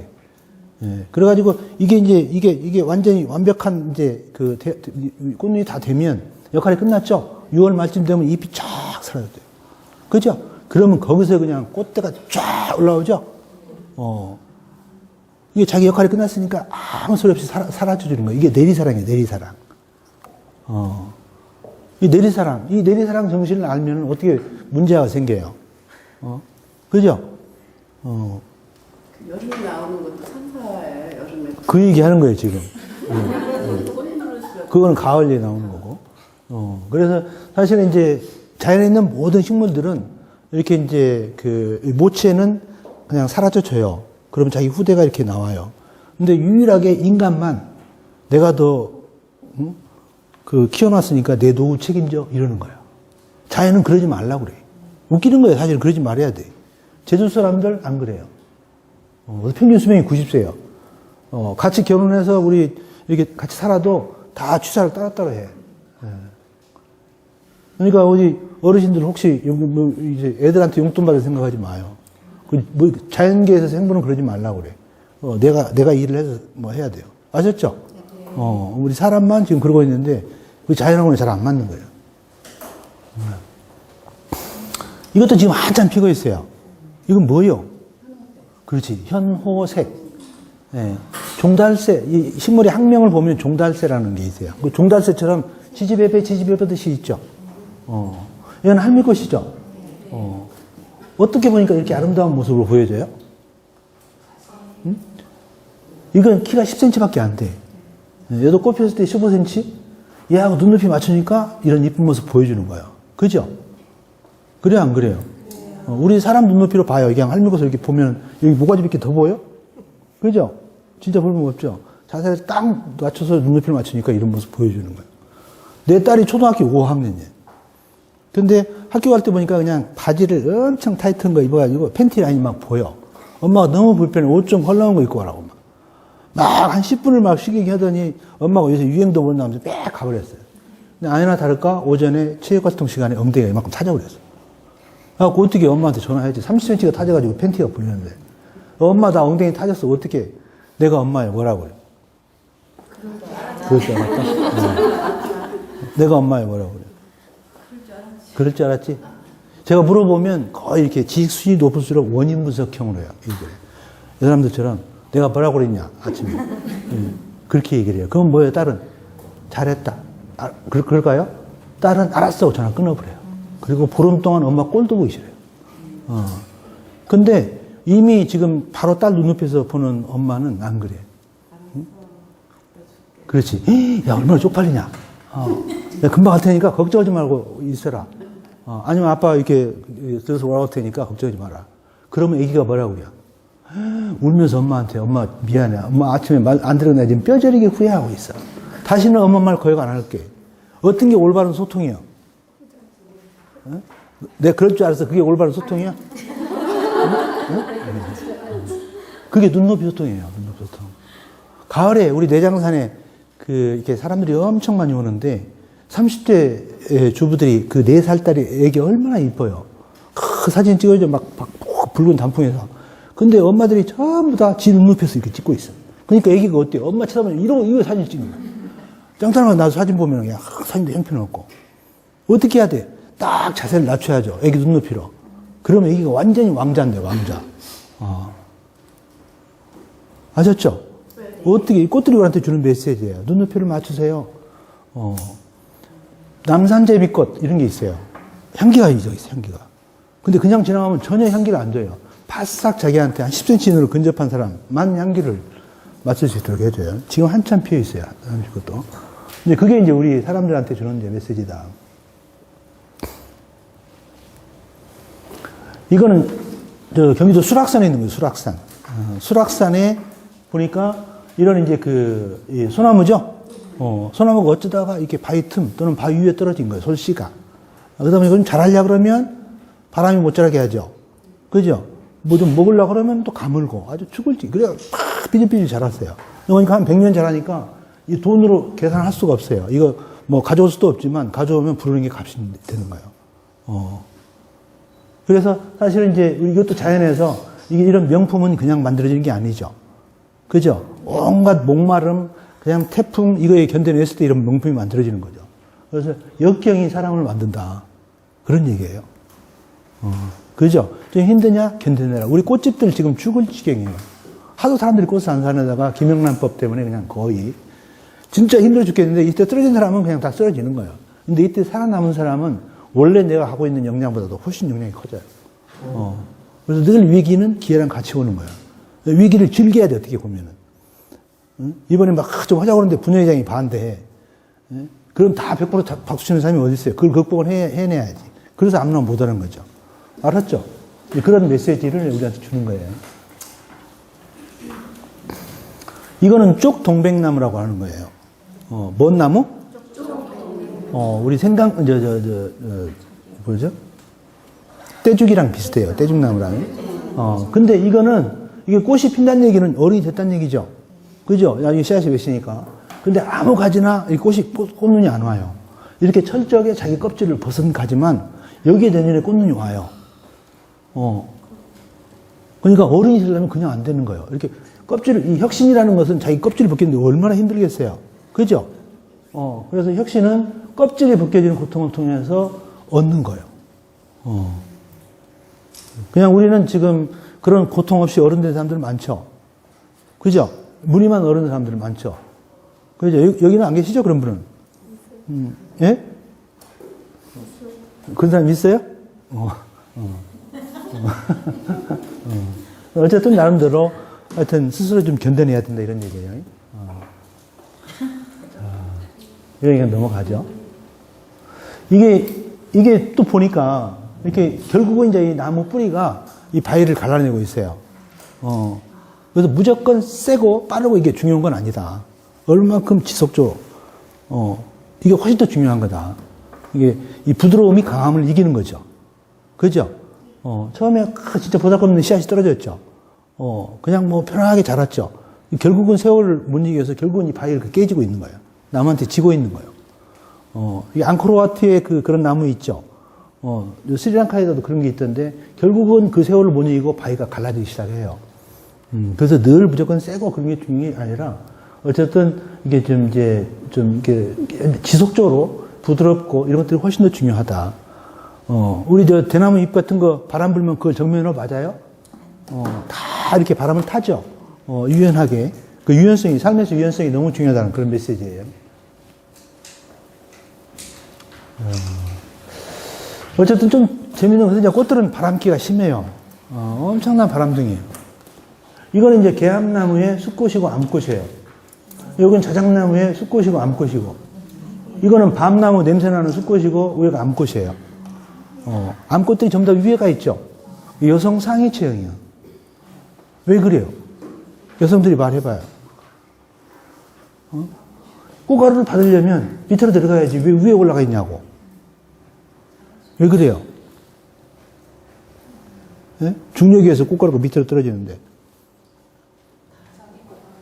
예. 그래가지고 이게 완전히 완벽한 이제 꽃눈이 다 되면 역할이 끝났죠. 6월 말쯤 되면 잎이 쫙 사라져요. 그죠? 그러면 거기서 그냥 꽃대가 쫙 올라오죠. 이게 자기 역할이 끝났으니까 아무 소리 없이 사라져주는 거예요. 이게 내리사랑이에요, 내리사랑. 이 내리사랑 정신을 알면 어떻게 문제가 생겨요. 그죠? 여름에 나오는 것도 상사예요. 여름에. 그 얘기 하는 거예요, 지금. 그거는 가을에 나오는 거고. 그래서 사실은 이제 자연에 있는 모든 식물들은 이렇게 이제 모체는 그냥 사라져줘요. 그러면 자기 후대가 이렇게 나와요. 근데 유일하게 인간만 내가 더, 키워놨으니까 내 노후 책임져. 이러는 거예요. 자연은 그러지 말라고 그래. 웃기는 거예요. 사실은 그러지 말아야 돼. 제주 사람들 안 그래요. 평균 수명이 90세예요. 같이 결혼해서 우리 이렇게 같이 살아도 다 취사를 따로따로 해. 그러니까 어디 어르신들 혹시 이제 애들한테 용돈 받을 생각하지 마요. 자연계에서 생분은 그러지 말라고 그래. 내가 일을 해서 뭐 해야 돼요. 아셨죠? 우리 사람만 지금 그러고 있는데 그 자연하고는 잘 안 맞는 거예요. 이것도 지금 한참 피고 있어요. 이건 뭐예요? 그렇지. 현호색. 네. 종달새. 이 식물의 학명을 보면 종달새라는 게 있어요. 그 종달새처럼 지지배배듯이 있죠. 이건 할미꽃이죠. 어떻게 보니까 이렇게 아름다운 모습을 보여줘요? 이건 키가 10cm밖에 안 돼. 얘도 꽃 피웠을 때 15cm? 얘하고 눈높이 맞추니까 이런 이쁜 모습 보여주는 거예요. 그죠? 그래요, 안 그래요? 우리 사람 눈높이로 봐요. 그냥 할미꽃을 이렇게 보면 여기 모가지 이렇게 더 보여? 그죠? 진짜 볼모없죠? 자세를 딱 맞춰서 눈높이를 맞추니까 이런 모습 보여주는 거예요. 내 딸이 초등학교 5학년이에요. 근데 학교 갈 때 보니까 그냥 바지를 엄청 타이트한 거 입어가지고 팬티 라인이 막 보여. 엄마가 너무 불편해. 옷 좀 헐렁한 거 입고 가라고 막 한 10분을 막 쉬게 하더니 엄마가 요새 유행도 못 나오면서 빽 가버렸어요. 근데 아니나 다를까 오전에 체육활동 시간에 엉덩이가 이만큼 타져버렸어. 그래갖고 어떻게 엄마한테 전화해야지. 30cm가 타져가지고 팬티가 보이는데. 엄마 나 엉덩이 타졌어. 어떻게 내가 엄마예요. 뭐라고 그래. 그럴 줄 알았다. 내가 엄마예요. 뭐라고 그래. 그럴 줄 알았지? 제가 물어보면 거의 이렇게 지식 수준이 높을수록 원인 분석형으로 해요. 이 사람들처럼 내가 뭐라고 그랬냐, 아침에. 그렇게 얘기를 해요. 그건 뭐예요, 딸은? 잘했다. 그럴까요? 딸은 알았어. 전화 끊어버려요. 그리고 보름 동안 엄마 꼴도 보기 싫어요. 근데 이미 지금 바로 딸 눈높이에서 보는 엄마는 안 그래. 응? 그렇지. 야, 얼마나 쪽팔리냐. 내가 금방 갈 테니까 걱정하지 말고 있어라. 아니면 아빠 이렇게 들어서 올라올 테니까 걱정하지 마라. 그러면 애기가 뭐라고 그래요? 울면서 엄마한테 엄마 미안해. 엄마 아침에 말 안 들었나 지금 뼈저리게 후회하고 있어. 다시는 엄마 말 거역 안 할게. 어떤 게 올바른 소통이에요? 어? 내가 그럴 줄 알았어. 그게 올바른 소통이야? 응? 그게 눈높이 소통이에요. 눈높이 소통. 가을에 우리 내장산에 이렇게 사람들이 엄청 많이 오는데 30대 주부들이 그 4살짜리 애기 얼마나 이뻐요. 그 사진 찍어줘 막 붉은 단풍에서. 근데 엄마들이 전부 다 지 눈높이에서 이렇게 찍고 있어. 그러니까 애기가 어때요? 엄마 쳐다보면 이거 사진 찍는 거야. 짱짱하게 나도 사진 보면 그냥 사진도 형편없고. 어떻게 해야 돼? 딱 자세를 낮춰야죠. 애기 눈높이로. 그러면 애기가 완전히 왕자인데, 왕자. 아셨죠? 어떻게, 꽃들이 우리한테 주는 메시지예요. 눈높이를 맞추세요. 남산제비꽃, 이런 게 있어요. 향기가 있어요, 향기가. 근데 그냥 지나가면 전혀 향기가 안 돼요. 바싹 자기한테 한 10cm 이내로 근접한 사람만 향기를 맡을 수 있도록 해줘요. 지금 한참 피어 있어요. 그것도. 이제 그게 이제 우리 사람들한테 주는 이제 메시지다. 이거는 저 경기도 수락산에 있는 거예요. 수락산. 수락산에 보니까 이런 이제 이 소나무죠. 소나무가 어쩌다가 이렇게 바위 틈 또는 바위 위에 떨어진 거예요. 솔씨가. 그다음에 이건 자라려 그러면 바람이 못 자라게 하죠. 그죠? 뭐 좀 먹으려고 그러면 또 가물고 아주 죽을지. 그래야 팍 삐질삐질 자랐어요. 그러니까 한 100년 자라니까 이 돈으로 계산할 수가 없어요. 이거 뭐 가져올 수도 없지만 가져오면 부르는 게 값이 되는 거예요. 그래서 사실은 이제 이것도 자연에서 이런 명품은 그냥 만들어지는 게 아니죠. 그죠? 온갖 목마름, 그냥 태풍, 이거에 견뎌냈을 때 이런 명품이 만들어지는 거죠. 그래서 역경이 사람을 만든다. 그런 얘기예요. 그죠? 좀 힘드냐? 견뎌내라. 우리 꽃집들 지금 죽을 지경이에요. 하도 사람들이 꽃을 안 사려다가 김영란법 때문에 그냥 거의 진짜 힘들어 죽겠는데 이때 쓰러진 사람은 그냥 다 쓰러지는 거예요. 근데 이때 살아남은 사람은 원래 내가 하고 있는 역량보다도 훨씬 역량이 커져요. 그래서 늘 위기는 기회랑 같이 오는 거예요. 위기를 즐겨야 돼, 어떻게 보면은. 이번에 막 좀 하자고 하는데 분회장이 반대해. 그럼 다 100% 박수 치는 사람이 어디 있어요? 그걸 극복을 해내야지. 그래서 아무나 못 하는 거죠. 알았죠? 그런 메시지를 우리한테 주는 거예요. 이거는 쪽동백나무라고 하는 거예요. 뭔 나무? 우리 뭐죠? 떼죽이랑 비슷해요. 떼죽나무랑. 근데 이게 꽃이 핀다는 얘기는 어른이 됐다는 얘기죠. 그죠? 나중에 씨앗이 몇이니까. 근데 아무 가지나 이 꽃이 꽃눈이 안 와요. 이렇게 철저하게 자기 껍질을 벗은 가지만 여기에 내년에 꽃눈이 와요. 그러니까 어른이 되려면 그냥 안 되는 거예요. 이렇게 이 혁신이라는 것은 자기 껍질을 벗기는데 얼마나 힘들겠어요. 그죠? 그래서 혁신은 껍질이 벗겨지는 고통을 통해서 얻는 거예요. 그냥 우리는 지금 그런 고통 없이 어른 된 사람들 많죠. 그죠? 무늬만 어른 된 사람들 많죠. 그죠? 여기는 안 계시죠? 그런 분은? 예? 그런 사람 있어요? 어쨌든 나름대로 하여튼 스스로 좀 견뎌내야 된다 이런 얘기예요. 이런 얘기가 넘어가죠. 이게 또 보니까 이렇게 결국은 이제 이 나무 뿌리가 이 바위를 갈라내고 있어요. 그래서 무조건 세고 빠르고 이게 중요한 건 아니다. 얼만큼 지속적으로. 이게 훨씬 더 중요한 거다. 이게 이 부드러움이 강함을 이기는 거죠. 그죠? 처음에 진짜 보잘것없는 씨앗이 떨어졌죠. 그냥 뭐 편하게 자랐죠. 결국은 세월을 못 이겨서 결국은 이 바위가 깨지고 있는 거예요. 남한테 지고 있는 거예요. 이 앙코르와트에 그런 나무 있죠. 스리랑카에도 그런 게 있던데 결국은 그 세월을 못 이기고 바위가 갈라지기 시작해요. 그래서 늘 무조건 세고 그런 게 중요한 게 아니라 어쨌든 이게 좀 이렇게 지속적으로 부드럽고 이런 것들이 훨씬 더 중요하다. 우리 대나무 잎 같은 거 바람 불면 그걸 정면으로 맞아요? 다 이렇게 바람을 타죠. 유연하게. 그 유연성이, 삶에서 유연성이 너무 중요하다는 그런 메시지예요. 어쨌든 좀 재밌는 것은 이제 꽃들은 바람기가 심해요. 엄청난 바람둥이에요. 이거는 이제 개암나무의 숫꽃이고 암꽃이에요. 여기는 자작나무의 숫꽃이고 암꽃이고. 이거는 밤나무 냄새나는 숫꽃이고 위에가 암꽃이에요. 암꽃들이 전부 다 위에가 있죠. 여성 상위 체형이에요. 왜 그래요? 여성들이 말해봐요. 꽃가루를 받으려면 밑으로 들어가야지 왜 위에 올라가 있냐고. 왜 그래요? 네? 중력에서 꽃가루가 밑으로 떨어지는데.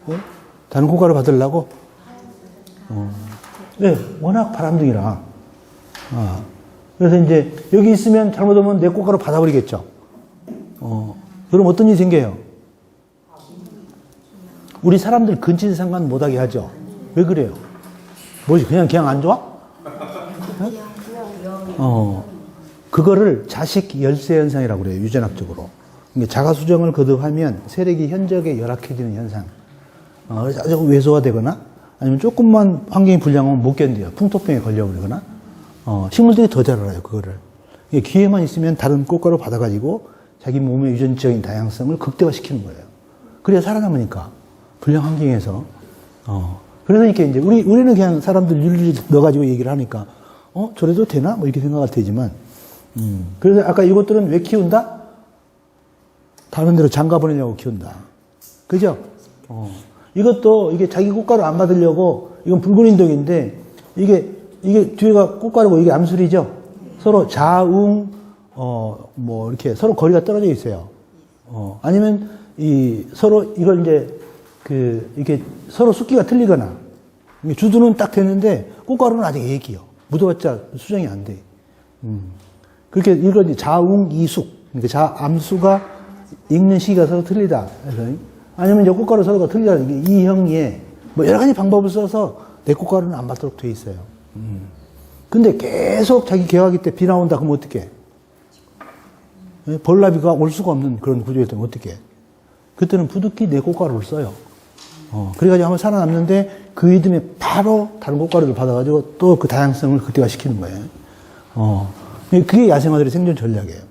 네? 다른 꽃가루 받으려고? 네, 워낙 바람둥이라. 그래서 이제 여기 있으면 잘못하면 내 꽃가루 받아버리겠죠. 그럼 어떤 일이 생겨요? 우리 사람들 근친 상관 못하게 하죠. 왜 그래요? 뭐지? 그냥 안 좋아? 네? 그거를 자식 열쇠 현상이라고 그래요. 유전학적으로. 자가수정을 거듭하면 세력이 현저하게 열악해지는 현상. 아주 왜소화되거나 아니면 조금만 환경이 불량하면 못 견뎌요. 풍토병에 걸려버리거나 식물들이 더 잘 알아요. 그거를. 이게 기회만 있으면 다른 꽃가루 받아가지고 자기 몸의 유전적인 다양성을 극대화시키는 거예요. 그래야 살아남으니까. 불량 환경에서. 그래서 이렇게 이제 우리는 그냥 사람들 윤리 넣어가지고 얘기를 하니까, 저래도 되나? 뭐 이렇게 생각할 테지만, 그래서 아까 이것들은 왜 키운다? 다른 데로 장가 보내려고 키운다. 그죠? 이것도 이게 자기 꽃가루 안 받으려고, 이건 붉은 인덕인데, 이게 뒤에가 꽃가루고 이게 암술이죠? 서로 자웅, 뭐 이렇게 서로 거리가 떨어져 있어요. 아니면 서로 이걸 이제 이게 서로 숫기가 틀리거나, 주두는 딱 되는데 꽃가루는 아직 애기요. 묻어봤자 수정이 안 돼. 그렇게 이걸 자웅 이숙, 그러니까 암수가 읽는 시기가 서로 틀리다. 그래서 아니면 이제 꽃가루 서로가 틀리다. 이게 이형이에 뭐 여러 가지 방법을 써서 내 꽃가루는 안 받도록 돼 있어요. 근데 계속 자기 개화기 때 비 나온다 그러면 어떡해? 벌나비가 올 수가 없는 그런 구조에 되면 어떡해? 그때는 부득이 내 꽃가루를 써요. 그래가지고 한번 살아남는데 그 이듬해 바로 다른 꽃가루를 받아가지고 또 그 다양성을 극대화시키는 거예요. 그게 야생화들의 생존 전략이에요.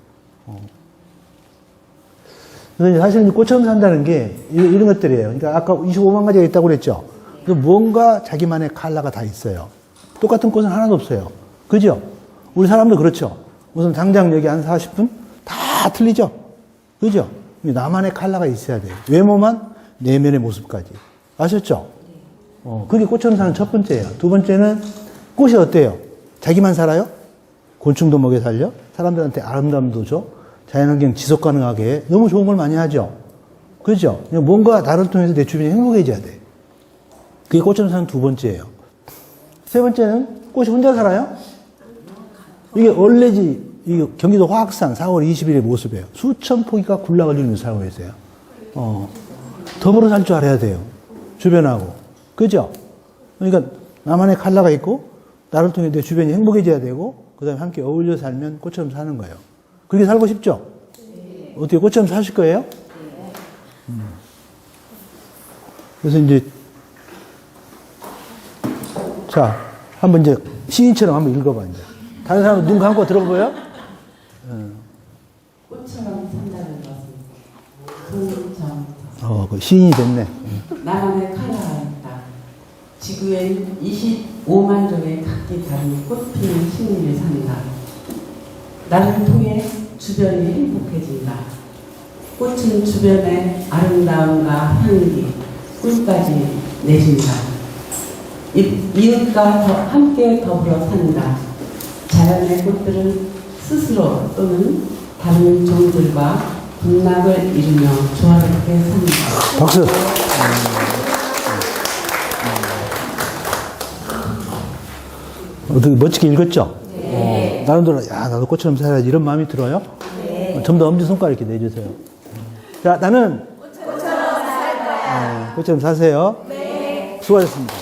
그래서 이제 사실은 꽃처럼 산다는 게 이런 것들이에요. 그러니까 아까 25만 가지가 있다고 그랬죠? 뭔가 자기만의 컬러가 다 있어요. 똑같은 꽃은 하나도 없어요. 그죠? 우리 사람도 그렇죠? 우선 당장 여기 한 40분? 다 틀리죠? 그죠? 나만의 컬러가 있어야 돼요. 외모만 내면의 모습까지. 아셨죠? 그게 꽃처럼 사는 첫 번째예요. 두 번째는 꽃이 어때요? 자기만 살아요? 곤충도 먹여 살려? 사람들한테 아름다움도 줘? 자연환경 지속 가능하게 너무 좋은 걸 많이 하죠? 그죠? 뭔가 나를 통해서 내 주변이 행복해져야 돼. 그게 꽃처럼 사는 두 번째예요. 세 번째는 꽃이 혼자 살아요? 이게 원래지, 이게 경기도 화학산 4월 20일의 모습이에요. 수천 포기가 군락을 이루면서 살고 있어요. 더불어 살 줄 알아야 돼요. 주변하고. 그죠? 그러니까 나만의 컬러가 있고, 나를 통해 내 주변이 행복해져야 되고, 그 다음에 함께 어울려 살면 꽃처럼 사는 거예요. 그렇게 살고 싶죠? 네. 어떻게 꽃처럼 사실 거예요? 네. 그래서 이제, 자, 한번 이제 시인처럼 한번 읽어봐, 이제. 다른 사람은 눈 감고 들어보여요? 꽃처럼 산다는 것은 긍정. 그 시인이 됐네. 나만의 컬러가 있다. 지구엔 25만 종의 각기 다른 꽃피는 심리를 산다. 나를 통해 주변이 행복해진다. 꽃은 주변의 아름다움과 향기, 꿀까지 내준다. 이웃과 함께 더불어 산다. 자연의 꽃들은 스스로 또는 다른 종들과 bun락을 이루며 조화롭게 산다. 박수. 어떻게 멋지게 읽었죠? 네. 나름대로, 나도 꽃처럼 살아야지 이런 마음이 들어요? 네. 좀 더 엄지손가락 이렇게 내주세요. 자, 나는 꽃처럼 살 거야. 꽃처럼 사세요. 네. 수고하셨습니다.